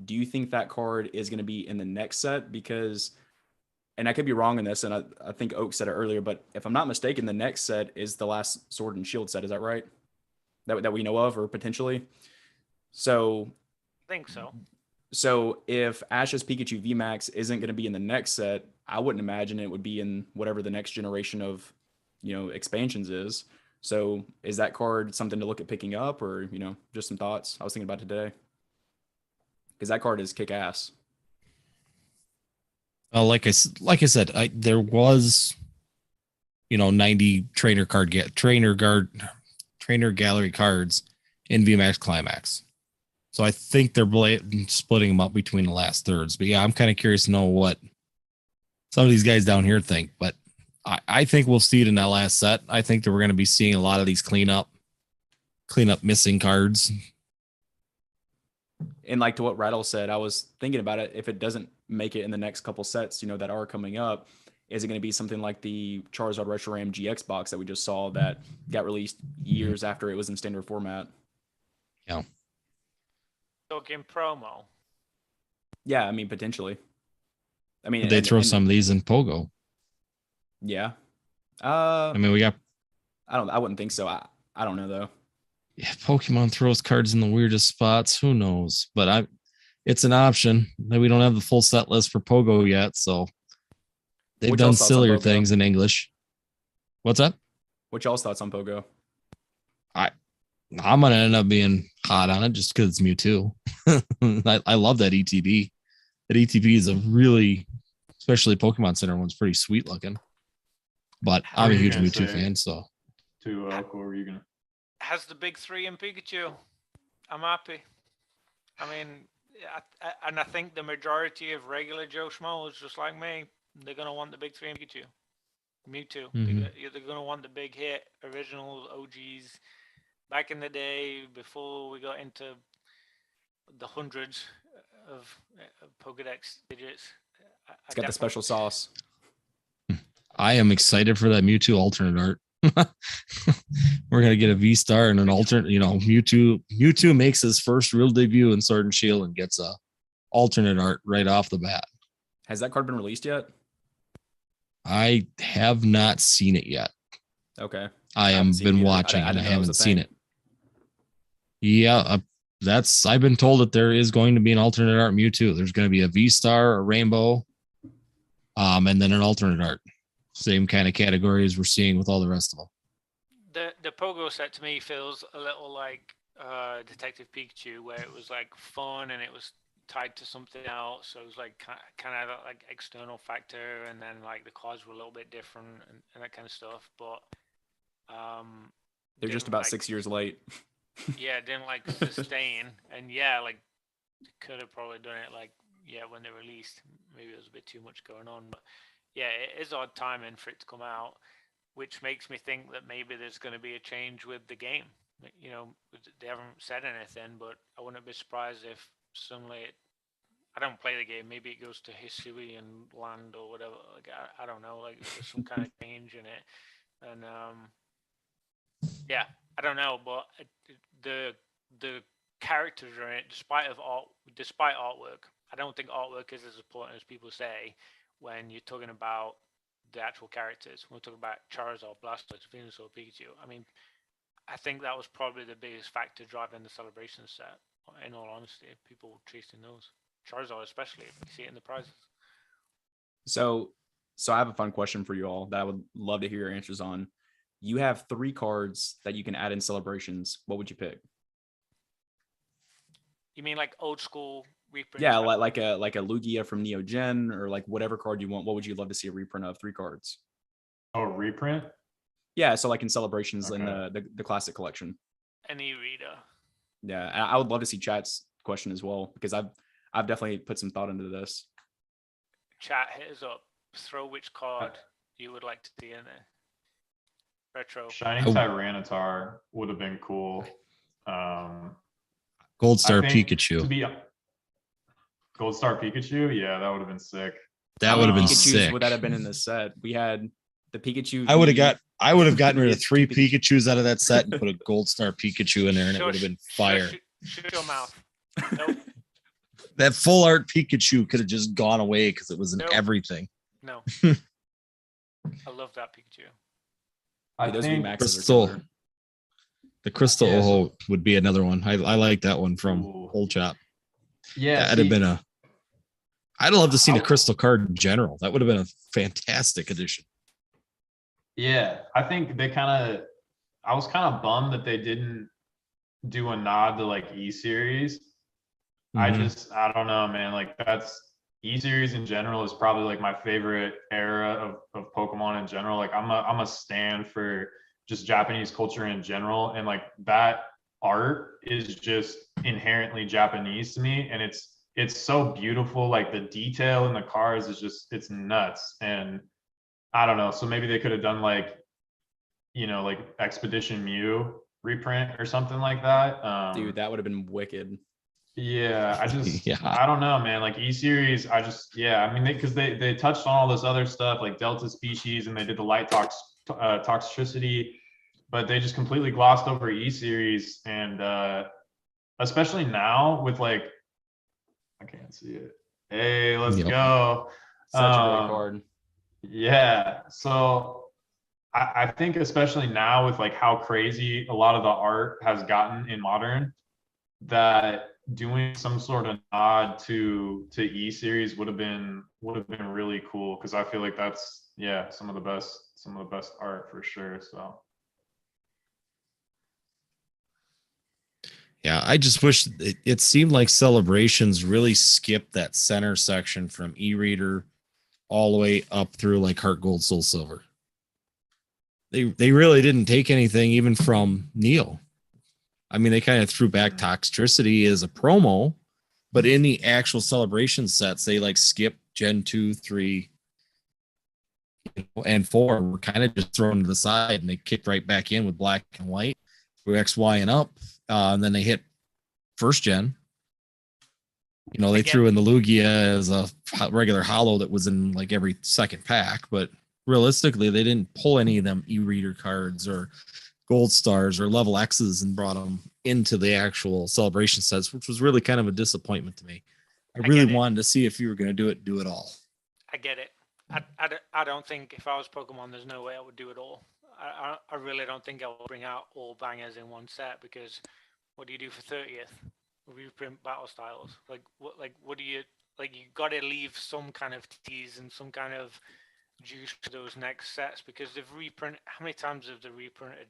Do you think that card is going to be in the next set? Because, and I could be wrong in this, and I think Oak said it earlier, but if I'm not mistaken, the next set is the last Sword and Shield set. Is that right? That we know of, or potentially. So I think so. So if Ash's Pikachu VMAX isn't going to be in the next set, I wouldn't imagine it would be in whatever the next generation of, expansions is. So is that card something to look at picking up, or, just some thoughts I was thinking about today? Because that card is kick ass. Like I said, there was, 90 trainer gallery cards in VMAX Climax. So I think they're splitting them up between the last thirds. But yeah, I'm kind of curious to know what some of these guys down here think. But I think we'll see it in that last set. I think that we're going to be seeing a lot of these clean up missing cards. And like to what Rattle said, I was thinking about it. If it doesn't make it in the next couple sets, that are coming up, is it going to be something like the Charizard Retro Ram GX box that we just saw that got released years after it was in standard format? Yeah. Talking promo. Yeah, I mean, potentially. I mean, Did they throw some of these in Pogo? Yeah. We got. I wouldn't think so. I don't know though. Yeah, Pokemon throws cards in the weirdest spots. Who knows? But it's an option. We don't have the full set list for Pogo yet, so they've done sillier things in English. What's up? What y'all's thoughts on Pogo? I'm gonna end up being hot on it just because it's Mewtwo. I love that ETB. That ETB is a really, especially Pokemon Center one's pretty sweet looking. But I'm a huge Mewtwo fan, so. What were you gonna? Has the big three in Pikachu. I'm happy. I mean, I think the majority of regular Joe Schmo is just like me. They're gonna want the big three in Pikachu. Mewtwo. Mm-hmm. They're gonna want the big hit, original OGs. Back in the day, before we got into the hundreds of Pokedex digits, it's got the special sauce. I am excited for that Mewtwo alternate art. We're gonna get a V-Star and an alternate. Mewtwo makes his first real debut in Sword and Shield and gets a alternate art right off the bat. Has that card been released yet? I have not seen it yet. Okay. I have been watching and I haven't seen it. Yeah, I've been told that there is going to be an alternate art Mewtwo. There's going to be a V-Star, a Rainbow, and then an alternate art. Same kind of category as we're seeing with all the rest of them. The Pogo set to me feels a little like Detective Pikachu, where it was like fun and it was tied to something else. So it was like kind of like external factor, and then like the cards were a little bit different and that kind of stuff. But they're just about 6 years late. Yeah, didn't like sustain, and yeah, like could have probably done it like when they released. Maybe there was a bit too much going on, but yeah, it is odd timing for it to come out, which makes me think that maybe there's going to be a change with the game. They haven't said anything, but I wouldn't be surprised if suddenly I don't play the game. Maybe it goes to Hisui and Land or whatever. Like I don't know. Like there's some kind of change in it, and yeah, I don't know. But the characters are in it, despite artwork. I don't think artwork is as important as people say when you're talking about the actual characters. When we're talking about Charizard, Blastoise, Venusaur, Pikachu. I mean, I think that was probably the biggest factor driving the celebration set. In all honesty, people chasing those. Charizard especially, if you see it in the prizes. So I have a fun question for you all that I would love to hear your answers on. You have 3 cards that you can add in celebrations. What would you pick? You mean like old school reprint? Yeah, like a Lugia from Neo Gen, or like whatever card you want. What would you love to see a reprint of? 3 cards. Oh, reprint? Yeah, so like in celebrations in the classic collection. Any reader. Yeah, I would love to see chat's question as well, because I've definitely put some thought into this. Chat, hit us up. Throw which card you would like to see in there. Retro. Shining Tyranitar would have been cool. Gold Star I think Pikachu. to be Gold Star Pikachu, yeah, that would have been sick. That would have been Pikachus sick. would that have been in the set? We had the Pikachu. I would have gotten rid of 3 Pikachu. Pikachus out of that set and put a Gold Star Pikachu in there, and it would have been fire. Shut your mouth. Nope. That full art Pikachu could have just gone away because it was in everything. No. I love that Pikachu. I Those think VMAXs are Crystal. killer. The Crystal Yeah, Oho would be another one. I like that one from Ooh. Old Chop. Yeah, That'd have been a. I'd love to see a I- crystal card in general. That would have been a fantastic addition. Yeah, I think I was kind of bummed that they didn't do a nod to like E series. Mhm. I don't know, man. Like that's E series in general is probably like my favorite era of Pokemon in general. Like I'm a stan for just Japanese culture in general, and like that art is just inherently Japanese to me, and it's so beautiful. Like the detail in the cars is just it's nuts, and I don't know. So maybe they could have done like, like Expedition Mew reprint or something like that. Dude, that would have been wicked. Yeah, Yeah. I don't know, man. Like E series, I mean, because they touched on all this other stuff like Delta species, and they did the light toxicity, but they just completely glossed over E series, and especially now with like, I can't see it. Hey, let's Yep. go. Such a great card. Yeah. So I think especially now with like how crazy a lot of the art has gotten in modern, that doing some sort of nod to E series would have been really cool, because I feel like that's some of the best art for sure. So Yeah, I just wish it seemed like Celebrations really skipped that center section from e-reader all the way up through like Heart Gold, Soul Silver. They really didn't take anything even from Neo. I mean, they kind of threw back Toxicity as a promo, but in the actual Celebration sets, they like skipped Gen 2, 3, and 4 were kind of just thrown to the side, and they kicked right back in with Black and White through X, Y, and up. And then they hit first gen. They threw in the Lugia as a regular holo that was in like every second pack, but realistically, they didn't pull any of them e-reader cards or gold stars or level X's and brought them into the actual Celebration sets, which was really kind of a disappointment to me. I really wanted to see if you were going to do it all. I get it. I don't think if I was Pokemon, there's no way I would do it all. I really don't think I will bring out all bangers in one set, because what do you do for 30th? Reprint battle styles. Like what do you like? You got to leave some kind of tease and some kind of juice to those next sets, because they've reprinted. How many times have they reprinted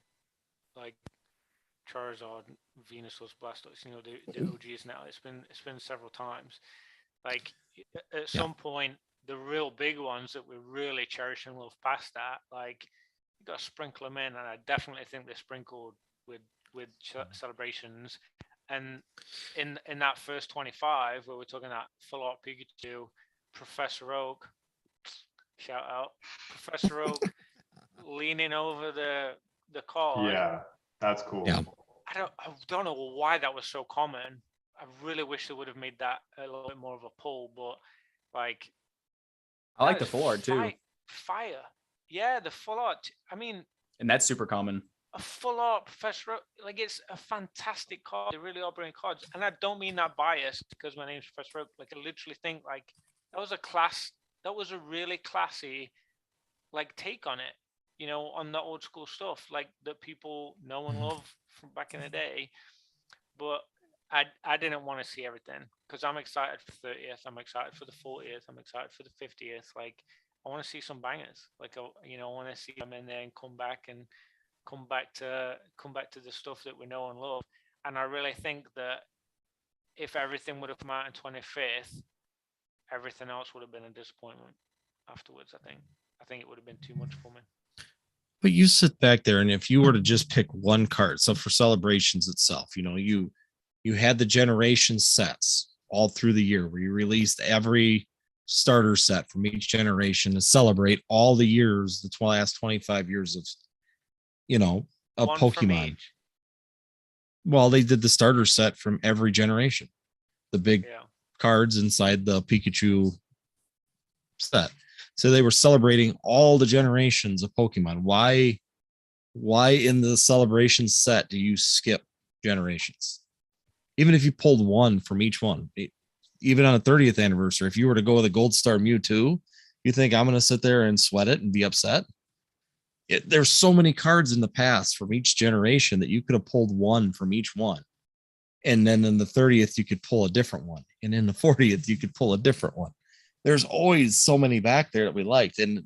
like Charizard, Venusaur, Blastoise? The OGs now. It's been several times. Like at some point, the real big ones that we really cherish and love past that, like you got to sprinkle them in, and I definitely think they're sprinkled with Celebrations. And in that first 25, where we're talking that full art Pikachu, Professor Oak, shout out, Professor Oak, leaning over the card. yeah, that's cool. Yeah. I don't know why that was so common. I really wish they would have made that a little bit more of a pull, but like, I like the full art too. Fire. Yeah, the full art. I mean, and that's super common. A full art Professor Oak, like it's a fantastic card. They really are brilliant cards, and I don't mean that biased because my name's Professor Oak. Like I literally think like that was a really classy like take on it, on the old school stuff like that people know and love from back in the day. But I didn't want to see everything, because I'm excited for 30th, I'm excited for the 40th, I'm excited for the 50th. Like I want to see some bangers. Like I want to see them in there and come back to the stuff that we know and love. And I really think that if everything would have come out in 25th, everything else would have been a disappointment afterwards. I think it would have been too much for me. But you sit back there, and if you were to just pick one card, so for Celebrations itself, you had the generation sets all through the year where you released every starter set from each generation to celebrate all the years, the last 25 years of, of One from Pokemon. each. Well, they did the starter set from every generation, the big Yeah. cards inside the Pikachu set. So they were celebrating all the generations of Pokemon. Why in the celebration set do you skip generations? Even if you pulled one from each one, even on a 30th anniversary, if you were to go with a Gold Star Mewtwo, you think I'm going to sit there and sweat it and be upset? There's so many cards in the past from each generation that you could have pulled one from each one. And then in the 30th, you could pull a different one. And in the 40th, you could pull a different one. There's always so many back there that we liked. And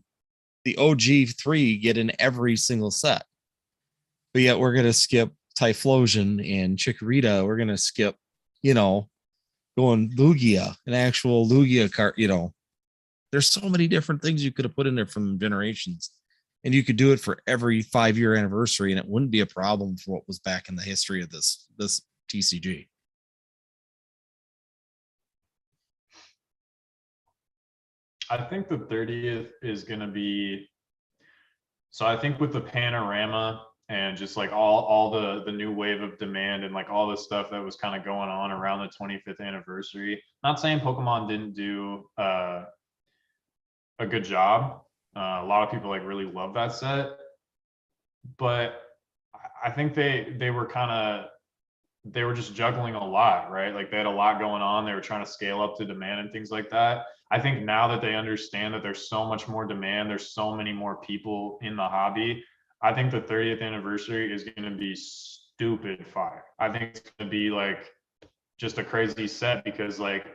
the OG3 get in every single set. But yet we're going to skip Typhlosion and Chikorita. We're going to skip, going Lugia, an actual Lugia card. There's so many different things you could have put in there from generations. And you could do it for every 5-year anniversary, and it wouldn't be a problem for what was back in the history of this TCG. I think the 30th is going to be, so I think with the panorama and just like all the new wave of demand and like all the stuff that was kind of going on around the 25th anniversary, not saying Pokemon didn't do a good job. A lot of people like really love that set, but I think they were just juggling a lot, right? Like they had a lot going on. They were trying to scale up to demand and things like that. I think now that they understand that there's so much more demand, there's so many more people in the hobby. I think the 30th anniversary is going to be stupid fire. I think it's going to be like just a crazy set because like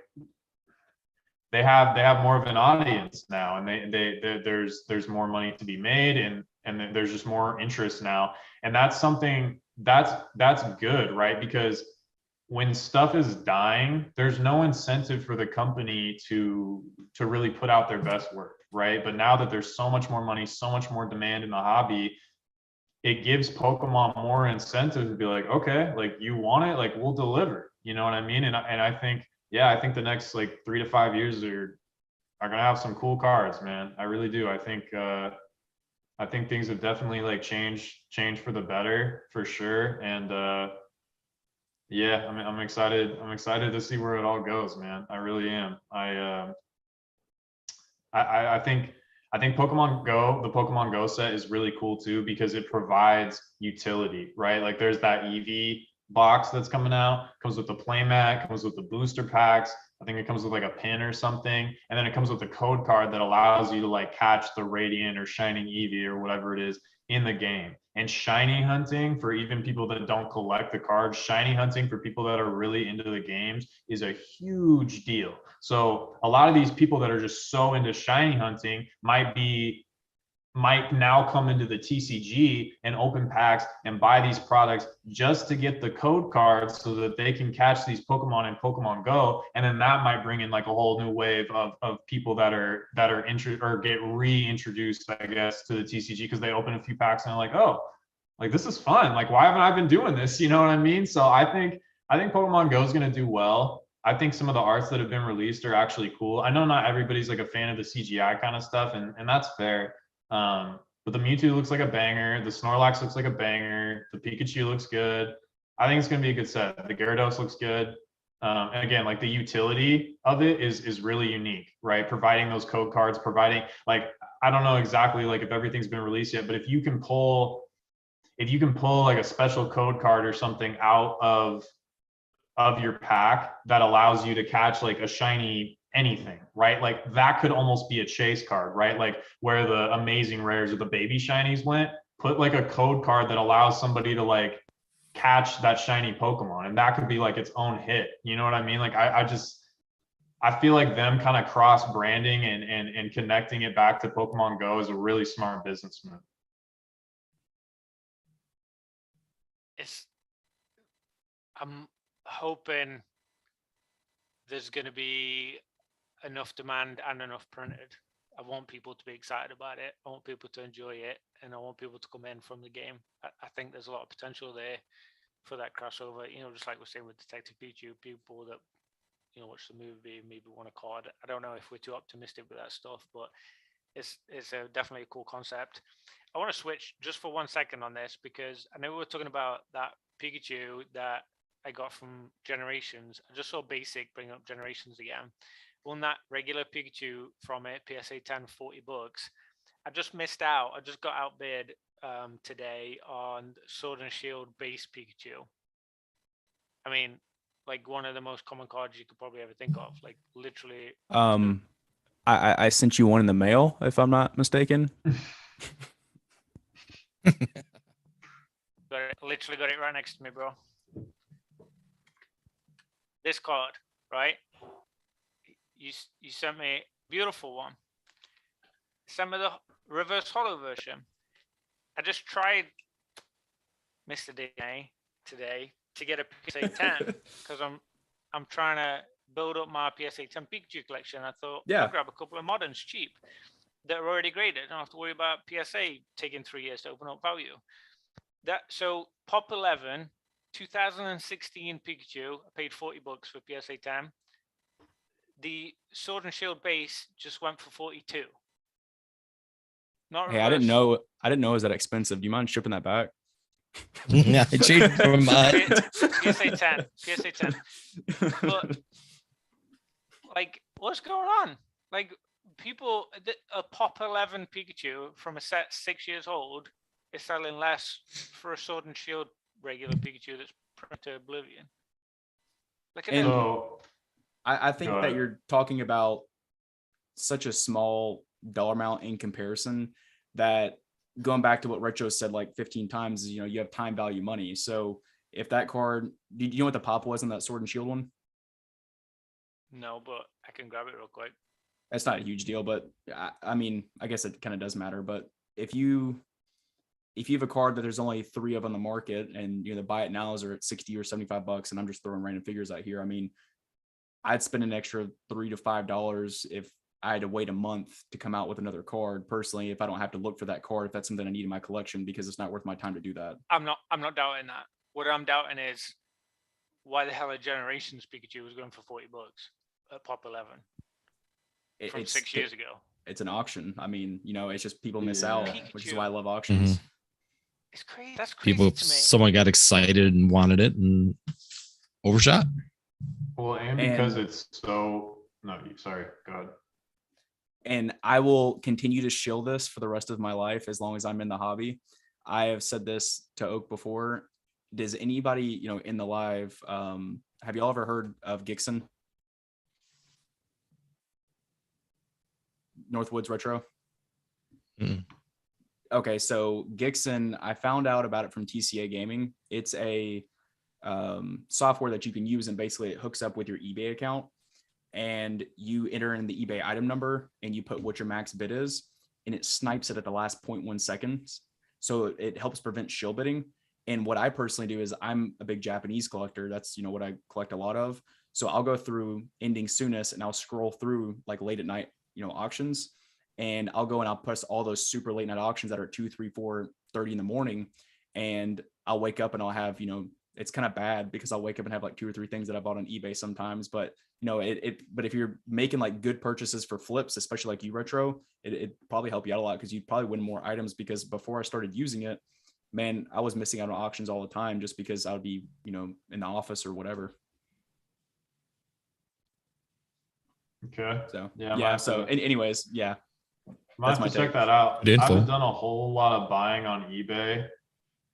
they have more of an audience now, and there's more money to be made, and there's just more interest now, and that's something that's good, right? Because when stuff is dying, there's no incentive for the company to really put out their best work, right? But now that there's so much more money, so much more demand in the hobby, it gives Pokemon more incentive to be like, okay, like you want it, like we'll deliver, you know what I mean? And I think, yeah, I think the next like 3 to 5 years are gonna have some cool cards, man. I really do. I think things have definitely like changed for the better for sure. And yeah, I'm excited. I'm excited to see where it all goes, man. I really am. I think Pokemon Go, the Pokemon Go set is really cool too because it provides utility, right? Like there's that EV box that's coming out, comes with the playmat, comes with the booster packs. I think it comes with like a pin or something, and then it comes with a code card that allows you to like catch the Radiant or Shining Eevee or whatever it is in the game. And shiny hunting for even people that don't collect the cards, shiny hunting for people that are really into the games is a huge deal. So a lot of these people that are just so into shiny hunting might now come into the TCG and open packs and buy these products just to get the code cards so that they can catch these Pokemon in Pokemon Go. And then that might bring in like a whole new wave of people that are or get reintroduced, I guess, to the TCG because they open a few packs and they're like, oh, like this is fun. Like, why haven't I been doing this? You know what I mean? So I think Pokemon Go is going to do well. I think some of the arts that have been released are actually cool. I know not everybody's like a fan of the CGI kind of stuff, and that's fair. But the Mewtwo looks like a banger. The Snorlax looks like a banger. The Pikachu looks good. I think it's going to be a good set. The Gyarados looks good. And again, like the utility of it is really unique, right? Providing those code cards, providing like, I don't know exactly like if everything's been released yet, but if you can pull like a special code card or something out of your pack that allows you to catch like a shiny anything, right? Like that could almost be a chase card, right? Like where the amazing rares or the baby shinies went, put like a code card that allows somebody to like catch that shiny Pokemon, and that could be like its own hit. You know what I mean? Like I feel like them kind of cross branding and connecting it back to Pokemon Go is a really smart business move. I'm hoping there's going to be enough demand and enough printed. I want people to be excited about it. I want people to enjoy it, and I want people to come in from the game. I think there's a lot of potential there for that crossover. Just like we're saying with Detective Pikachu, people that watch the movie maybe want a card. I don't know if we're too optimistic with that stuff, but it's definitely a cool concept. I want to switch just for 1 second on this because I know we were talking about that Pikachu that I got from Generations. I just saw Basic bring up Generations again. Won that regular Pikachu from it, PSA 10, $40. I just missed out. I just got outbid today on Sword and Shield base Pikachu. I mean, like one of the most common cards you could probably ever think of. Like literally. I sent you one in the mail, if I'm not mistaken. Literally got it right next to me, bro. This card, right? You sent me a beautiful one. Sent me the reverse holo version. I just tried Mr. DNA today to get a PSA 10 because I'm trying to build up my PSA 10 Pikachu collection. I thought, I'll grab a couple of moderns cheap that are already graded. I don't have to worry about PSA taking 3 years to open up value. So Pop 11, 2016 Pikachu, I paid $40 for PSA 10. The Sword and Shield base just went for 42. Not hey, I didn't know it was that expensive. Do you mind shipping that back? Yeah, I changed my mind. PSA 10. But like, what's going on? Like, people, a Pop 11 Pikachu from a set 6 years old is selling less for a Sword and Shield regular Pikachu that's prone to oblivion. Look at So, I think that you're talking about such a small dollar amount in comparison that going back to what Retro said like 15 times is, you have time value money. So if that card, do you know what the pop was on that Sword and Shield one? No, but I can grab it real quick. That's not a huge deal, but I mean, I guess it kind of does matter. But if you have a card that there's only 3 of on the market and the buy it nows are at 60 or $75, and I'm just throwing random figures out here, I mean, I'd spend an extra $3 to $5 if I had to wait a month to come out with another card. Personally, if I don't have to look for that card, if that's something I need in my collection, because it's not worth my time to do that. I'm not doubting that. What I'm doubting is why the hell a Generations Pikachu was going for $40 at Pop 11 from 6 years ago. It's an auction. I mean, it's just people miss out, Pikachu. Which is why I love auctions. Mm-hmm. It's crazy. That's crazy to me. Someone got excited and wanted it and overshot. Well, and because it's so no, sorry, go ahead. And I will continue to shill this for the rest of my life as long as I'm in the hobby. I have said this to Oak before. Does anybody, in the live, have y'all ever heard of Gixon? Northwoods Retro? Mm. Okay, so Gixon, I found out about it from TCA Gaming. It's a software that you can use, and basically it hooks up with your eBay account, and you enter in the eBay item number and you put what your max bid is, and it snipes it at the last 0.1 seconds. So it helps prevent shill bidding. And what I personally do is I'm a big Japanese collector. That's, what I collect a lot of. So I'll go through ending soonest and I'll scroll through like late at night, auctions. And I'll go and I'll press all those super late night auctions that are 2, 3, 4, 30 in the morning. And I'll wake up and I'll have, it's kind of bad because I'll wake up and have like 2 or 3 things that I bought on eBay sometimes. But, but if you're making like good purchases for flips, especially like you Retro, it probably help you out a lot because you'd probably win more items, because before I started using it, man, I was missing out on auctions all the time just because I would be, in the office or whatever. Okay. So, yeah. So anyways, yeah. Might have to check that out. I haven't done a whole lot of buying on eBay,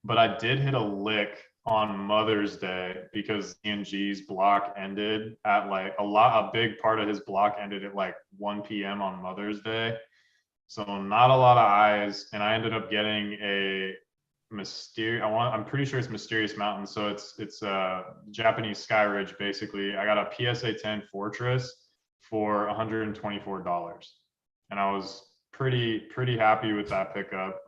but I did hit a lick on Mother's Day because ENG's block ended at like a big part of his block ended at like 1 p.m. on Mother's Day. So not a lot of eyes. And I ended up getting a I'm pretty sure it's Mysterious Mountain. So it's Japanese Sky Ridge, basically. I got a PSA 10 Fortress for $124. And I was pretty happy with that pickup.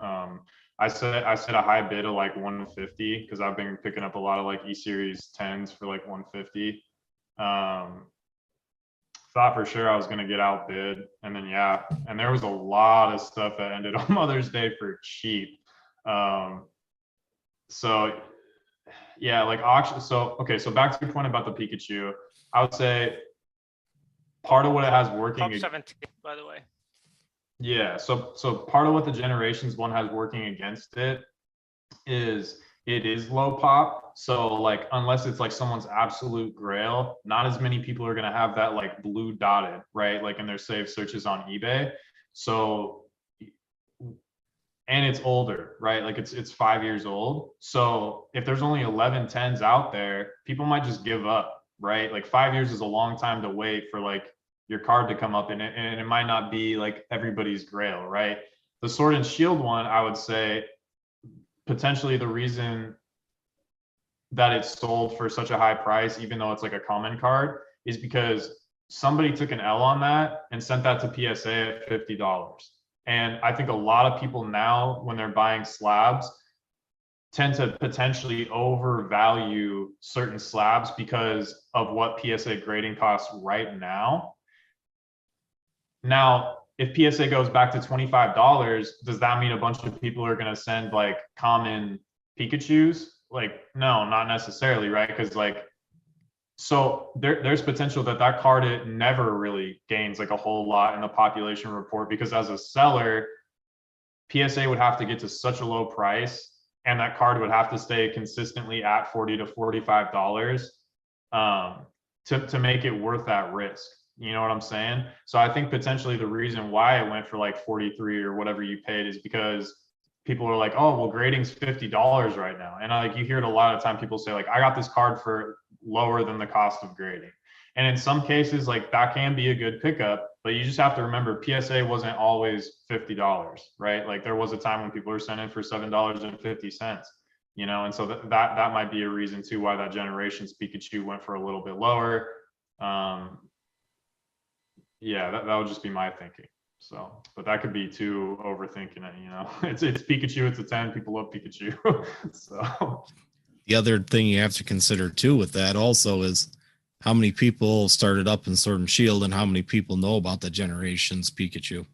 I set a high bid of like 150 because I've been picking up a lot of like E-Series 10s for like 150. Thought for sure I was gonna get outbid, and then and there was a lot of stuff that ended on Mother's Day for cheap. So like auction. So back to your point about the Pikachu, I would say part of what it has working. Top 17, by the way. Yeah, so part of what the Generations one has working against it is it is low pop. So like unless it's like someone's absolute grail, not as many people are gonna have that like blue dotted, right? Like in their saved searches on eBay. So and it's older, right? Like it's 5 years old. So if there's only 11 10s out there, people might just give up, right? Like 5 years is a long time to wait for like your card to come up, and it might not be like everybody's grail, right? The Sword and Shield one, I would say potentially the reason that it's sold for such a high price, even though it's like a common card, is because somebody took an L on that and sent that to PSA at $50. And I think a lot of people now, when they're buying slabs, tend to potentially overvalue certain slabs because of what PSA grading costs right now. Now, if PSA goes back to $25, does that mean a bunch of people are going to send like common Pikachus? Like, no, not necessarily, right? Because like, so there's potential that that card it never really gains like a whole lot in the population report, because as a seller, PSA would have to get to such a low price, and that card would have to stay consistently at $40 to $45 to make it worth that risk. You know what I'm saying? So I think potentially the reason why it went for like 43 or whatever you paid is because people are like, oh, well, grading's $50 right now. And like you hear it a lot of time, people say like, I got this card for lower than the cost of grading. And in some cases, like that can be a good pickup, but you just have to remember PSA wasn't always $50, right? Like there was a time when people were sending for $7.50, you know, and so that might be a reason too why that generation's Pikachu went for a little bit lower. Yeah, that would just be my thinking. So, but that could be too overthinking it, you know. It's Pikachu, it's a 10. People love Pikachu. So The other thing you have to consider too with that also is how many people started up in Sword and Shield and how many people know about the generation's Pikachu.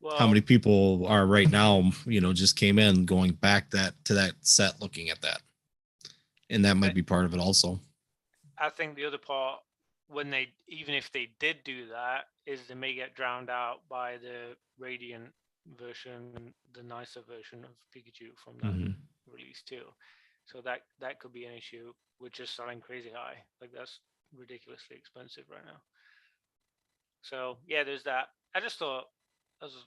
Well, How many people are right now, you know, just came in going back to that set looking at that. And that might be part of it also. I think the other part, when they, even if they did do that, is they may get drowned out by the Radiant version, the nicer version of Pikachu from that release too. So that could be an issue with just selling crazy high. Like that's ridiculously expensive right now. So yeah, there's that. I just thought that was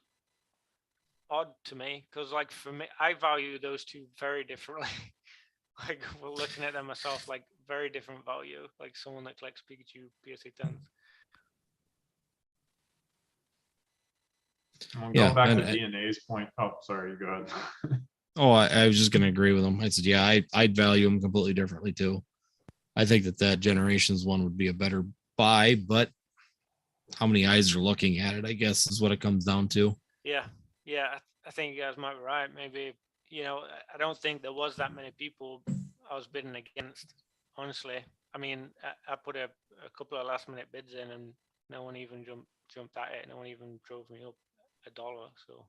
odd to me because, like, for me, I value those two very differently. Like, we're looking at them myself, like very different value. Like someone that collects Pikachu PSA 10s. Well, going back to DNA's point. Oh, sorry, go ahead. Oh, I was just going to agree with him. I said, yeah, I'd value them completely differently too. I think that generation's one would be a better buy, but how many eyes are looking at it, I guess, is what it comes down to. Yeah. I think you guys might be right. Maybe, you know, I don't think there was that many people I was bidding against, honestly. I mean, I put a couple of last minute bids in and no one even jumped at it. No one even drove me up $1. So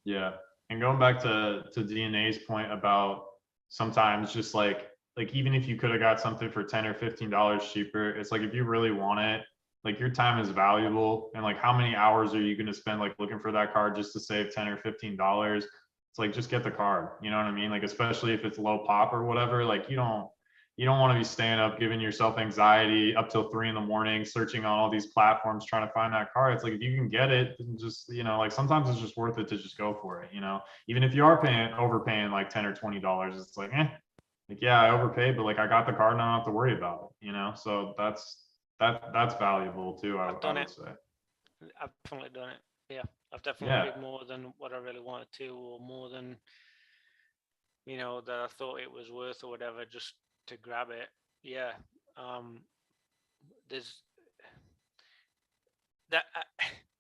yeah. And going back to DNA's point about sometimes just like even if you could have got something for $10 or $15 cheaper, it's like if you really want it, like your time is valuable, and like how many hours are you going to spend like looking for that card just to save $10 or $15? It's like just get the card, you know what I mean? Like especially if it's low pop or whatever, like you don't want to be staying up giving yourself anxiety up till 3 a.m. searching on all these platforms trying to find that card. It's like if you can get it, just, you know, like sometimes it's just worth it to just go for it, you know, even if you are overpaying like $10 or $20, it's like like yeah, I overpaid, but like I got the card and I don't have to worry about it, you know. So that's valuable too. I would say. I've definitely done it. Yeah, I've definitely paid more than what I really wanted to, or more than, you know, that I thought it was worth or whatever, just to grab it. Yeah. There's that.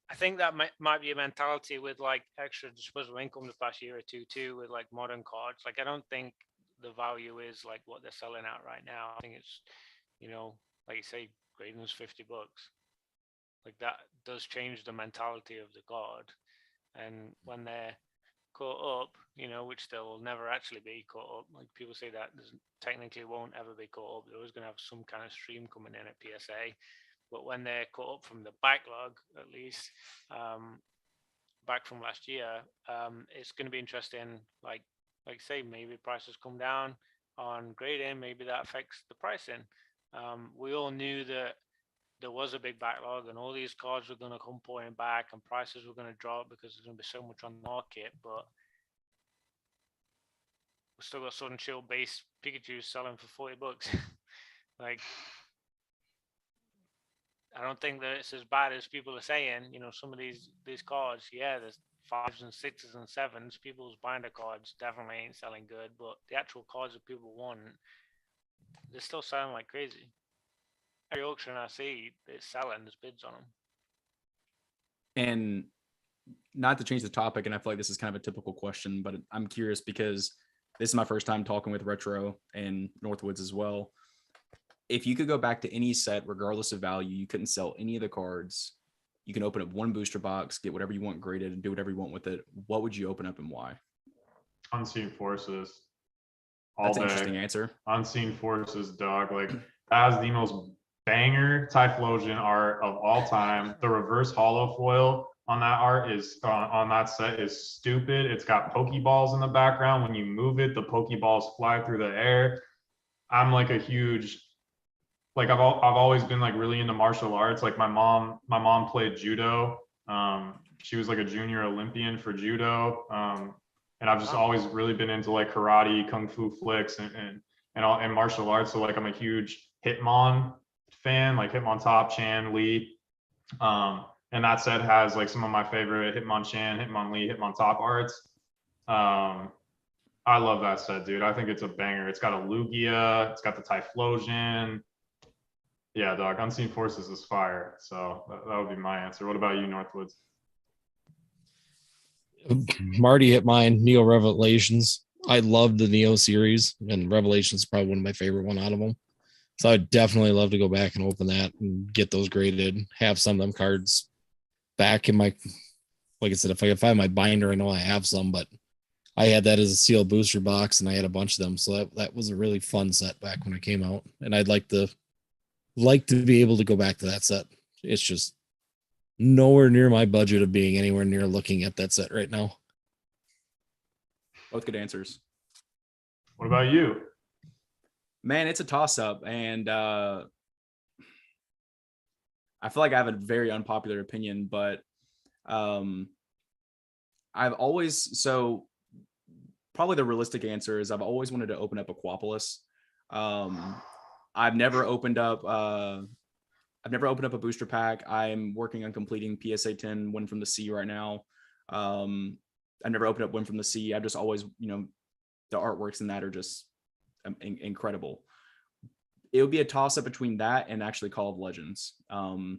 I think that might be a mentality with like extra disposable income the past year or two too, with like modern cards. Like I don't think the value is like what they're selling at right now. I think it's, you know, like you say, grading was $50. Like that does change the mentality of the card. And when they're caught up, you know, which they'll never actually be caught up. Like people say that technically won't ever be caught up. They're always going to have some kind of stream coming in at PSA. But when they're caught up from the backlog, at least, back from last year. It's going to be interesting. Like say, maybe prices come down on grading. Maybe that affects the pricing. We all knew that there was a big backlog and all these cards were going to come pouring back and prices were going to drop because there's going to be so much on the market. But we still got Sword and Shield base Pikachu selling for $40. Like, I don't think that it's as bad as people are saying. You know, some of these cards, yeah, there's 5s and 6s and 7s. People's binder cards definitely ain't selling good, but the actual cards that people want, they're still selling like crazy. Every auction I see, it's selling. There's bids on them. And not to change the topic, and I feel like this is kind of a typical question, but I'm curious because this is my first time talking with Retro and Northwoods as well. If you could go back to any set, regardless of value, you couldn't sell any of the cards. You can open up one booster box, get whatever you want graded, and do whatever you want with it. What would you open up and why? Unseen Forces. That's an interesting answer. Unseen Forces, dog. Like, that is the most banger Typhlosion art of all time. The reverse hollow foil on that art is on that set is stupid. It's got Pokeballs in the background. When you move it, the Pokeballs fly through the air. I'm like a huge, like I've always been like really into martial arts. Like my mom played judo. She was like a junior Olympian for judo. And I've just always really been into like karate, kung fu flicks, and martial arts. So like I'm a huge Hitmon fan, like Hitmontop, Chan, Lee. And that set has like some of my favorite Hitmonchan, Hitmonlee, Hitmontop arts. I love that set, dude. I think it's a banger. It's got a Lugia, it's got the Typhlosion. Yeah, dog. Unseen Forces is fire. So that would be my answer. What about you, Northwoods? Marty hit mine. Neo Revelations. I love the Neo series, and Revelations is probably one of my favorite one out of them. So I'd definitely love to go back and open that and get those graded. Have some of them cards back in my, like I said, if I find my binder, I know I have some, but I had that as a sealed booster box, and I had a bunch of them. So that was a really fun set back when it came out, and I'd like to be able to go back to that set. It's just nowhere near my budget of being anywhere near looking at that set right now. Both good answers. What about you? Man, it's a toss-up, and I feel like I have a very unpopular opinion, but I've always, so probably the realistic answer is I've always wanted to open up Aquapolis. I've never opened up a booster pack. I'm working on completing PSA 10 Win from the Sea right now. I've never opened up Win from the Sea. I've just always, the artworks in that are just incredible. It would be a toss up between that and actually Call of Legends. Call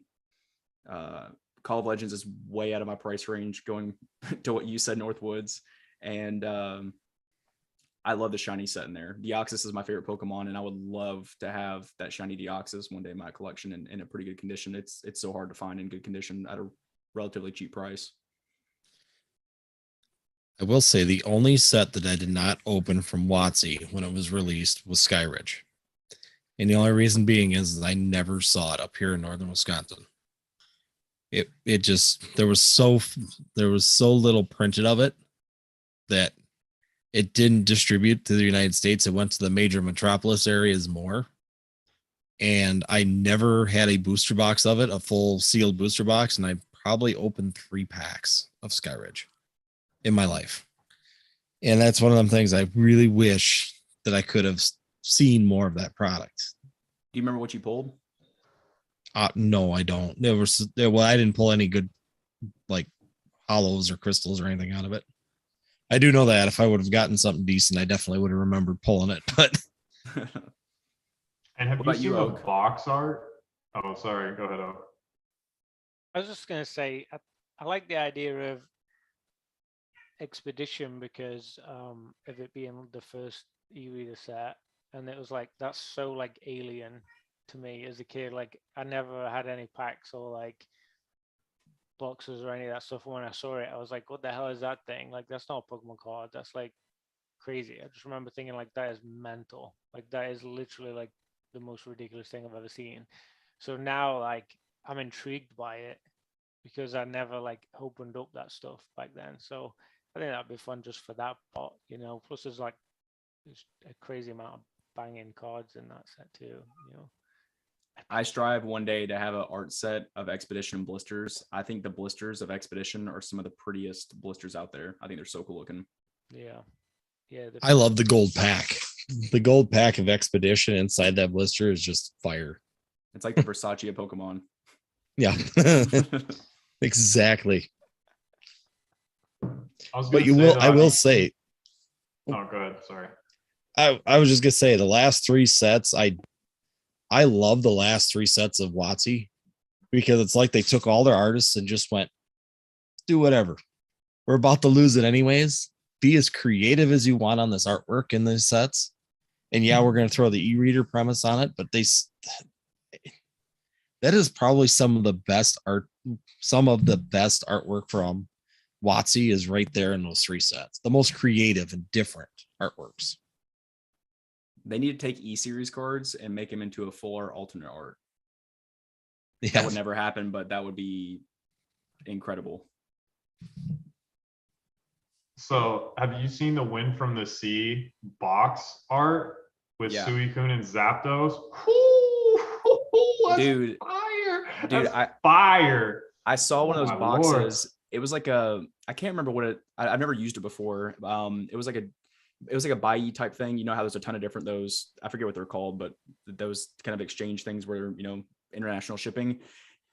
of Legends is way out of my price range going to what you said, Northwoods. And I love the shiny set in there. Deoxys is my favorite Pokemon, and I would love to have that shiny Deoxys one day in my collection in a pretty good condition. It's so hard to find in good condition at a relatively cheap price. I will say the only set that I did not open from WotC when it was released was Skyridge. And the only reason being is I never saw it up here in northern Wisconsin. It just there was so little printed of it that it didn't distribute to the United States. It went to the major metropolis areas more. And I never had a booster box of it, a full sealed booster box. And I probably opened 3 packs of Skyridge in my life. And that's one of them things I really wish that I could have seen more of that product. Do you remember what you pulled? No, I don't. I didn't pull any good like hollows or crystals or anything out of it. I do know that if I would have gotten something decent, I definitely would have remembered pulling it. But and have you seen the box art? Oh, sorry. Go ahead, Oak. I was just gonna say I like the idea of Expedition because of it being the first e-reader set, and it was like that's so like alien to me as a kid. Like I never had any packs or like boxes or any of that stuff. When I saw it, I was like, what the hell is that thing? Like that's not a Pokemon card. That's like crazy. I just remember thinking like that is mental. Like that is literally like the most ridiculous thing I've ever seen. So now like I'm intrigued by it, because I never like opened up that stuff back then. So I think that'd be fun just for that part, you know. Plus, there's a crazy amount of banging cards in that set too, you know. I strive one day to have an art set of Expedition blisters. I think the blisters of Expedition are some of the prettiest blisters out there. I think they're so cool looking. Yeah. Yeah. I love the gold pack. The gold pack of Expedition inside that blister is just fire. It's like the Versace of Pokemon. Yeah. Exactly. But I will say. Oh, go ahead. Sorry. I was just gonna say the last 3 sets. I love the last 3 sets of WotC because it's like they took all their artists and just went, do whatever. We're about to lose it anyways. Be as creative as you want on this artwork in these sets. And yeah, we're going to throw the e-reader premise on it, but that is probably some of the best artwork from WotC is right there in those 3 sets. The most creative and different artworks. They need to take E-Series cards and make them into a full art alternate art. Yeah. That would never happen, but that would be incredible. So have you seen the Wind from the Sea box art with Suicune and Zapdos? Dude, fire. Dude, fire. I saw one of those boxes. Lord. It was like I can't remember what I've never used it before. It was like a buy type thing. You know how there's a ton of different I forget what they're called, but those kind of exchange things where, you know, international shipping.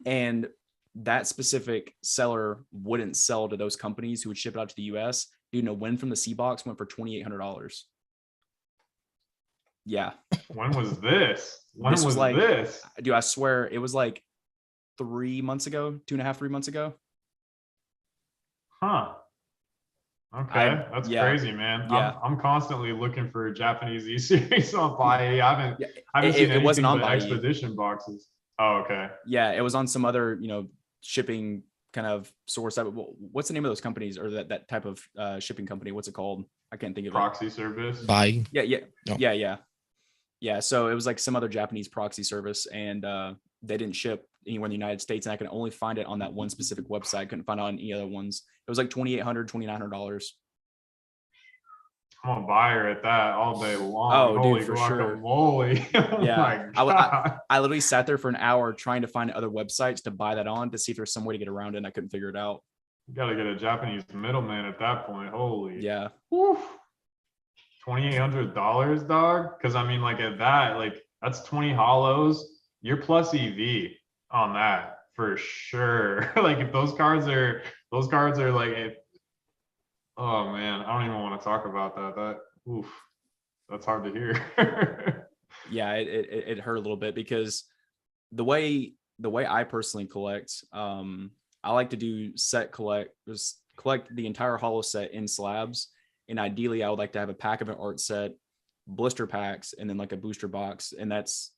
And that specific seller wouldn't sell to those companies who would ship it out to the US. Dude, no, Wind from the Sea box went for $2,800. Yeah. When was this? When this was like, this? Dude, I swear it was like 3 months ago, 2.5, 3 months ago. Huh. Okay, that's crazy, man. Yeah. I'm constantly looking for Japanese E-Series on Buyee. I haven't seen anything wasn't on but Buyee. Expedition boxes. Oh, okay. Yeah, it was on some other, you know, shipping kind of source. What's the name of those companies or that type of shipping company? What's it called? I can't think of Proxy it. service. Buyee. Yeah. So it was like some other Japanese proxy service, and they didn't ship anywhere in the United States, and I could only find it on that one specific website. Couldn't find it on any other ones. It was like $2,800, $2,900. I'm a buyer at that all day long. Oh, Holy dude, for guacamole. Sure. Yeah. My God. I literally sat there for an hour trying to find other websites to buy that on to see if there's some way to get around it, and I couldn't figure it out. You got to get a Japanese middleman at that point. Holy. Yeah. $2,800, dog? Because I mean, like at that, like that's 20 hollows. You're plus EV on that for sure. Like if those cards are like, oh man, I don't even want to talk about that. That's hard to hear. Yeah, it hurt a little bit because the way I personally collect, I like to do collect the entire hollow set in slabs, and ideally I would like to have a pack of an art set, blister packs, and then like a booster box, and that's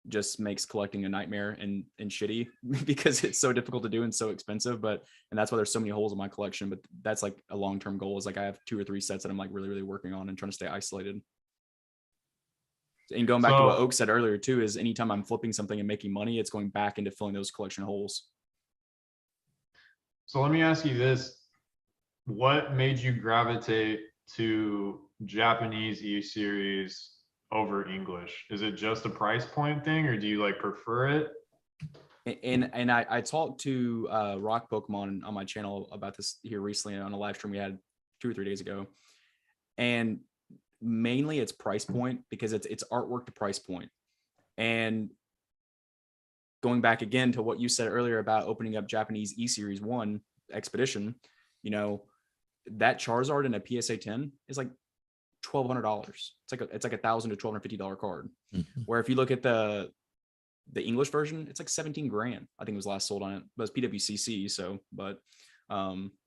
just makes collecting a nightmare and shitty because it's so difficult to do and so expensive. And that's why there's so many holes in my collection. But that's like a long-term goal, is like I have 2 or 3 sets that I'm like really, really working on and trying to stay isolated. And going back to what Oak said earlier too, is anytime I'm flipping something and making money, it's going back into filling those collection holes. So let me ask you this. What made you gravitate to Japanese E-Series over English? Is it just a price point thing, or do you like prefer it? And I talked to Rock Pokemon on my channel about this here recently on a live stream we had 2 or 3 days ago. And mainly it's price point, because it's artwork to price point. And going back again to what you said earlier about opening up Japanese E-Series 1 Expedition, you know, that Charizard in a PSA 10 is like $1,200. It's like $1,000 to $1,250 card. Mm-hmm. Where if you look at the English version, it's like 17 grand. I think it was last sold on it, but it's PWCC. So, but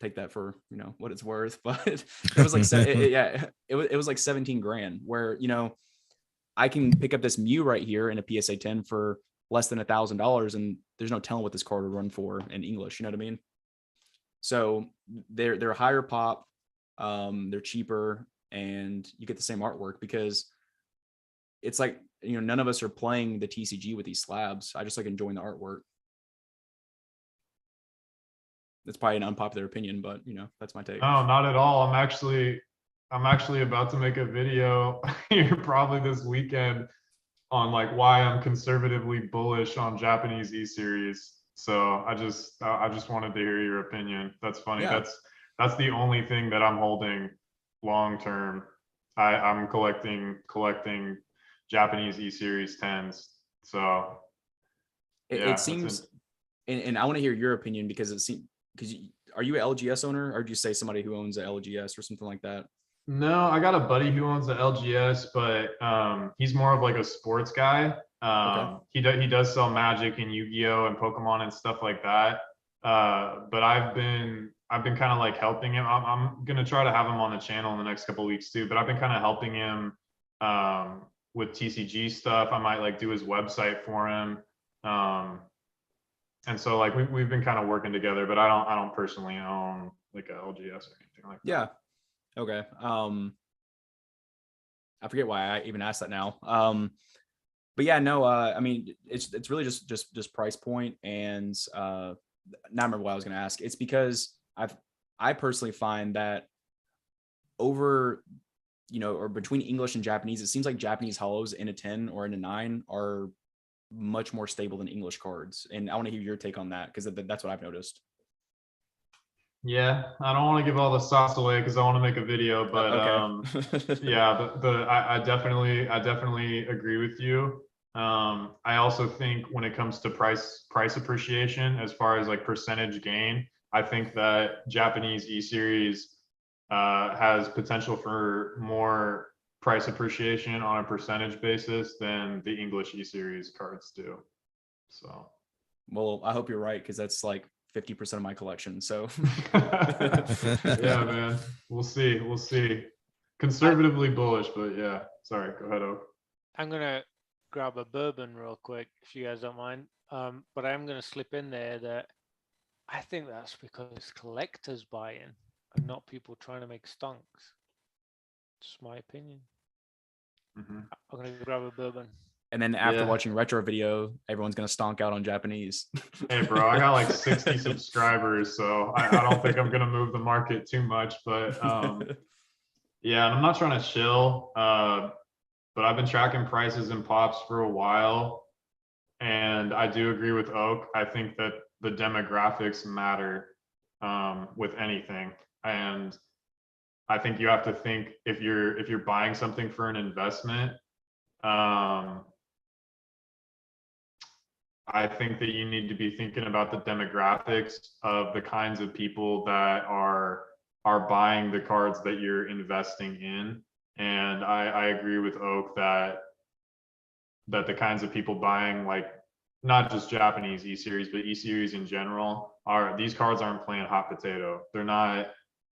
take that for, you know, what it's worth. But it was like, it was like 17 grand. Where, you know, I can pick up this Mew right here in a PSA 10 for less than $1,000, and there's no telling what this card would run for in English. You know what I mean? So they're higher pop, they're cheaper, and you get the same artwork, because it's like, you know, none of us are playing the TCG with these slabs. I just like enjoying the artwork. It's probably an unpopular opinion, but that's my take. No, not at all. I'm actually about to make a video here probably this weekend on like why I'm conservatively bullish on Japanese E-series. So I just wanted to hear your opinion. That's funny. Yeah. That's the only thing that I'm holding long term. I'm collecting Japanese E-series 10s. So It seems, and I want to hear your opinion because are you an LGS owner, or do you say somebody who owns a LGS or something like that? No, I got a buddy who owns the LGS, but he's more of like a sports guy. Okay. He does sell Magic and Yu-Gi-Oh and Pokemon and stuff like that. But I've been kind of like helping him. I'm gonna try to have him on the channel in the next couple of weeks too. But I've been kind of helping him with TCG stuff. I might like do his website for him. And so like we've been kind of working together. But I don't personally own like a LGS or anything like that. Yeah. Okay. I forget why I even asked that now. But yeah, no, I mean, it's really just price point, and not remember what I was going to ask. It's because I personally find that over, or between English and Japanese, it seems like Japanese hollows in a 10 or in a 9 are much more stable than English cards. And I want to hear your take on that, because that's what I've noticed. Yeah, I don't want to give all the sauce away because I want to make a video, but Okay. yeah, I definitely agree with you. I also think when it comes to price appreciation, as far as like percentage gain, I think that Japanese E-series has potential for more price appreciation on a percentage basis than the English E-series cards do. So, well, I hope you're right, because that's like 50% of my collection. So yeah, man, we'll see. Conservatively bullish, but yeah. Sorry, go ahead, Oak. I'm gonna grab a bourbon real quick if you guys don't mind. But I'm gonna slip in there that I think that's because it's collectors buying and not people trying to make stonks. Just my opinion. Mm-hmm. I'm gonna grab a bourbon. and then after watching retro video, everyone's gonna stonk out on Japanese. Hey, bro, I got like 60 subscribers, so I don't think I'm gonna move the market too much. But yeah, and I'm not trying to chill, but I've been tracking prices and pops for a while, and I do agree with Oak. I think that the demographics matter with anything, and I think you have to think if you're buying something for an investment. I think that you need to be thinking about the demographics of the kinds of people that are buying the cards that you're investing in. And I agree with Oak that the kinds of people buying, like, not just Japanese E-series, but E-series in general, these cards aren't playing hot potato. They're not,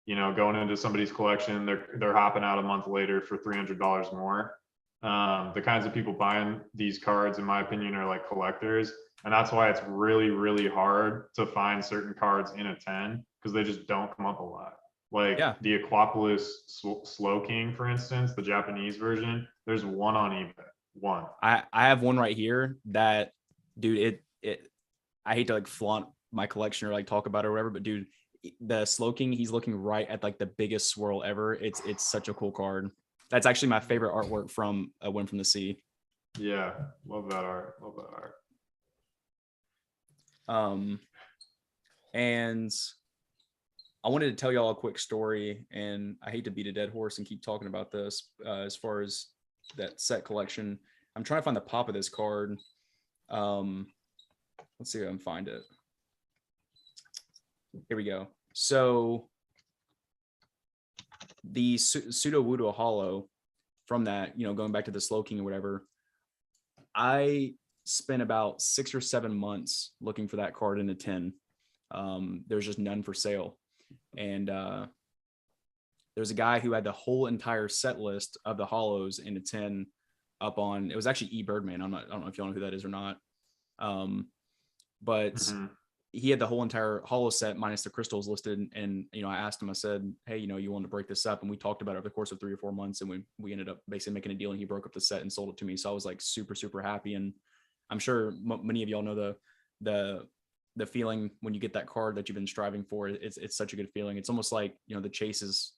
going into somebody's collection, they're hopping out a month later for $300 more. The kinds of people buying these cards, in my opinion, are like collectors. And that's why it's really, really hard to find certain cards in a 10, because they just don't come up a lot. Like the Aquapolis Slow King, for instance, the Japanese version, there's one on eBay. One. I have one right here that, dude, I hate to like flaunt my collection or like talk about it or whatever, but dude, the Slow King, he's looking right at like the biggest swirl ever. It's such a cool card. That's actually my favorite artwork from A Wind from the Sea. Yeah, love that art. Love that art. And I wanted to tell y'all a quick story, and I hate to beat a dead horse and keep talking about this. As far as that set collection, I'm trying to find the pop of this card. Let's see if I can find it. Here we go. So the Pseudo Wudo Hollow from that, going back to the Slow King or whatever, I spent about 6 or 7 months looking for that card in a 10. There's just none for sale. And there's a guy who had the whole entire set list of the hollows in a 10 up on, it was actually Birdman. I don't know if y'all know who that is or not. But he had the whole entire hollow set minus the crystals listed. And, I asked him, I said, hey, you want to break this up? And we talked about it over the course of 3 or 4 months. And we ended up basically making a deal, and he broke up the set and sold it to me. So I was like super, super happy. And I'm sure many of y'all know the the feeling when you get that card that you've been striving for. It's such a good feeling. It's almost like, the chase is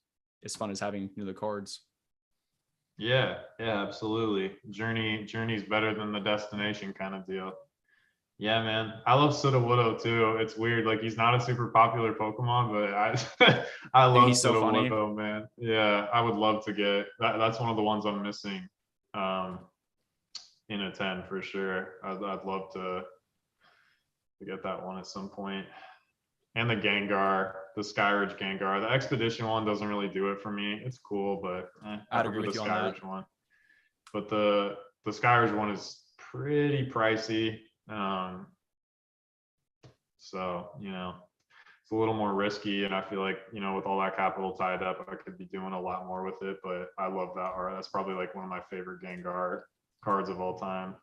as fun as having, the cards. Yeah, absolutely. Journey's better than the destination kind of deal. Yeah, man. I love Sudowoodo too. It's weird. Like, he's not a super popular Pokemon, but I love he's so funny. Sudowoodo, man. Yeah, I would love to get that's one of the ones I'm missing in a 10 for sure. I'd love to get that one at some point. And the Gengar, the Skyridge Gengar. The Expedition one doesn't really do it for me. It's cool, but I'd agree with the you on that. Skyridge one. But the Skyridge one is pretty pricey. So, it's a little more risky, and I feel like, with all that capital tied up, I could be doing a lot more with it, but I love that art. That's probably like one of my favorite Gengar cards of all time.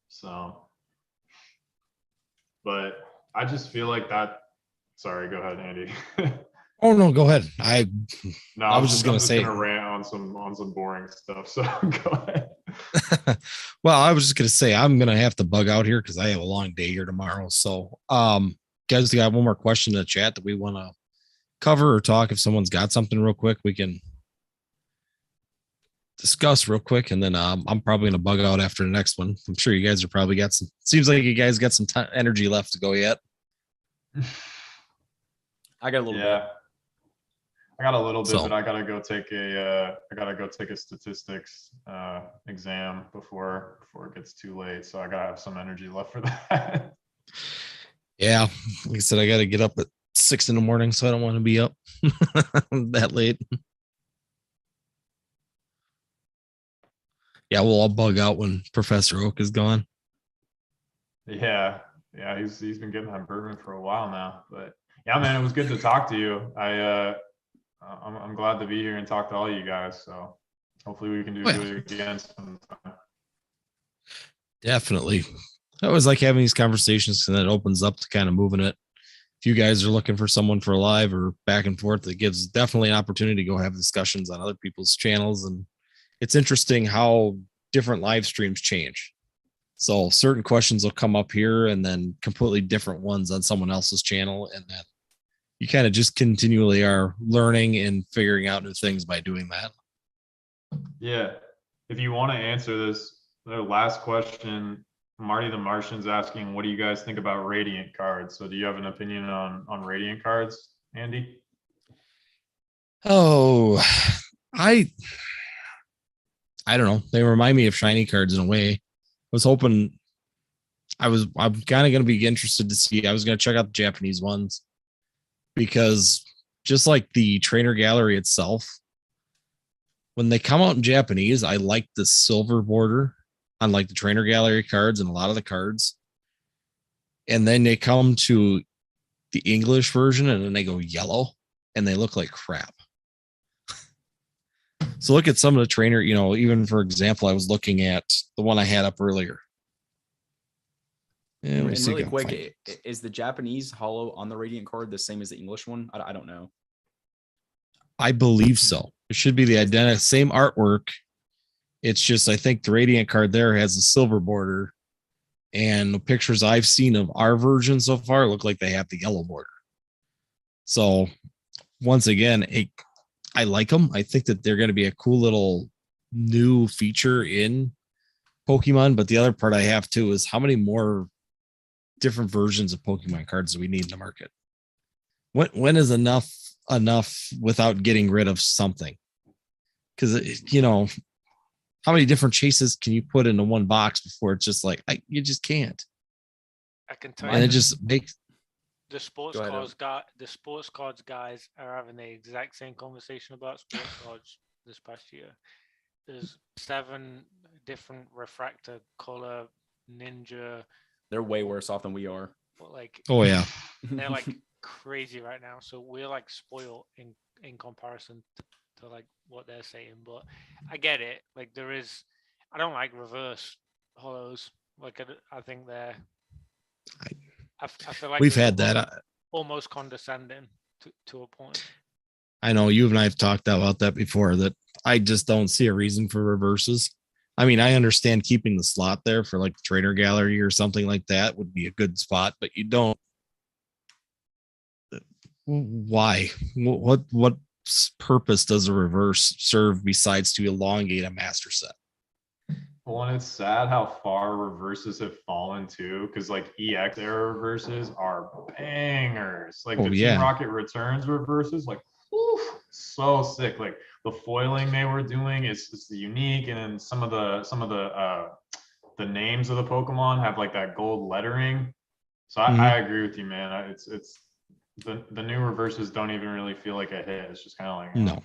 So, but I just feel like that. Sorry, go ahead, Andy. Oh no, go ahead. I was just gonna say, gonna rant on some boring stuff. So go ahead. Well, I was just gonna say I'm gonna have to bug out here because I have a long day here tomorrow. So, guys, got one more question in the chat that we want to cover or talk. If someone's got something real quick, we can discuss real quick, and then I'm probably gonna bug out after the next one. I'm sure you guys are probably got some. Seems like you guys got some energy left to go yet. I got a little bit. I got a little bit, but I gotta go take a statistics exam before it gets too late. So I gotta have some energy left for that. Yeah, like I said, I gotta get up at 6 a.m, so I don't want to be up that late. Yeah, we'll all bug out when Professor Oak is gone. Yeah, he's been getting that bourbon for a while now, but yeah, man, it was good to talk to you. I'm glad to be here and talk to all you guys. So hopefully we can do it again sometime. Definitely. I always like having these conversations, and that opens up to kind of moving it. If you guys are looking for someone for live or back and forth, it gives definitely an opportunity to go have discussions on other people's channels. And it's interesting how different live streams change. So certain questions will come up here and then completely different ones on someone else's channel. And then you kind of just continually are learning and figuring out new things by doing that. Yeah. If you want to answer this, the last question, Marty the Martian's asking, what do you guys think about Radiant cards? So do you have an opinion on Radiant cards, Andy? Oh, I don't know. They remind me of shiny cards in a way. I was hoping I'm kind of going to be interested to see. I was going to check out the Japanese ones, because just like the trainer gallery itself, when they come out in Japanese, I like the silver border on like the trainer gallery cards and a lot of the cards. And then they come to the English version and then they go yellow and they look like crap. So look at some of the trainer, even for example, I was looking at the one I had up earlier. And really quick, is the Japanese holo on the Radiant card the same as the English one? I don't know. I believe so. It should be the identical same artwork. It's just, I think the Radiant card there has a silver border, and the pictures I've seen of our version so far look like they have the yellow border. So once again, I like them. I think that they're going to be a cool little new feature in Pokemon. But the other part I have too is how many more different versions of Pokemon cards do we need in the market? When is enough without getting rid of something? Because how many different chases can you put into one box before it's just like you just can't? I can tell and you, it just makes the sports cards guys are having the exact same conversation about sports cards this past year. There's 7 different refractor color ninja. They're way worse off than we are. But like, oh yeah, they're like crazy right now. So we're like spoiled in comparison to like what they're saying. But I get it. Like I don't like reverse holos. Like I think they're. I feel like we've had that almost condescending to a point. I know you and I have talked about that before, that I just don't see a reason for reverses. I mean, I understand keeping the slot there for like the trainer gallery or something like that would be a good spot, but you don't Why? What purpose does a reverse serve besides to elongate a master set? Well, and it's sad how far reverses have fallen too, because like EX era reverses are bangers. Like Oh, the yeah. Team Rocket Returns reverses, like whew, so sick. Like the foiling they were doing is unique, and then some of the names of the Pokemon have like that gold lettering. So I agree with you, man. It's the new reverses don't even really feel like a hit. It's just kind of like No.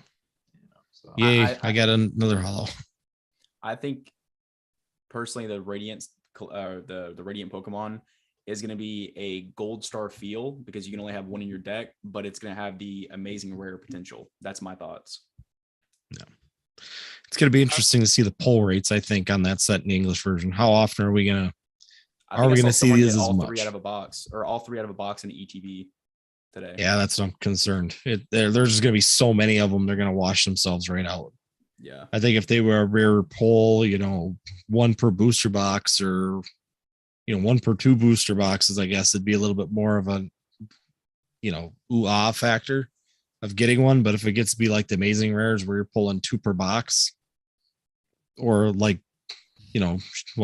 you know, so. Yay! I got another hollow. I think personally, the Radiant, the Radiant Pokemon is going to be a gold star feel because you can only have one in your deck, but it's going to have the amazing rare potential. That's my thoughts. No. It's going to be interesting to see the pull rates, I think, on that set in the English version. How often are we going to see these as much? 3 out of a box, or all 3 out of a box in ETB today. Yeah, that's what I'm concerned. There's just going to be so many of them. They're going to wash themselves right out. Yeah. I think if they were a rare pull, one per booster box or, one per 2 booster boxes, I guess it'd be a little bit more of a, ooh-ah factor of getting one. But if it gets to be like the amazing rares where you're pulling 2 per box, or like,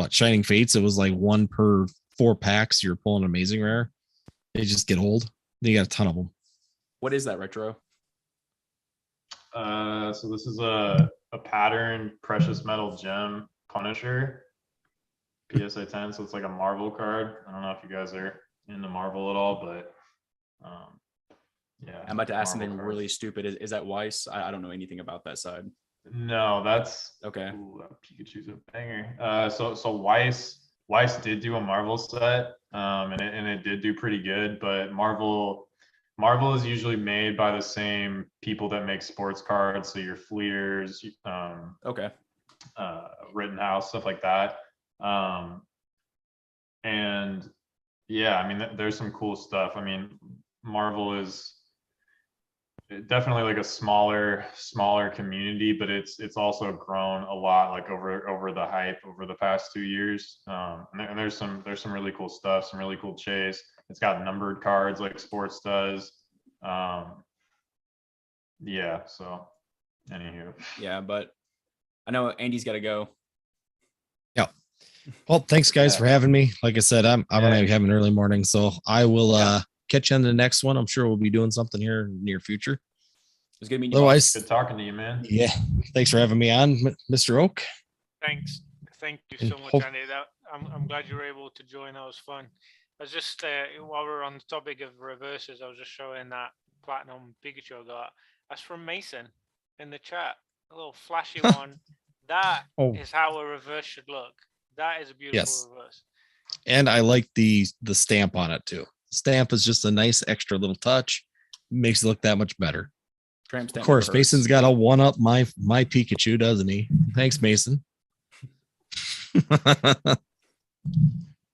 Shining Fates, it was like 1 per 4 packs, you're pulling an amazing rare. They just get old. You got a ton of them. What is that, Retro? So this is a pattern precious metal gem Punisher PSA 10. So it's like a Marvel card. I don't know if you guys are into Marvel at all, but yeah. I'm about to ask Marvel something cards. really stupid. Is that Weiss? I don't know anything about that side. No, that's okay. Ooh, Pikachu's a banger. So Weiss did do a Marvel set, and it did do pretty good. But Marvel is usually made by the same people that make sports cards, so your Fleers, okay, Rittenhouse, stuff like that. And yeah, I mean, there's some cool stuff. I mean, Marvel is definitely like a smaller community, but it's also grown a lot, like over the hype over the past 2 years. And there's some really cool stuff, some really cool chase. It's got numbered cards like sports does. Yeah, so anywho. Yeah, but I know Andy's got to go. Yeah. Well, thanks guys for having me. Like I said, I'm gonna have an early morning, so I will catch you on the next one. I'm sure we'll be doing something here in the near future. It's gonna be you. Otherwise, good talking to you, man. Yeah, thanks for having me on, Mr. Oak. Thanks, thank you so much, Andy. I'm glad you were able to join. That was fun. I was just while we're on the topic of reverses, I was just showing that platinum Pikachu I got. That's from Mason in the chat. A little flashy one. That is how a reverse should look. That is a beautiful reverse. And I like the stamp on it too. Stamp is just a nice extra little touch. Makes it look that much better. Of course, Mason's got to one up my Pikachu, doesn't he? Thanks, Mason.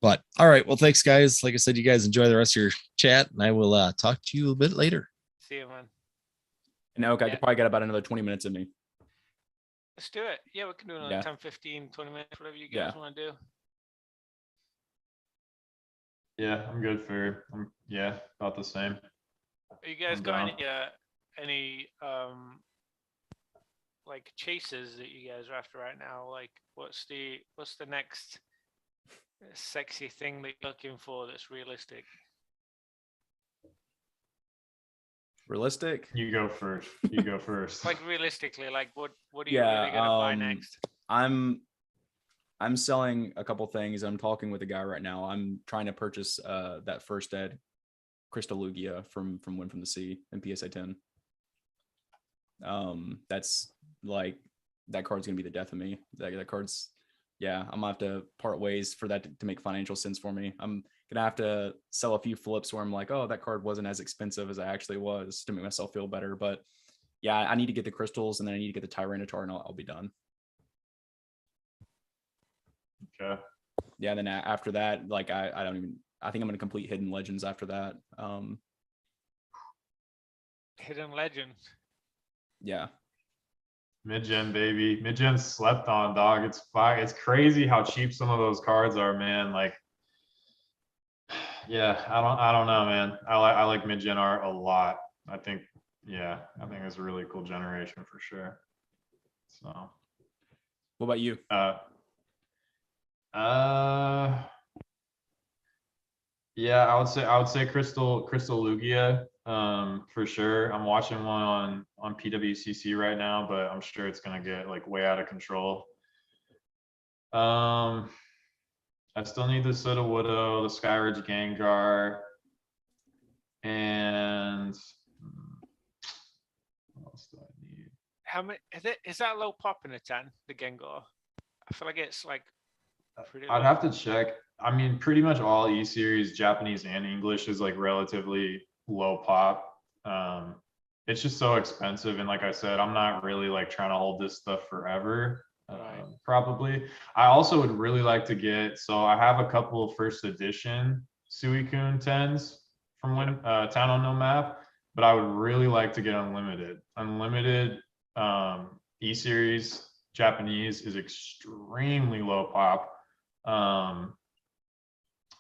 But all right, well, thanks, guys. Like I said, you guys enjoy the rest of your chat, and I will talk to you a bit later. See you, man. And okay, I could probably got about another 20 minutes in me. Let's do it. Yeah, we can do another 10, 15, 20 minutes, whatever you guys want to do. Yeah, I'm good for about the same. Are you guys got any like chases that you guys are after right now? Like what's the next sexy thing that you're looking for that's realistic? Realistic? You go first. Like realistically, like what are you really gonna buy next? I'm selling a couple things. I'm talking with a guy right now. I'm trying to purchase that first ed Crystal Lugia from Wind from the Sea in PSA 10. That's like that card's gonna be the death of me. That card's I'm gonna have to part ways for that to make financial sense for me. I'm gonna have to sell a few flips where I'm like, oh, that card wasn't as expensive as I actually was to make myself feel better. But yeah, I need to get the crystals and then I need to get the Tyranitar and I'll be done. Okay. Yeah, then after that, like I think I'm gonna complete Hidden Legends after that. Hidden Legends. Yeah. Mid-gen, baby. Mid-gen slept on, dog. It's crazy how cheap some of those cards are, man. Like, yeah, I don't know, man. I like mid-gen art a lot. I think it's a really cool generation for sure. So What about you? Yeah, I would say Crystal Lugia, for sure. I'm watching one on PWCC right now, but I'm sure it's gonna get like way out of control. I still need the Sudowoodo, the Skyridge Gengar, and what else do I need? How many is that low pop in a 10, the Gengar? I feel like it's like pretty I'd low. have to check. I mean, pretty much all E series, Japanese and English, is like relatively low pop. It's just so expensive, and like I said, I'm not really like trying to hold this stuff forever. Right. Probably. I also would really like to get. So I have a couple of first edition Suicune 10s from when Town on No Map, but I would really like to get unlimited. Unlimited E series Japanese is extremely low pop.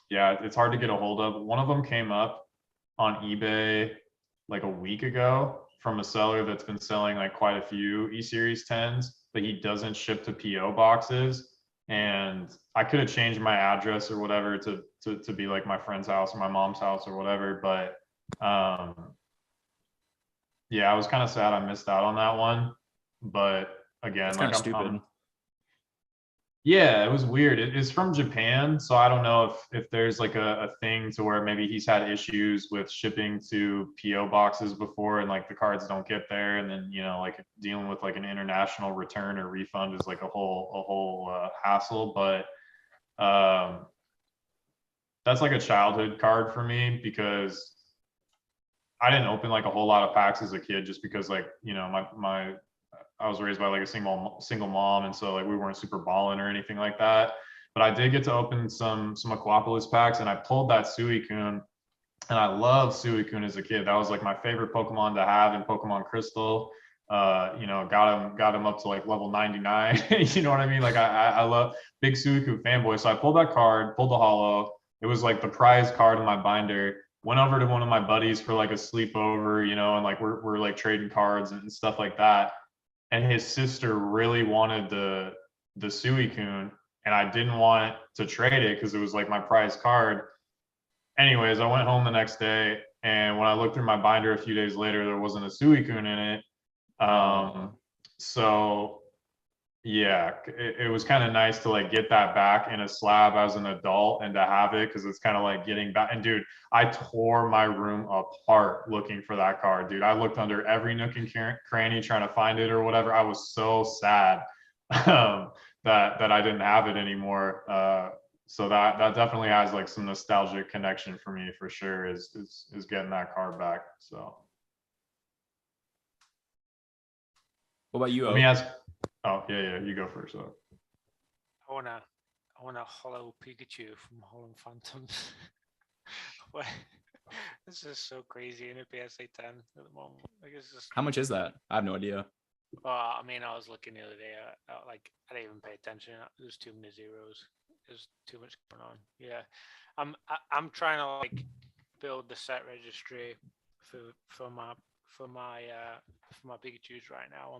Yeah, it's hard to get a hold of. One of them came up on eBay like a week ago from a seller that's been selling like quite a few E-Series 10s, but he doesn't ship to PO boxes. And I could have changed my address or whatever to be like my friend's house or my mom's house or whatever. But yeah, I was kind of sad I missed out on that one. But again, That's like kind of stupid. Yeah, it was weird. It's from Japan, so I don't know if there's like a thing to where maybe he's had issues with shipping to PO boxes before, and like the cards don't get there, and then like dealing with like an international return or refund is like a whole hassle. But that's like a childhood card for me because I didn't open like a whole lot of packs as a kid just because like my I was raised by like a single mom, and so like we weren't super balling or anything like that. But I did get to open some Aquapolis packs, and I pulled that Suicune, and I loved Suicune as a kid. That was like my favorite Pokemon to have in Pokemon Crystal. Got him up to like level 99. You know what I mean? Like I love big Suicune fanboy. So I pulled that card, pulled the holo. It was like the prize card in my binder. Went over to one of my buddies for like a sleepover, and like we're like trading cards and stuff like that, and his sister really wanted the Suicune, and I didn't want to trade it because it was like my prize card. Anyways, I went home the next day, and when I looked through my binder a few days later, there wasn't a Suicune in it. So yeah, it was kind of nice to like get that back in a slab as an adult and to have it because it's kind of like getting back. And dude, I tore my room apart looking for that card, dude. I looked under every nook and cranny trying to find it or whatever. I was so sad that I didn't have it anymore. So that definitely has like some nostalgic connection for me for sure. Is getting that card back. So. What about you? Let me ask. Oh yeah, you go first. So. I wanna hollow Pikachu from Hollow Phantoms. What? This is so crazy in a PSA 10 at the moment. Like it's just. How much is that? I have no idea. I mean, I was looking the other day. I didn't even pay attention. There's too many zeros. There's too much going on. Yeah, I'm trying to like build the set registry for my Pikachu's right now.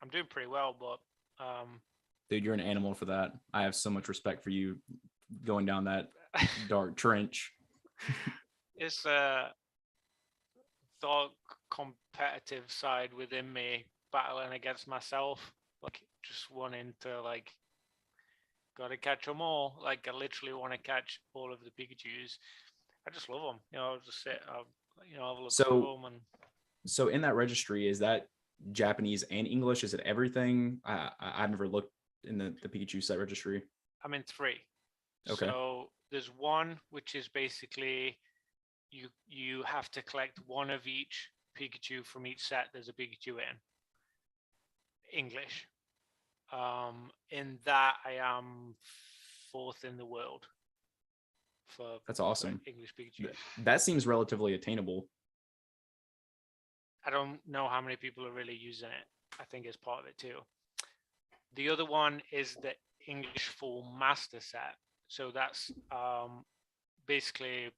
I'm doing pretty well, but Dude, you're an animal for that. I have so much respect for you going down that dark trench. It's the competitive side within me battling against myself, like just wanting to like gotta catch them all. Like I literally want to catch all of the Pikachu's. I just love them. I'll just sit, have a look through them. And so in that registry, is that Japanese and English? Is it everything? I've never looked in the Pikachu set registry. I'm in 3. Okay. So there's one which is basically you have to collect one of each Pikachu from each set. There's a Pikachu in English. In that I am 4th in the world for That's awesome. English Pikachu. That seems relatively attainable. I don't know how many people are really using it. I think it's part of it too. The other one is the English full master set. So that's basically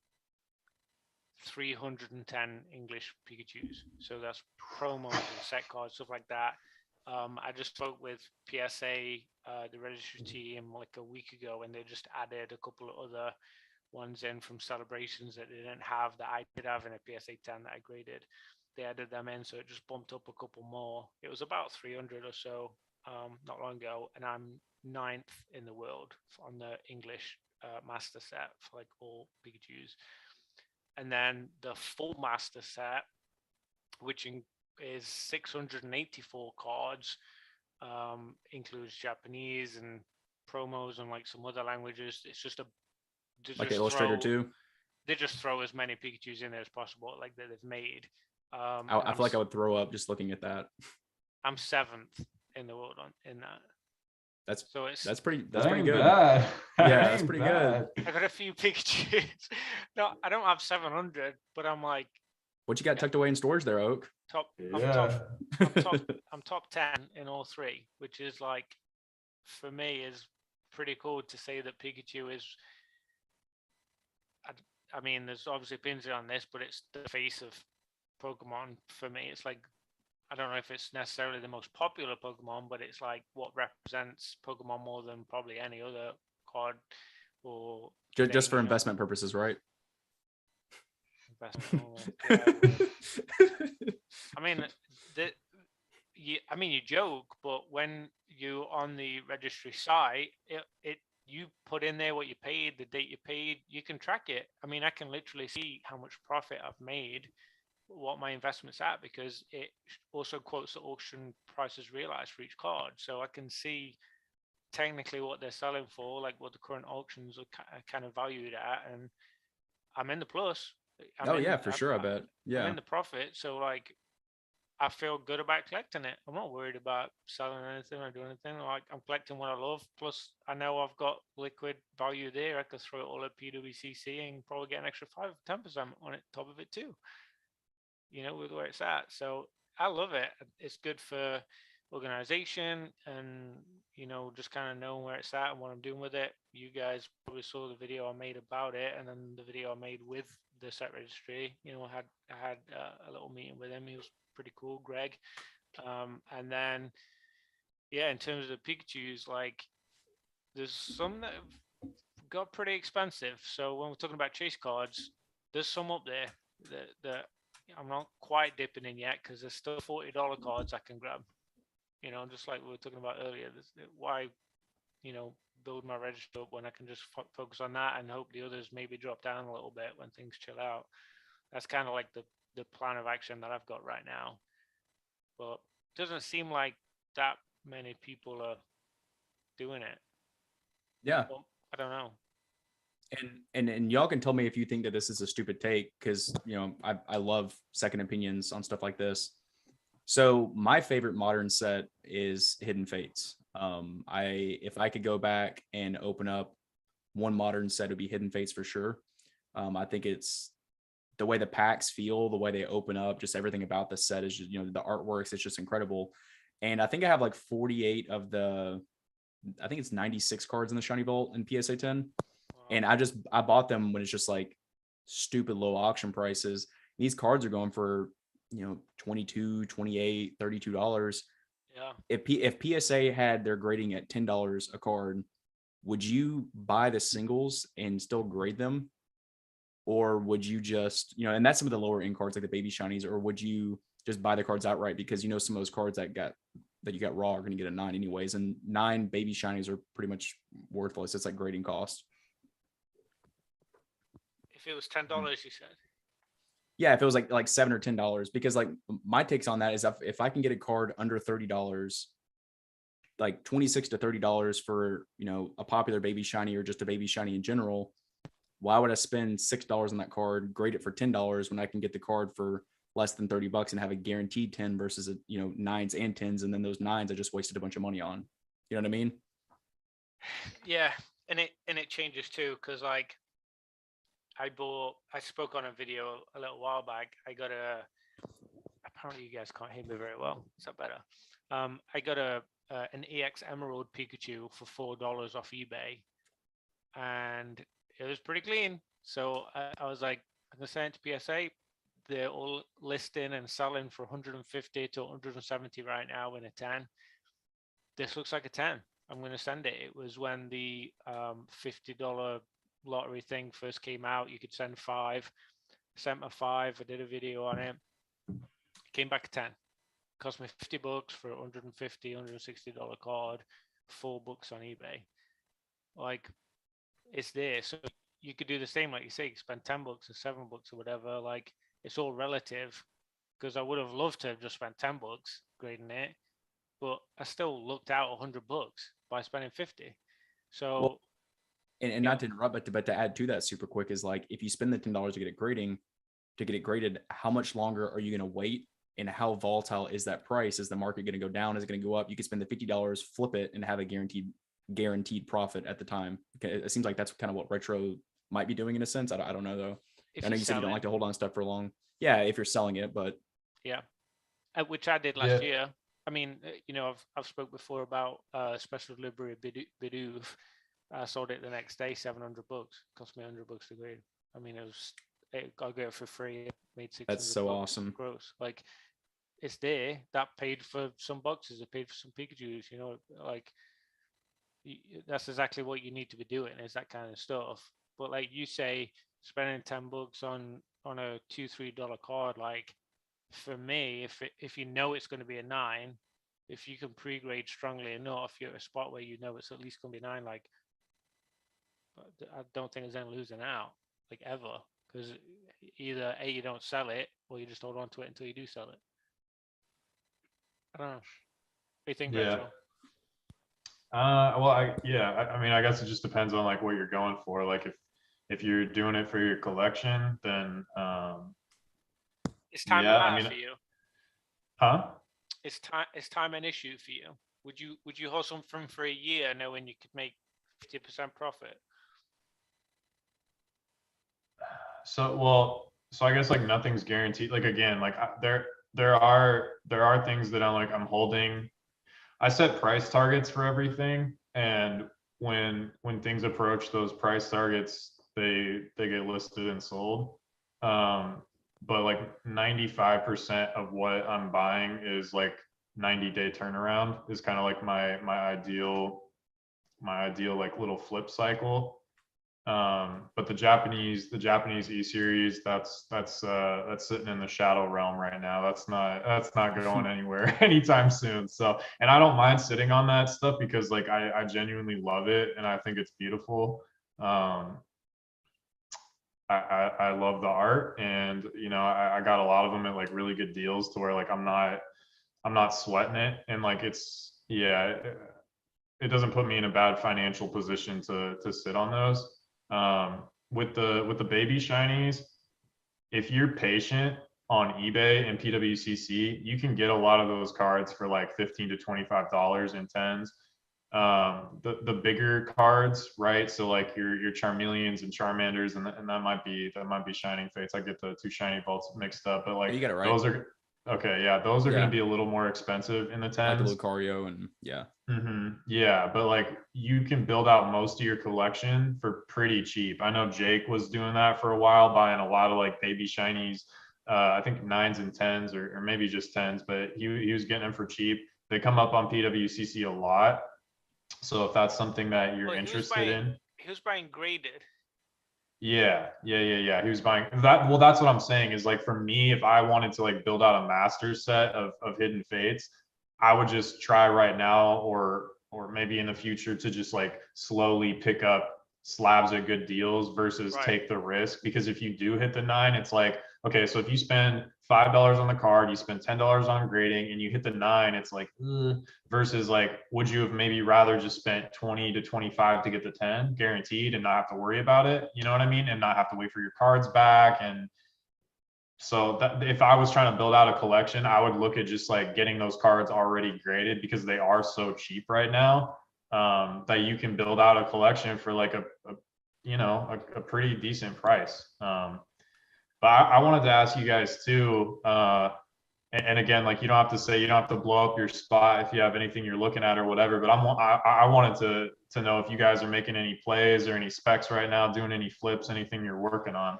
310 English Pikachus. So that's promos and set cards, stuff like that. I just spoke with PSA, the registry team, like a week ago, and they just added a couple of other ones in from celebrations that they didn't have that I did have in a PSA 10 that I graded. They added them in, so it just bumped up a couple more. It was about 300 or so not long ago, and I'm 9th in the world on the English master set for like all Pikachus. And then the full master set, which is 684 cards, includes Japanese and promos and like some other languages. It's just like the Illustrator too. They just throw as many Pikachus in there as possible, like that they've made. I feel like I would throw up just looking at that. I'm 7th in the world in that. That's pretty good. Bad. Yeah, that's pretty good. I got a few Pikachus. No, I don't have 700, but I'm like, what you got tucked away in storage there, Oak? I'm top 10 in all three, which is like, for me, is pretty cool to say that Pikachu is. I mean, there's obviously opinions on this, but it's the face of Pokemon for me. It's like, I don't know if it's necessarily the most popular Pokemon, but it's like what represents Pokemon more than probably any other card or just for investment purposes, right? I mean, you joke, but when you on the registry site, it you put in there what you paid, the date you paid, you can track it. I mean, I can literally see how much profit I've made, what my investment's at, because it also quotes the auction prices realized for each card. So I can see technically what they're selling for, like what the current auctions are kind of valued at, and I'm in the plus. For sure. I bet. Yeah. I'm in the profit. So like, I feel good about collecting it. I'm not worried about selling anything or doing anything. Like, I'm collecting what I love. Plus, I know I've got liquid value there. I could throw it all at PWCC and probably get an extra 5-10% on it, top of it too. You know, with where it's at. So I love it. It's good for organization and, you know, just kind of knowing where it's at and what I'm doing with it. You guys probably saw the video I made about it, and then the video I made with the set registry. You know, I had a little meeting with him. He was pretty cool, Greg. And then, yeah, in terms of the Pikachus, like, there's some that have got pretty expensive. So when we're talking about chase cards, there's some up there that I'm not quite dipping in yet, because there's still $40 cards I can grab. You know, just like we were talking about earlier. Why, you know, build my register up when I can just focus on that and hope the others maybe drop down a little bit when things chill out. That's kind of like the plan of action that I've got right now. But it doesn't seem like that many people are doing it. Yeah. Well, I don't know. And y'all can tell me if you think that this is a stupid take, because, you know, I love second opinions on stuff like this. So my favorite modern set is Hidden Fates. If I could go back and open up one modern set, it would be Hidden Fates for sure. I think it's the way the packs feel, the way they open up, just everything about the set is just, you know, the artworks, it's just incredible. And I think I have like 48 of I think it's 96 cards in the Shiny Vault in PSA 10. And I bought them when it's just like stupid low auction prices. These cards are going for, you know, $22, $28, $32. Yeah. If PSA had their grading at $10 a card, would you buy the singles and still grade them? Or would you just, you know, and that's some of the lower end cards like the baby shinies, or would you just buy the cards outright, because you know some of those cards that you got raw are going to get a 9 anyways, and 9 baby shinies are pretty much worthless. It's like grading cost. If it was $10, you said. Yeah, if it was like $7 or $10, because like my takes on that is if I can get a card under $30, like $26 to $30 for, you know, a popular baby shiny or just a baby shiny in general, why would I spend $6 on that card, grade it for $10 when I can get the card for less than $30 and have a guaranteed 10 versus you know, 9s and 10s, and then those 9s I just wasted a bunch of money on. You know what I mean? Yeah, and it changes too, because like I spoke on a video a little while back. Apparently you guys can't hear me very well. Is that better? I got an EX Emerald Pikachu for $4 off eBay, and it was pretty clean. So I was like, and they're saying to PSA, they're all listing and selling for 150 to 170 right now in a 10. This looks like a 10. I'm going to send it. It was when the $50 lottery thing first came out. You could send 5. Sent my 5. I did a video on it. Came back a 10. Cost me $50 for a $150, $160 card. $4 on eBay. Like, it's there. So you could do the same, like you say, you spend $10 or $7 or whatever. Like, it's all relative, because I would have loved to have just spent $10 grading it, but I still looked out $100 by spending 50. So, well, and not to interrupt, but to add to that super quick is like, if you spend the $10 to get it graded, how much longer are you going to wait? And how volatile is that price? Is the market going to go down? Is it going to go up? You could spend the $50, flip it, and have a guaranteed profit at the time. It seems like that's kind of what retro might be doing in a sense. I don't know though. I know you said you don't like to hold on stuff for long. Yeah, if you're selling it, but yeah, which I did last year. I mean, I've spoke before about special delivery Bidoof. I sold it the next day, $700. Cost me $100 to grade. I mean, I got it for free. Made $600. That's so awesome. Gross. Like, it's there. That paid for some boxes. It paid for some Pikachus. Like, that's exactly what you need to be doing, is that kind of stuff. But like you say, spending $10 on a $2-3 card, like, for me, if you know it's going to be a 9, if you can pre-grade strongly enough, you're at a spot where you know it's at least going to be 9. Like, I don't think there's any losing out, like, ever, because either A, you don't sell it, or you just hold on to it until you do sell it. I don't know. What do you think, Rachel? Well, I mean, I guess it just depends on like what you're going for. Like, if you're doing it for your collection, then it's time for you. Huh? Is time an issue for you? Would you hold something for a year knowing you could make 50% profit? So I guess like nothing's guaranteed. Like, again, like there are things that I'm holding. I set price targets for everything, and when things approach those price targets, they get listed and sold. But like 95% of what I'm buying is like 90-day turnaround is kind of like my ideal like little flip cycle. But the Japanese E series, that's sitting in the shadow realm right now. That's not going anywhere anytime soon. So, and I don't mind sitting on that stuff because like I genuinely love it and I think it's beautiful. I love the art, and I got a lot of them at like really good deals to where like I'm not sweating it, and like it doesn't put me in a bad financial position to sit on those. With the baby shinies, if you're patient on eBay and PWCC, you can get a lot of those cards for like $15 to $25 in 10s. The bigger cards, right? So like your Charmeleons and Charmanders, and that might be Shining Fates. I get the 2 shiny vaults mixed up, but like you got it right. Those are okay. Yeah, those are going to be a little more expensive in the 10s. Like the Lucario and yeah. Mm-hmm. Yeah, but like you can build out most of your collection for pretty cheap. I know Jake was doing that for a while, buying a lot of like baby shinies. I think 9s and 10s, or maybe just 10s, but he was getting them for cheap. They come up on PWCC a lot. So if that's something that you're interested in, he was buying graded. Yeah. He was buying that. Well, that's what I'm saying is like, for me, if I wanted to like build out a master set of Hidden Fates, I would just try right now, or maybe in the future, to just like slowly pick up slabs of good deals versus take the risk. Because if you do hit the 9, it's like, okay, so if you spend $5 on the card, you spend $10 on grading, and you hit the 9, it's like, versus like, would you have maybe rather just spent 20 to 25 to get the 10 guaranteed and not have to worry about it? You know what I mean? And not have to wait for your cards back. And so that, if I was trying to build out a collection, I would look at just like getting those cards already graded, because they are so cheap right now, that you can build out a collection for like a pretty decent price. But I wanted to ask you guys too, and again, like, you don't have to blow up your spot if you have anything you're looking at or whatever, but I wanted to know if you guys are making any plays or any specs right now, doing any flips, anything you're working on.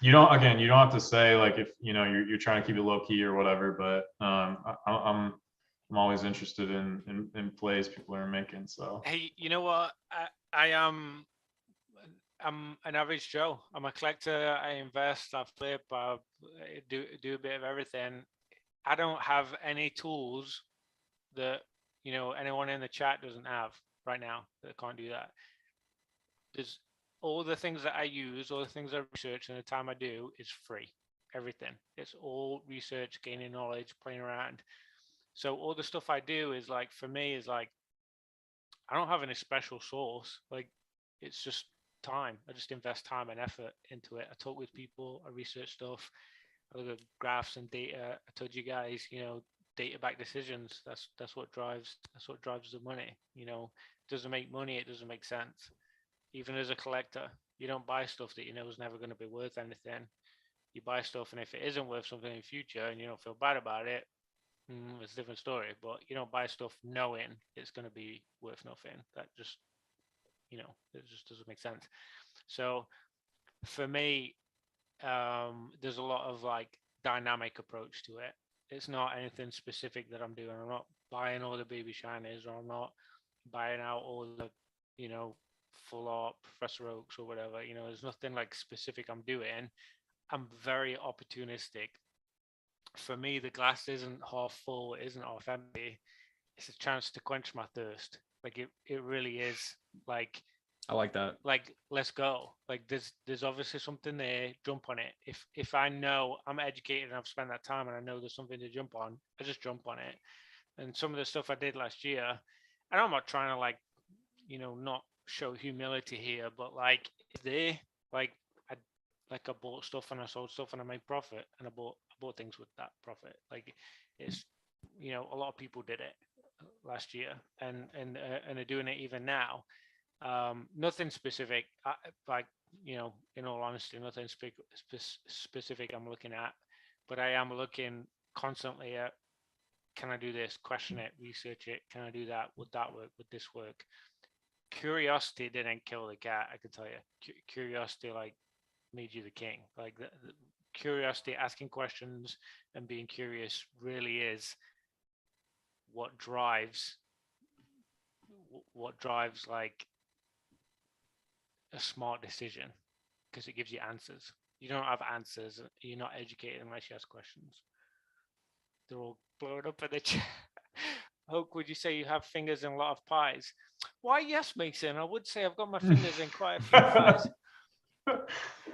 you don't have to say like if you're trying to keep it low key or whatever, but I'm always interested in plays people are making. So Hey, you know what? I am I'm an average Joe. I'm a collector. I invest. I flip. I do a bit of everything. I don't have any tools that anyone in the chat doesn't have right now that can't do that. There's all the things that I use, all the things I research, and the time I do is free. Everything. It's all research, gaining knowledge, playing around. So all the stuff I do is like, for me, is like, I don't have any special source. Like, it's just time. I just invest time and effort into it. I talk with people. I research stuff. I look at graphs and data. I told you guys, data-backed decisions. That's what drives. That's what drives the money. It doesn't make money. It doesn't make sense. Even as a collector, you don't buy stuff that you know is never going to be worth anything. You buy stuff, and if it isn't worth something in the future, and you don't feel bad about it, it's a different story. But you don't buy stuff knowing it's going to be worth nothing. That just, it just doesn't make sense. So for me, there's a lot of like dynamic approach to it. It's not anything specific that I'm doing. I'm not buying all the baby shinies, or I'm not buying out all the, full art Professor Oaks or whatever. There's nothing like specific I'm doing. I'm very opportunistic. For me, the glass isn't half full, it isn't half empty. It's a chance to quench my thirst. Like it really is. Like, I like that. Like, let's go. Like, there's obviously something there. Jump on it. If I know I'm educated and I've spent that time and I know there's something to jump on, I just jump on it. And some of the stuff I did last year, and I'm not trying to like, not show humility here, but like they like I bought stuff and I sold stuff and I made profit, and I bought things with that profit. Like, it's a lot of people did it last year, and are doing it even now. Nothing specific, like, in all honesty, nothing specific I'm looking at, but I am looking constantly at, can I do this? Question it, research it. Can I do that? Would that work? Would this work? Curiosity didn't kill the cat, I can tell you. Curiosity like made you the king. Like the curiosity, asking questions and being curious really is what drives like a smart decision, because it gives you answers. You don't have answers. You're not educated unless you ask questions. They're all blowing up in the chat. Hoke, would you say you have fingers in a lot of pies? Why, yes, Mason. I would say I've got my fingers in quite a few pies.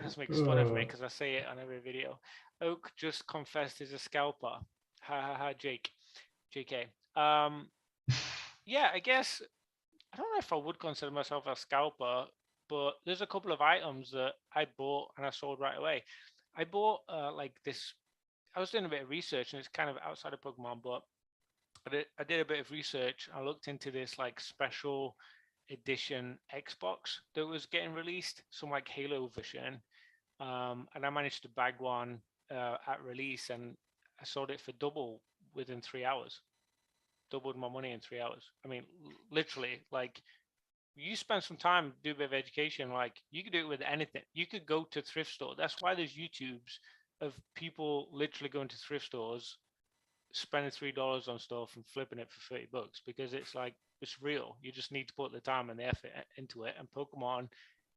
This makes fun of me because I say it on every video. Oak just confessed he's a scalper. Ha ha ha, Jake. JK. Yeah, I guess, I don't know if I would consider myself a scalper, but there's a couple of items that I bought and I sold right away. I bought like this, I was doing a bit of research, and it's kind of outside of Pokemon, but I did a bit of research. I looked into this like special edition Xbox that was getting released, some like Halo version, and I managed to bag one at release, and I sold it for double within 3 hours. Doubled my money in 3 hours. I mean, literally, like, you spend some time, do a bit of education, like, you could do it with anything. You could go to thrift store. That's why there's YouTubes of people literally going to thrift stores, spending $3 on stuff and flipping it for $30, because it's like, it's real. You just need to put the time and the effort into it. And Pokemon,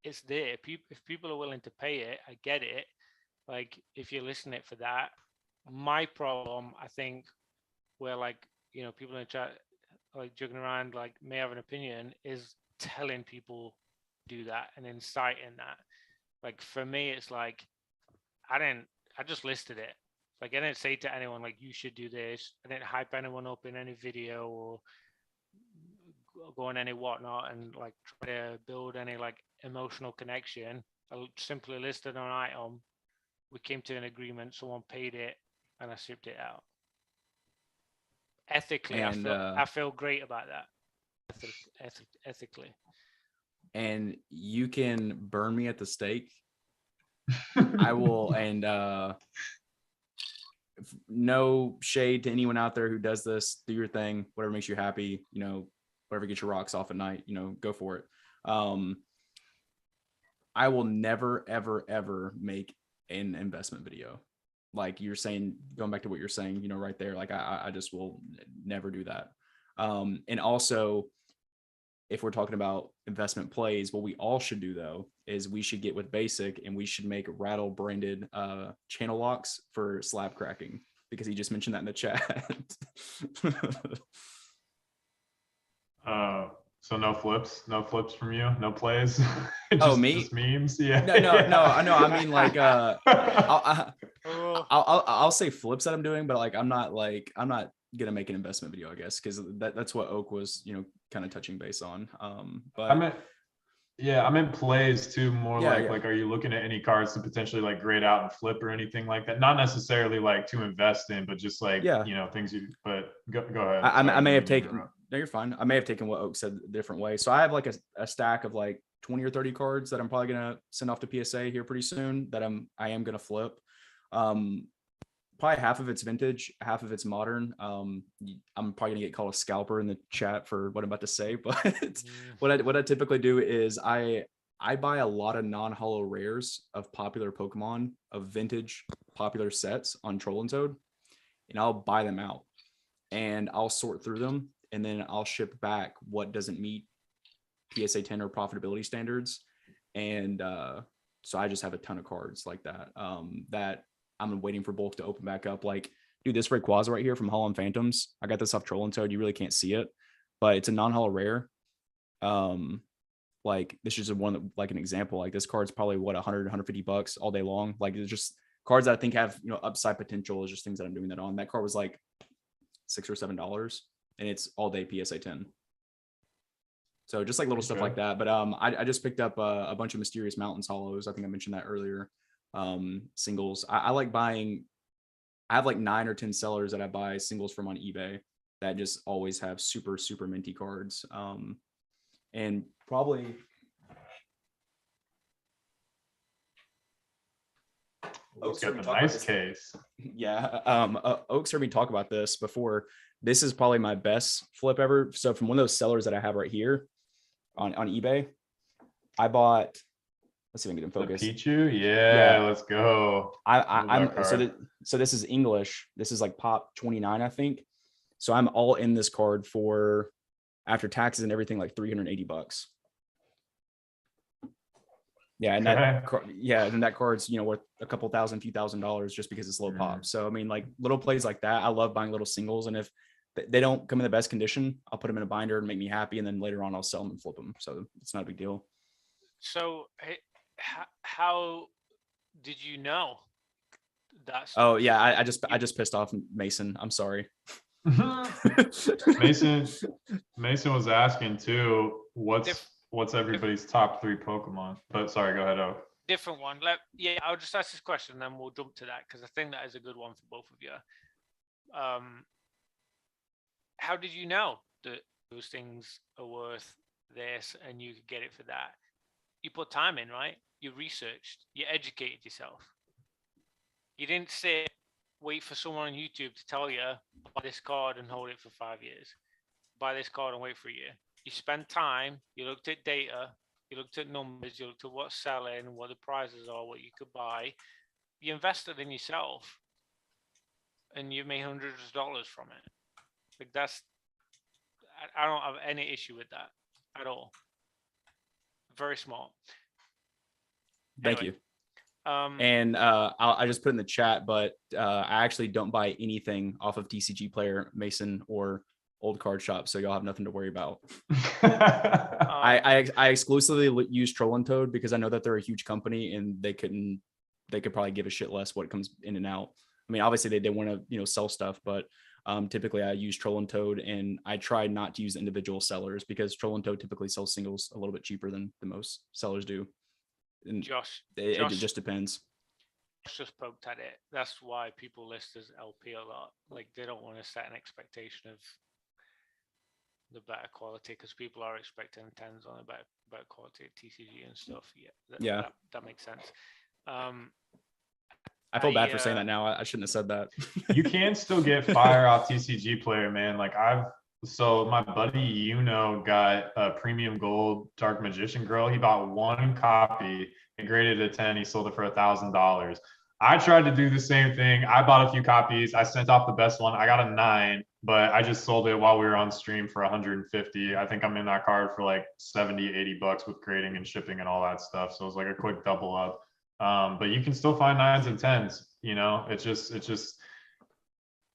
it's there. If people are willing to pay it, I get it. Like, if you're listening for that, my problem, I think, where like, people in the chat like joking around, like, may have an opinion, is telling people do that and inciting that. Like, for me, it's like, I just listed it. Like, I didn't say to anyone like, you should do this. I didn't hype anyone up in any video or go on any whatnot and like try to build any like emotional connection. I simply listed an item. We came to an agreement. Someone paid it, and I shipped it out. Ethically, and I feel great about that. Ethically. And you can burn me at the stake. I will, and no shade to anyone out there who does this. Do your thing, whatever makes you happy. Whatever gets your rocks off at night. Go for it. I will never, ever, ever make an investment video. Like you're saying, going back to what you're saying, right there, like I just will never do that. And also, if we're talking about investment plays, what we all should do though is we should get with basic and we should make Rattle branded channel locks for slab cracking, because he just mentioned that in the chat. So no flips from you, no plays. Me? Just memes. Yeah. No. I mean, like, Oh, I'll say flips that I'm doing, but like I'm not gonna make an investment video, I guess, because that's what Oak was, kind of touching base on. But I meant plays too. More Yeah, like are you looking at any cards to potentially like grade out and flip or anything like that? Not necessarily like to invest in, but just like things you. But go ahead. I may have taken. No, you're fine. I may have taken what Oak said a different way. So I have like a stack of like 20 or 30 cards that I'm probably gonna send off to PSA here pretty soon that I am gonna flip. Probably half of it's vintage, half of it's modern. I'm probably gonna get called a scalper in the chat for what I'm about to say, but what I typically do is I buy a lot of non-holo rares of popular Pokemon, of vintage popular sets on Troll and Toad, and I'll buy them out and I'll sort through them, and then I'll ship back what doesn't meet PSA 10 or profitability standards. And so I just have a ton of cards like that, that I'm waiting for bulk to open back up. Like, dude, this Rayquaza right here from Holland Phantoms, I got this off Troll and Toad. You really can't see it, but it's a non-holo rare. Like this is one that, like an example, like this card's probably what, 100, 150 bucks all day long. Like it's just cards that I think have, upside potential, is just things that I'm doing that on. That card was like $6 or $7, and it's all day PSA 10. So just like little stuff like that. But I just picked up a bunch of Mysterious Mountains holos. I think I mentioned that earlier. Singles. I like buying. I have like 9 or 10 sellers that I buy singles from on eBay that just always have super, super minty cards. And probably Oak's got the nice case. Yeah. Oak's heard me talk about this before. This is probably my best flip ever. So from one of those sellers that I have right here on eBay, I bought, let's see if I can get in focus. Pichu? Yeah, let's go. So this is English. This is like pop 29, I think. So I'm all in this card for, after taxes and everything, like 380 bucks. Yeah, and that card's worth a couple thousand, few $1,000s just because it's low pop. So I mean, like little plays like that, I love buying little singles, and if they don't come in the best condition, I'll put them in a binder and make me happy, and then later on I'll sell them and flip them. So it's not a big deal. So how did you know that? Oh yeah, I just pissed off Mason. I'm sorry. Mason was asking too, what's everybody's top 3 Pokemon? But sorry, go ahead. Different one. I'll just ask this question, and then we'll jump to that, because I think that is a good one for both of you. How did you know that those things are worth this and you could get it for that? You put time in, right? You researched, you educated yourself. You didn't wait for someone on YouTube to tell you, buy this card and hold it for 5 years. Buy this card and wait for a year. You spent time, you looked at data, you looked at numbers, you looked at what's selling, what the prices are, what you could buy. You invested in yourself, and you made hundreds of dollars from it. Like I don't have any issue with that at all. Very small. Thank you. And I just put in the chat, but I actually don't buy anything off of TCG Player, Mason, or Old Card Shop, so y'all have nothing to worry about. I exclusively use Troll and Toad because I know that they're a huge company and they could probably give a shit less what comes in and out. I mean, obviously they want to sell stuff, but typically I use Troll and Toad, and I try not to use individual sellers because Troll and Toad typically sell singles a little bit cheaper than the most sellers do. And it just depends. Just poked at it. That's why people list as LP a lot. Like they don't want to set an expectation of the better quality, because people are expecting 10s on a better quality of TCG and stuff. That makes sense. I feel bad for saying that now. I shouldn't have said that. You can still get fire off TCG Player, man. Like so my buddy, got a premium gold Dark Magician Girl. He bought 1 copy and graded it a 10. He sold it for $1,000. I tried to do the same thing. I bought a few copies. I sent off the best one. I got a 9, but I just sold it while we were on stream for 150. I think I'm in that card for like 70, $80 with grading and shipping and all that stuff. So it was like a quick double up. But you can still find 9s and 10s. You know, it's just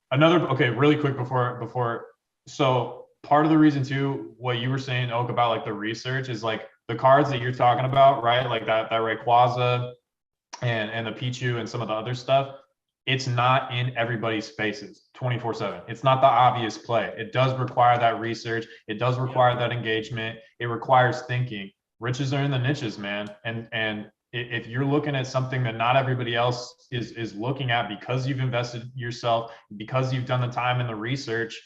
another. Okay, really quick before. So part of the reason too, what you were saying, Oak, about like the research is like the cards that you're talking about, right? Like that Rayquaza and the Pichu and some of the other stuff, it's not in everybody's faces 24/7. It's not the obvious play. It does require that research. It does require that engagement. It requires thinking. Riches are in the niches, man. And if you're looking at something that not everybody else is looking at because you've invested yourself, because you've done the time and the research,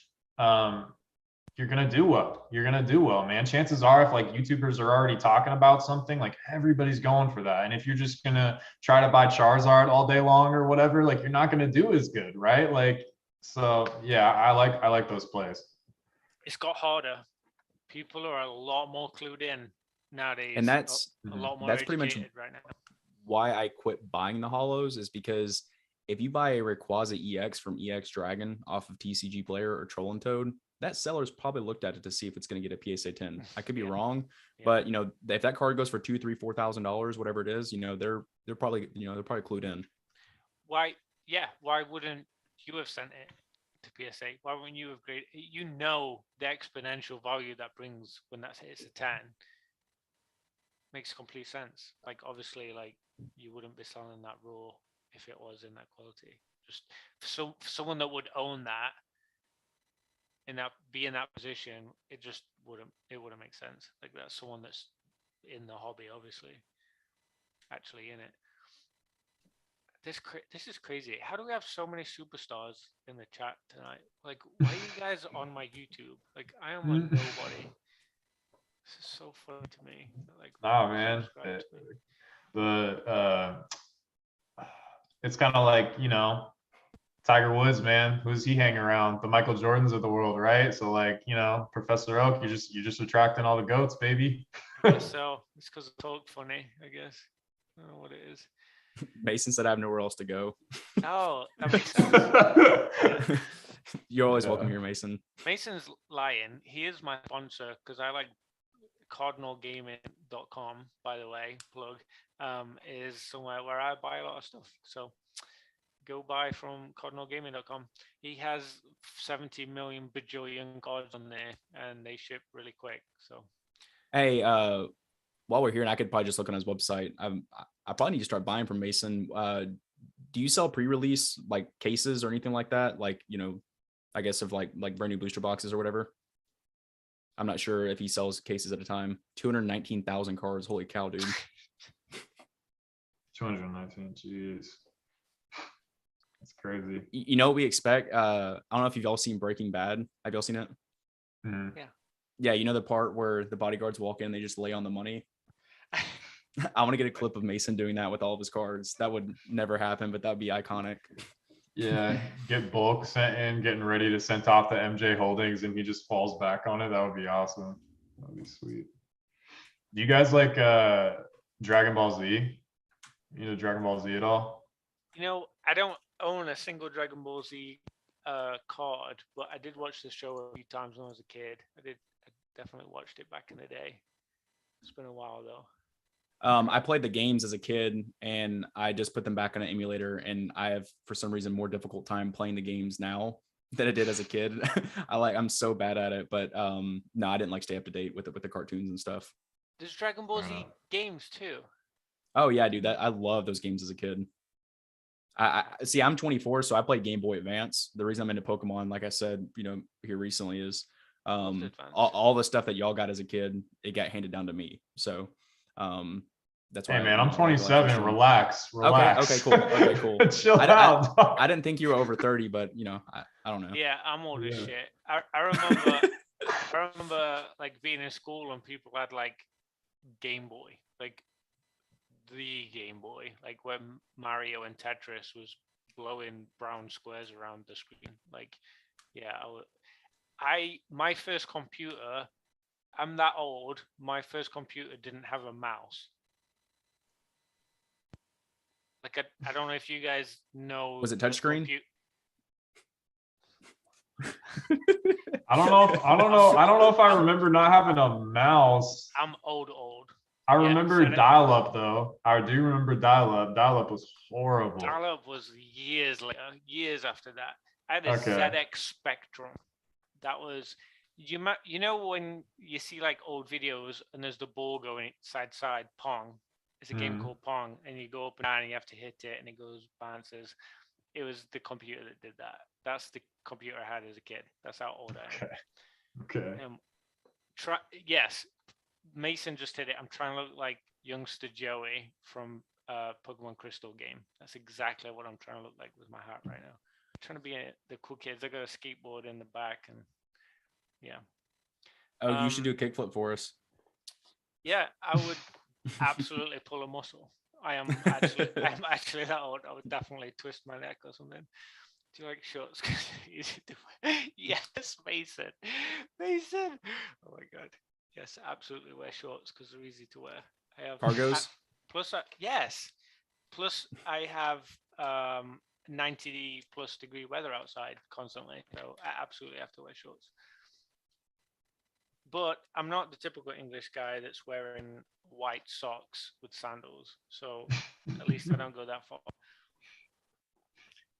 you're gonna do well. You're gonna do well, man. Chances are, if like YouTubers are already talking about something, like everybody's going for that. And if you're just gonna try to buy Charizard all day long or whatever, like you're not gonna do as good, right? Like, so yeah, I like those plays. It's got harder. People are a lot more clued in nowadays. And that's a lot more that's pretty much educated right now. why I quit buying the holos, is because if you buy a Rayquaza EX from EX Dragon off of TCG Player or Troll and Toad, that seller's probably looked at it to see if it's going to get a PSA 10. I could be wrong, but you know, if that card goes for $2,000, $3,000, $4,000, whatever it is, you know, they're probably clued in. Why wouldn't you have sent it to PSA? Why wouldn't you have graded? You know the exponential value that brings when that hits a 10. Makes complete sense. Like obviously, like you wouldn't be selling that raw if it was in that quality. Just for someone that would own that, be in that position, it just wouldn't make sense. Like that's someone that's in the hobby, obviously, actually in it. This is crazy. How do we have so many superstars in the chat tonight? Like, why are you guys on my YouTube? Like, I am a nobody. This is so funny to me. Like, oh man, it's kind of like, you know, Tiger Woods, man. Who's he hanging around? The Michael Jordans of the world, right? So like, you know, Professor Oak, you're just attracting all the goats, baby. So it's because I talk funny, I guess. I don't know what it is. Mason said I have nowhere else to go. Oh, that makes sense. You're always welcome here, Mason. Mason's lying. He is my sponsor because I like cardinalgaming.com, by the way, plug, is somewhere where I buy a lot of stuff. So go buy from cardinalgaming.com. He has 70 million bajillion cards on there and they ship really quick. So hey, while we're here, and I could probably just look on his website, I probably need to start buying from Mason. Do you sell pre-release like cases or anything like that? Like, you know, I guess of like brand new booster boxes or whatever. I'm not sure if he sells cases at a time. 219,000 cards. Holy cow, dude. 219. Jeez. That's crazy. You know what we expect? I don't know if you've all seen Breaking Bad. Have y'all seen it? Mm-hmm. Yeah. Yeah, you know the part where the bodyguards walk in and they just lay on the money? I want to get a clip of Mason doing that with all of his cards. That would never happen, but that would be iconic. Yeah, get bulk sent in, getting ready to send off the MJ Holdings, and he just falls back on it. That would be awesome. That would be sweet. Do you guys like Dragon Ball Z? You know Dragon Ball Z at all? You know, I don't own a single Dragon Ball Z card, but I did watch the show a few times when I was a kid. I definitely watched it back in the day. It's been a while though. I played the games as a kid and I just put them back on an emulator, and I have for some reason more difficult time playing the games now than I did as a kid. I'm so bad at it, but no, I didn't like stay up to date with the cartoons and stuff. There's Dragon Ball Z games too. Oh yeah, dude, I love those games as a kid. I see, I'm 24, so I played Game Boy Advance. The reason I'm into Pokemon, like I said, you know, here recently is all the stuff that y'all got as a kid, it got handed down to me. So that's why. Hey man, I'm 27. Relax. Okay, cool. Okay, cool. Chill out. I didn't think you were over 30, but you know, I don't know. Yeah, I'm old as shit. I remember like being in school and people had like Game Boy, like the Game Boy, like when Mario and Tetris was blowing brown squares around the screen. Like, yeah, my first computer, I'm that old. My first computer didn't have a mouse. Like I don't know if you guys know. Was it touchscreen? I don't know if I remember not having a mouse. I'm old. I Yeah, remember so dial-up though. I do remember dial-up. Dial-up was horrible. Dial-up was years later, years after that. I had a Okay. ZX Spectrum. That was you know when you see like old videos and there's the ball going side to side, Pong. It's a game called Pong, and you go up and down and you have to hit it and it goes bounces. It was the computer that did that. That's the computer I had as a kid. That's how old I am. Okay. Yes, Mason just hit it. I'm trying to look like youngster Joey from Pokemon Crystal game. That's exactly what I'm trying to look like with my hat right now. I'm trying to be the cool kids. I got a skateboard in the back, and yeah. Oh, you should do a kickflip for us. Yeah, I would absolutely pull a muscle. I'm actually that old. I would definitely twist my neck or something. Do you like shorts? Easy to wear. Yes, Mason. Oh my god. Yes, absolutely wear shorts because they're easy to wear. I have Cargos. Yes. Plus, I have 90 plus degree weather outside constantly, so I absolutely have to wear shorts. But I'm not the typical English guy that's wearing white socks with sandals, so at least I don't go that far.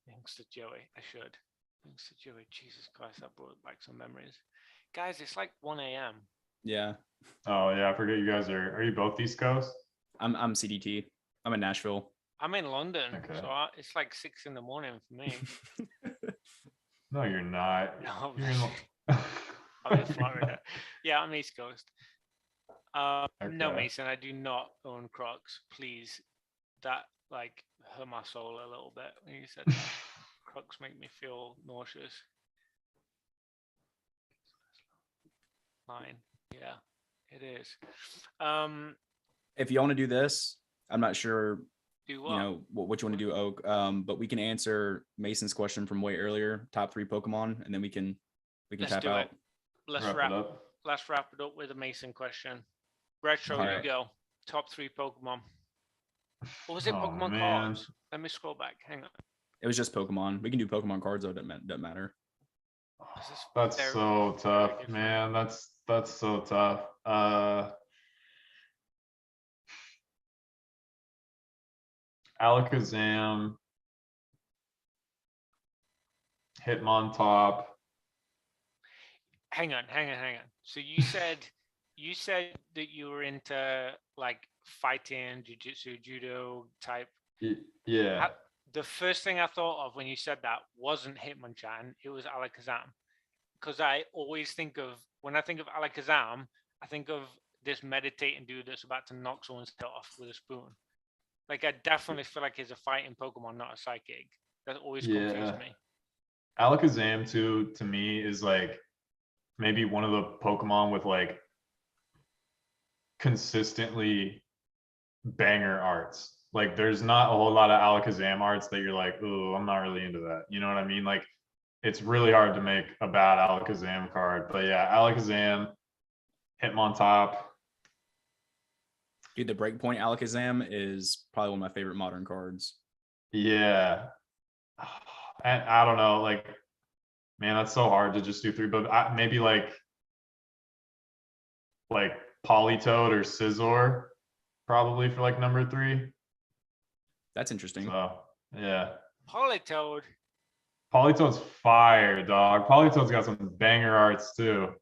Youngster Joey, I should. Youngster Joey, Jesus Christ, that brought back some memories. Guys, it's like 1 a.m. Yeah. Oh yeah, I forget you guys are you both East Coast? I'm CDT. I'm in Nashville. I'm in London, Okay. so it's like 6 in the morning for me. No, you're not. No, You're in... I'm in Florida. Yeah, I'm East Coast. No, Okay. Mason, I do not own Crocs. Please, that like hurt my soul a little bit when you said that. Crocs make me feel nauseous. Fine. Yeah, it is. If you want to do this, I'm not sure, Do what? you know, what you want to do, Oak. But we can answer Mason's question from way earlier, top 3 Pokemon, and then we can Let's tap do out. it. Let's Wrap wrap it up. Let's wrap it up with a Mason question. Retro, All you right. go. Top 3 Pokemon. Or was it Oh, Pokemon man. cards? Let me scroll back. Hang on. It was just Pokemon. We can do Pokemon cards though. Doesn't matter. This is That's very, so very tough, different. man. That's so tough. Alakazam, Hitmontop. Hang on. So you said that you were into like fighting, jiu-jitsu, judo type. Yeah. The first thing I thought of when you said that wasn't Hitmonchan, it was Alakazam. Because I always think of, when I think of Alakazam, I think of this meditating dude that's about to knock someone's head off with a spoon. Like, I definitely feel like he's a fighting Pokemon, not a psychic. That always confused me. Alakazam too, to me, is like maybe one of the Pokemon with like consistently banger arts. Like there's not a whole lot of Alakazam arts that you're like, ooh, I'm not really into that. You know what I mean? Like it's really hard to make a bad Alakazam card. But yeah, Alakazam, Hitmontop. Dude, the Breakpoint Alakazam is probably one of my favorite modern cards. Yeah. And I don't know, like, man, that's so hard to just do 3, but maybe like Politoed or Scizor, probably for like number 3. That's interesting. So yeah. Politoed. Politoed's fire, dog. Politoed's got some banger arts too.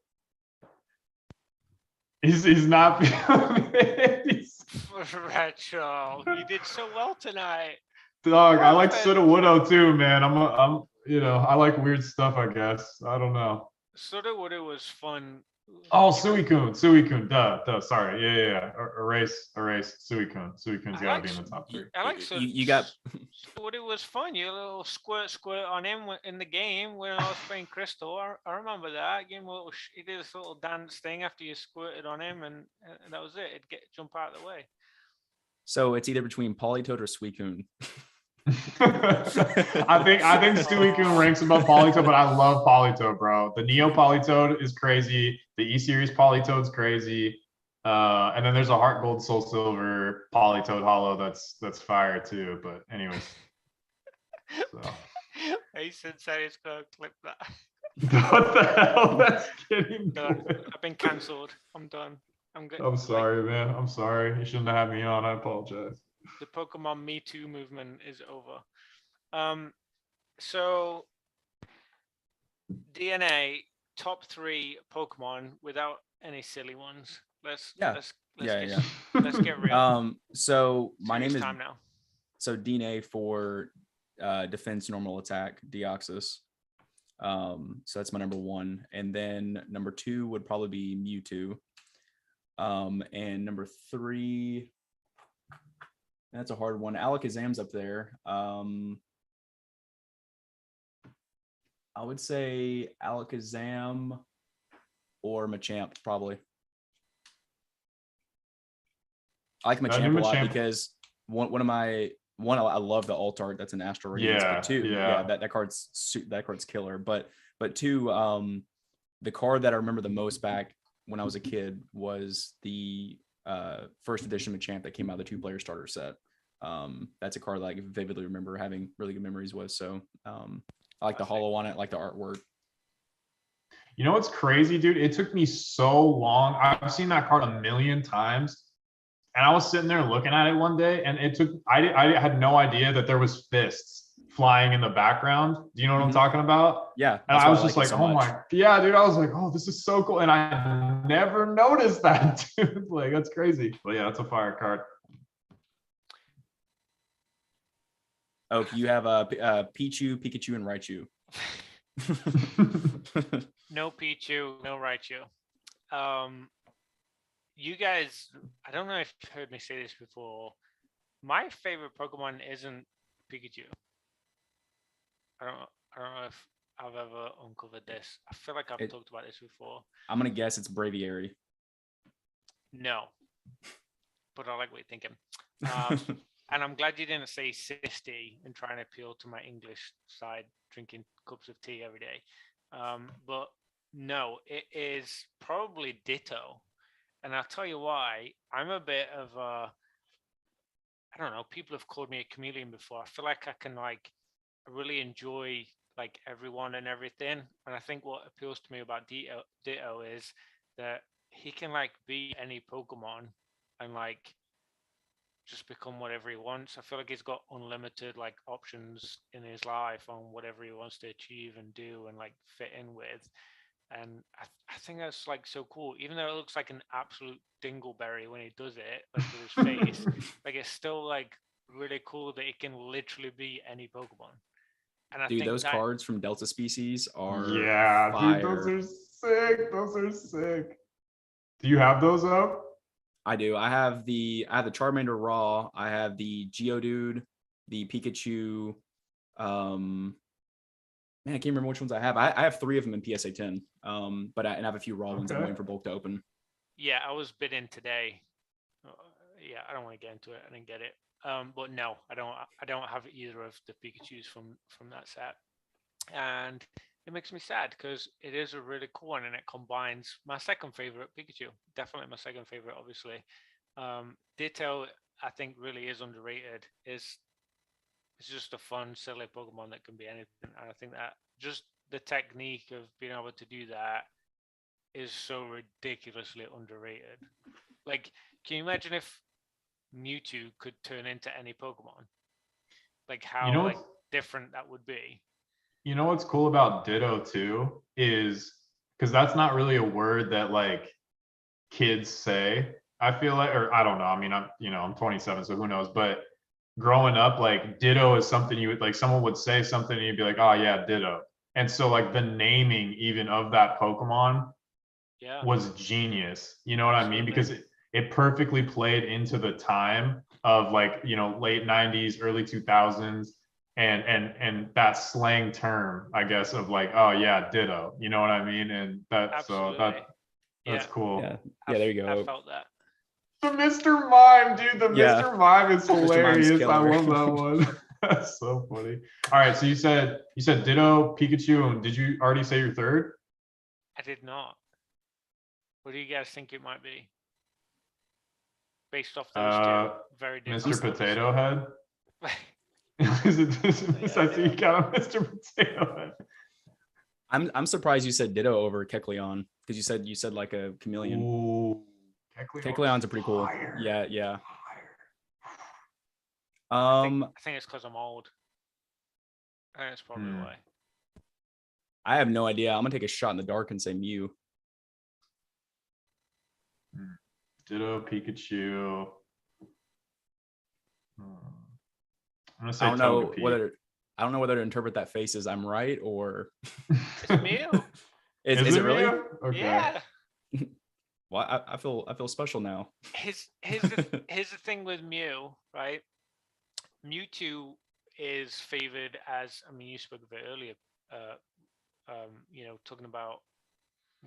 He's not feeling it. Retro. You did so well tonight. Dog, I like Sudowoodo too, man. I'm you know, I like weird stuff, I guess. I don't know. Sudowoodo was fun. Oh, Suicune, duh. Sorry, yeah. Erase, Suicune. Suicune's gotta be in the top 3. I like You got Sudowoodo was fun. You little squirt on him in the game when I was playing Crystal. I remember that game. He did this little dance thing after you squirted on him, and that was it. It'd jump out of the way. So it's either between Politoed or Suicune. I think Suicune ranks above Politoed, but I love Politoed, bro. The Neo Politoed is crazy. The E-Series Politoed's crazy. And then there's a Heart Gold Soul Silver Polytoad Hollow that's fire too. But anyways, so. Mason said he's gonna clip that. What the hell? That's getting Done. good. I've been cancelled. I'm done. I'm good. I'm sorry, man. I'm sorry. You shouldn't have had me on. I apologize. The Pokemon Me Too movement is over. So DNA top 3 Pokemon without any silly ones. Let's let's get real. So my Serious name is time now. So DNA for defense normal attack Deoxys. So that's my number 1, and then number 2 would probably be Mewtwo. And number 3, that's a hard one. Alakazam's up there. I would say Alakazam or Machamp, probably. I like Machamp a lot because I love the alt art. That's an Astral Radiance. Yeah, but 2, that card's killer. But 2, the card that I remember the most back when I was a kid was the first edition Machamp that came out of the 2-player starter set. That's a card that I vividly remember having really good memories with. So I like the holo on it, I like the artwork. You know what's crazy, dude? It took me so long. I've seen that card a million times. And I was sitting there looking at it one day, and I had no idea that there was fists flying in the background. Do you know what I'm talking about? Yeah. And I was just like, oh my, yeah, dude. I was like, oh, this is so cool. And I never noticed that, dude. Like, that's crazy. But yeah, that's a fire card. Oh, you have Pichu, Pikachu, and Raichu. No Pichu, no Raichu. You guys, I don't know if you've heard me say this before. My favorite Pokemon isn't Pikachu. I don't know if I've ever uncovered this. I feel like I've talked about this before. I'm gonna guess it's Braviary. No, but I like what you're thinking. And I'm glad you didn't say 60 and try and appeal to my English side, drinking cups of tea every day. But no, it is probably Ditto. And I'll tell you why. I'm a bit of a, I don't know, people have called me a chameleon before. I feel like I can I really enjoy everyone and everything. And I think what appeals to me about Ditto is that he can be any Pokemon and just become whatever he wants. I feel like he's got unlimited options in his life on whatever he wants to achieve and do and fit in with. And I think that's so cool. Even though it looks like an absolute dingleberry when he does it, with his face, it's still really cool that it can literally be any Pokemon. And I dude, think those cards from Delta Species are dude, those are sick. Those are sick. Do you have those up? I do. I have the Charmander Raw. I have the Geodude, the Pikachu. Man, I can't remember which ones I have. I have 3 of them in PSA 10. But I have a few raw ones I'm waiting for bulk to open. Yeah, I was bidding today. Yeah, I don't want to get into it. I didn't get it. But no, I don't have either of the Pikachus from that set, and it makes me sad because it is a really cool one and it combines my second favorite Pikachu. Definitely my second favorite, obviously. Ditto, I think, really is underrated. It's just a fun, silly Pokemon that can be anything. And I think that just the technique of being able to do that is so ridiculously underrated. Can you imagine if Mewtwo could turn into any Pokemon? How different that would be. You know what's cool about Ditto too is because that's not really a word that kids say. I feel or I don't know. I mean, I'm 27, so who knows? But growing up, Ditto is something you would someone would say something and you'd be like, oh yeah, Ditto. And so the naming even of that Pokemon was genius. You know what I mean? Because it perfectly played into the time of late 90s, early 2000s. And that slang term, I guess, of oh yeah, Ditto. You know what I mean? And that's cool. Yeah, there you go. I felt that. The Mr. Mime, dude. The Mr. Mime is hilarious. I love that one. That's so funny. All right, so you said Ditto, Pikachu, and did you already say your third? I did not. What do you guys think it might be? based off those two. Very different. Mr. Potato Head. Head. I see you got a Mr. Potato Head. I'm surprised you said Ditto over Kecleon because you said like a chameleon. Ooh, Kecleon's a pretty cool. Yeah, yeah. I think it's because I'm old. I think that's probably why. I have no idea. I'm gonna take a shot in the dark and say Mew. Ditto Pikachu. I'm gonna say I don't know Togepi. whether to interpret that face as I'm right or It's Mew. is it really? Mew? Okay. Yeah. Well, I feel special now. Here's the thing with Mew, right? Mewtwo is favored as, I mean, you spoke of it earlier, talking about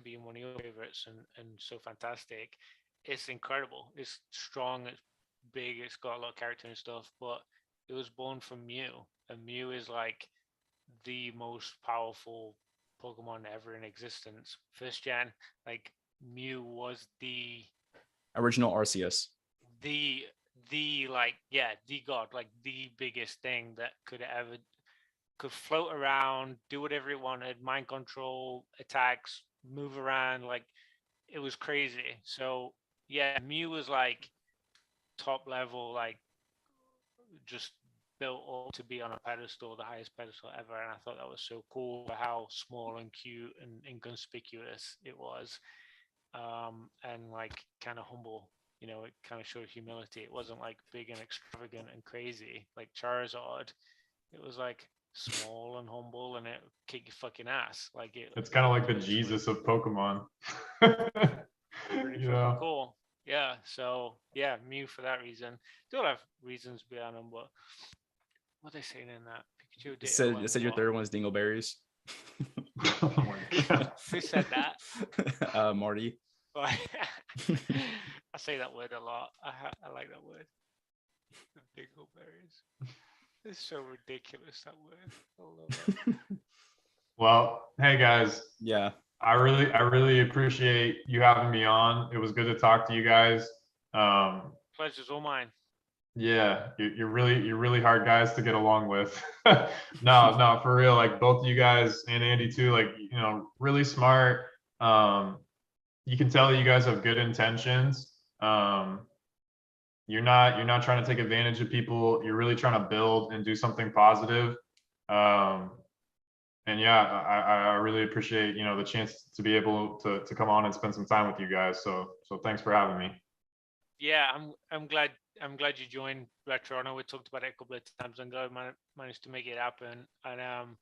being one of your favorites and so fantastic. It's incredible. It's strong. It's big. It's got a lot of character and stuff, but it was born from Mew, and Mew is like the most powerful Pokemon ever in existence. First gen, like Mew was the Original Arceus. the god, like the biggest thing that could float around, do whatever it wanted, mind control, attacks, move around, like it was crazy. So yeah, Mew was like top level, like just built up to be on a pedestal, the highest pedestal ever. And I thought that was so cool how small and cute and inconspicuous it was. And like kind of humble, it kind of showed humility. It wasn't like big and extravagant and crazy like Charizard. It was like small and humble, and it kick your fucking ass. Like it's kind of like the Jesus of Pokemon. Pretty fucking cool. Yeah. So yeah, Mew for that reason. Don't have reasons behind them, but what are they saying in that? Pikachu It said your third one is Dingleberries. Oh my God. Who said that? Marty. I say that word a lot. I like that word. Dingleberries. It's so ridiculous, that word. I love it. Well, hey guys. Yeah. I really appreciate you having me on. It was good to talk to you guys. Pleasure's all mine. Yeah, you're really hard guys to get along with. No, for real. Like both of you guys and Andy too. Like really smart. You can tell you guys have good intentions. You're not trying to take advantage of people. You're really trying to build and do something positive. And yeah, I really appreciate the chance to be able to come on and spend some time with you guys. So thanks for having me. Yeah, I'm glad you joined Retro. I know we talked about it a couple of times. I'm glad I managed to make it happen. And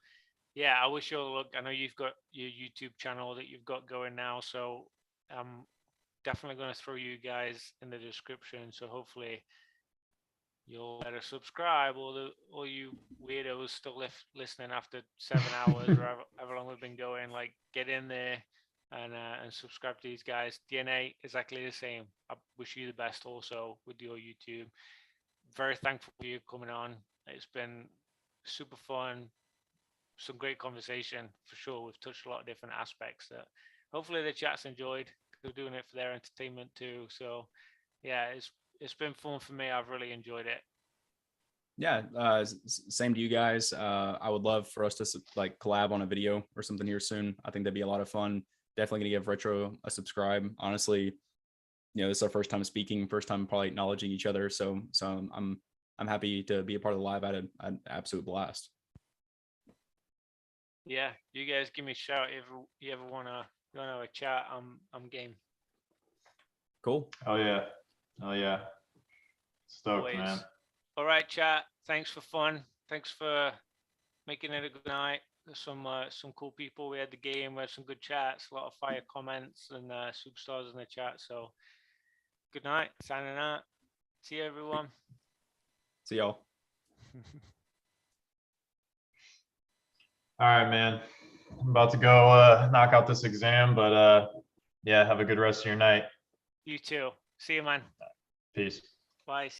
yeah, I wish you all luck. I know you've got your YouTube channel that you've got going now, so I'm definitely going to throw you guys in the description. So hopefully you'll better subscribe. All you weirdos still listening after 7 hours or however long we've been going, like get in there and subscribe to these guys. DNA, exactly the same. I wish you the best also with your YouTube. Very thankful for you coming on. It's been super fun. Some great conversation for sure. We've touched a lot of different aspects that hopefully the chat's enjoyed. They're doing it for their entertainment too. So yeah, it's been fun for me. I've really enjoyed it. Yeah, same to you guys. I would love for us to like collab on a video or something here soon. I think that'd be a lot of fun. Definitely gonna give Retro a subscribe. Honestly, this is our first time speaking, first time probably acknowledging each other. So I'm happy to be a part of the live. I had an absolute blast. Yeah, you guys give me a shout if you ever wanna have a chat. I'm game. Cool. Oh yeah. Stoked, Always. man. All right, chat. Thanks for fun. Thanks for making it a good night. There's some cool people. We had the game. We had some good chats. A lot of fire comments and superstars in the chat. So good night. Signing out. See you, everyone. See y'all. All right, man. I'm about to go knock out this exam, but yeah, have a good rest of your night. You too. See you, man. Peace. Bye.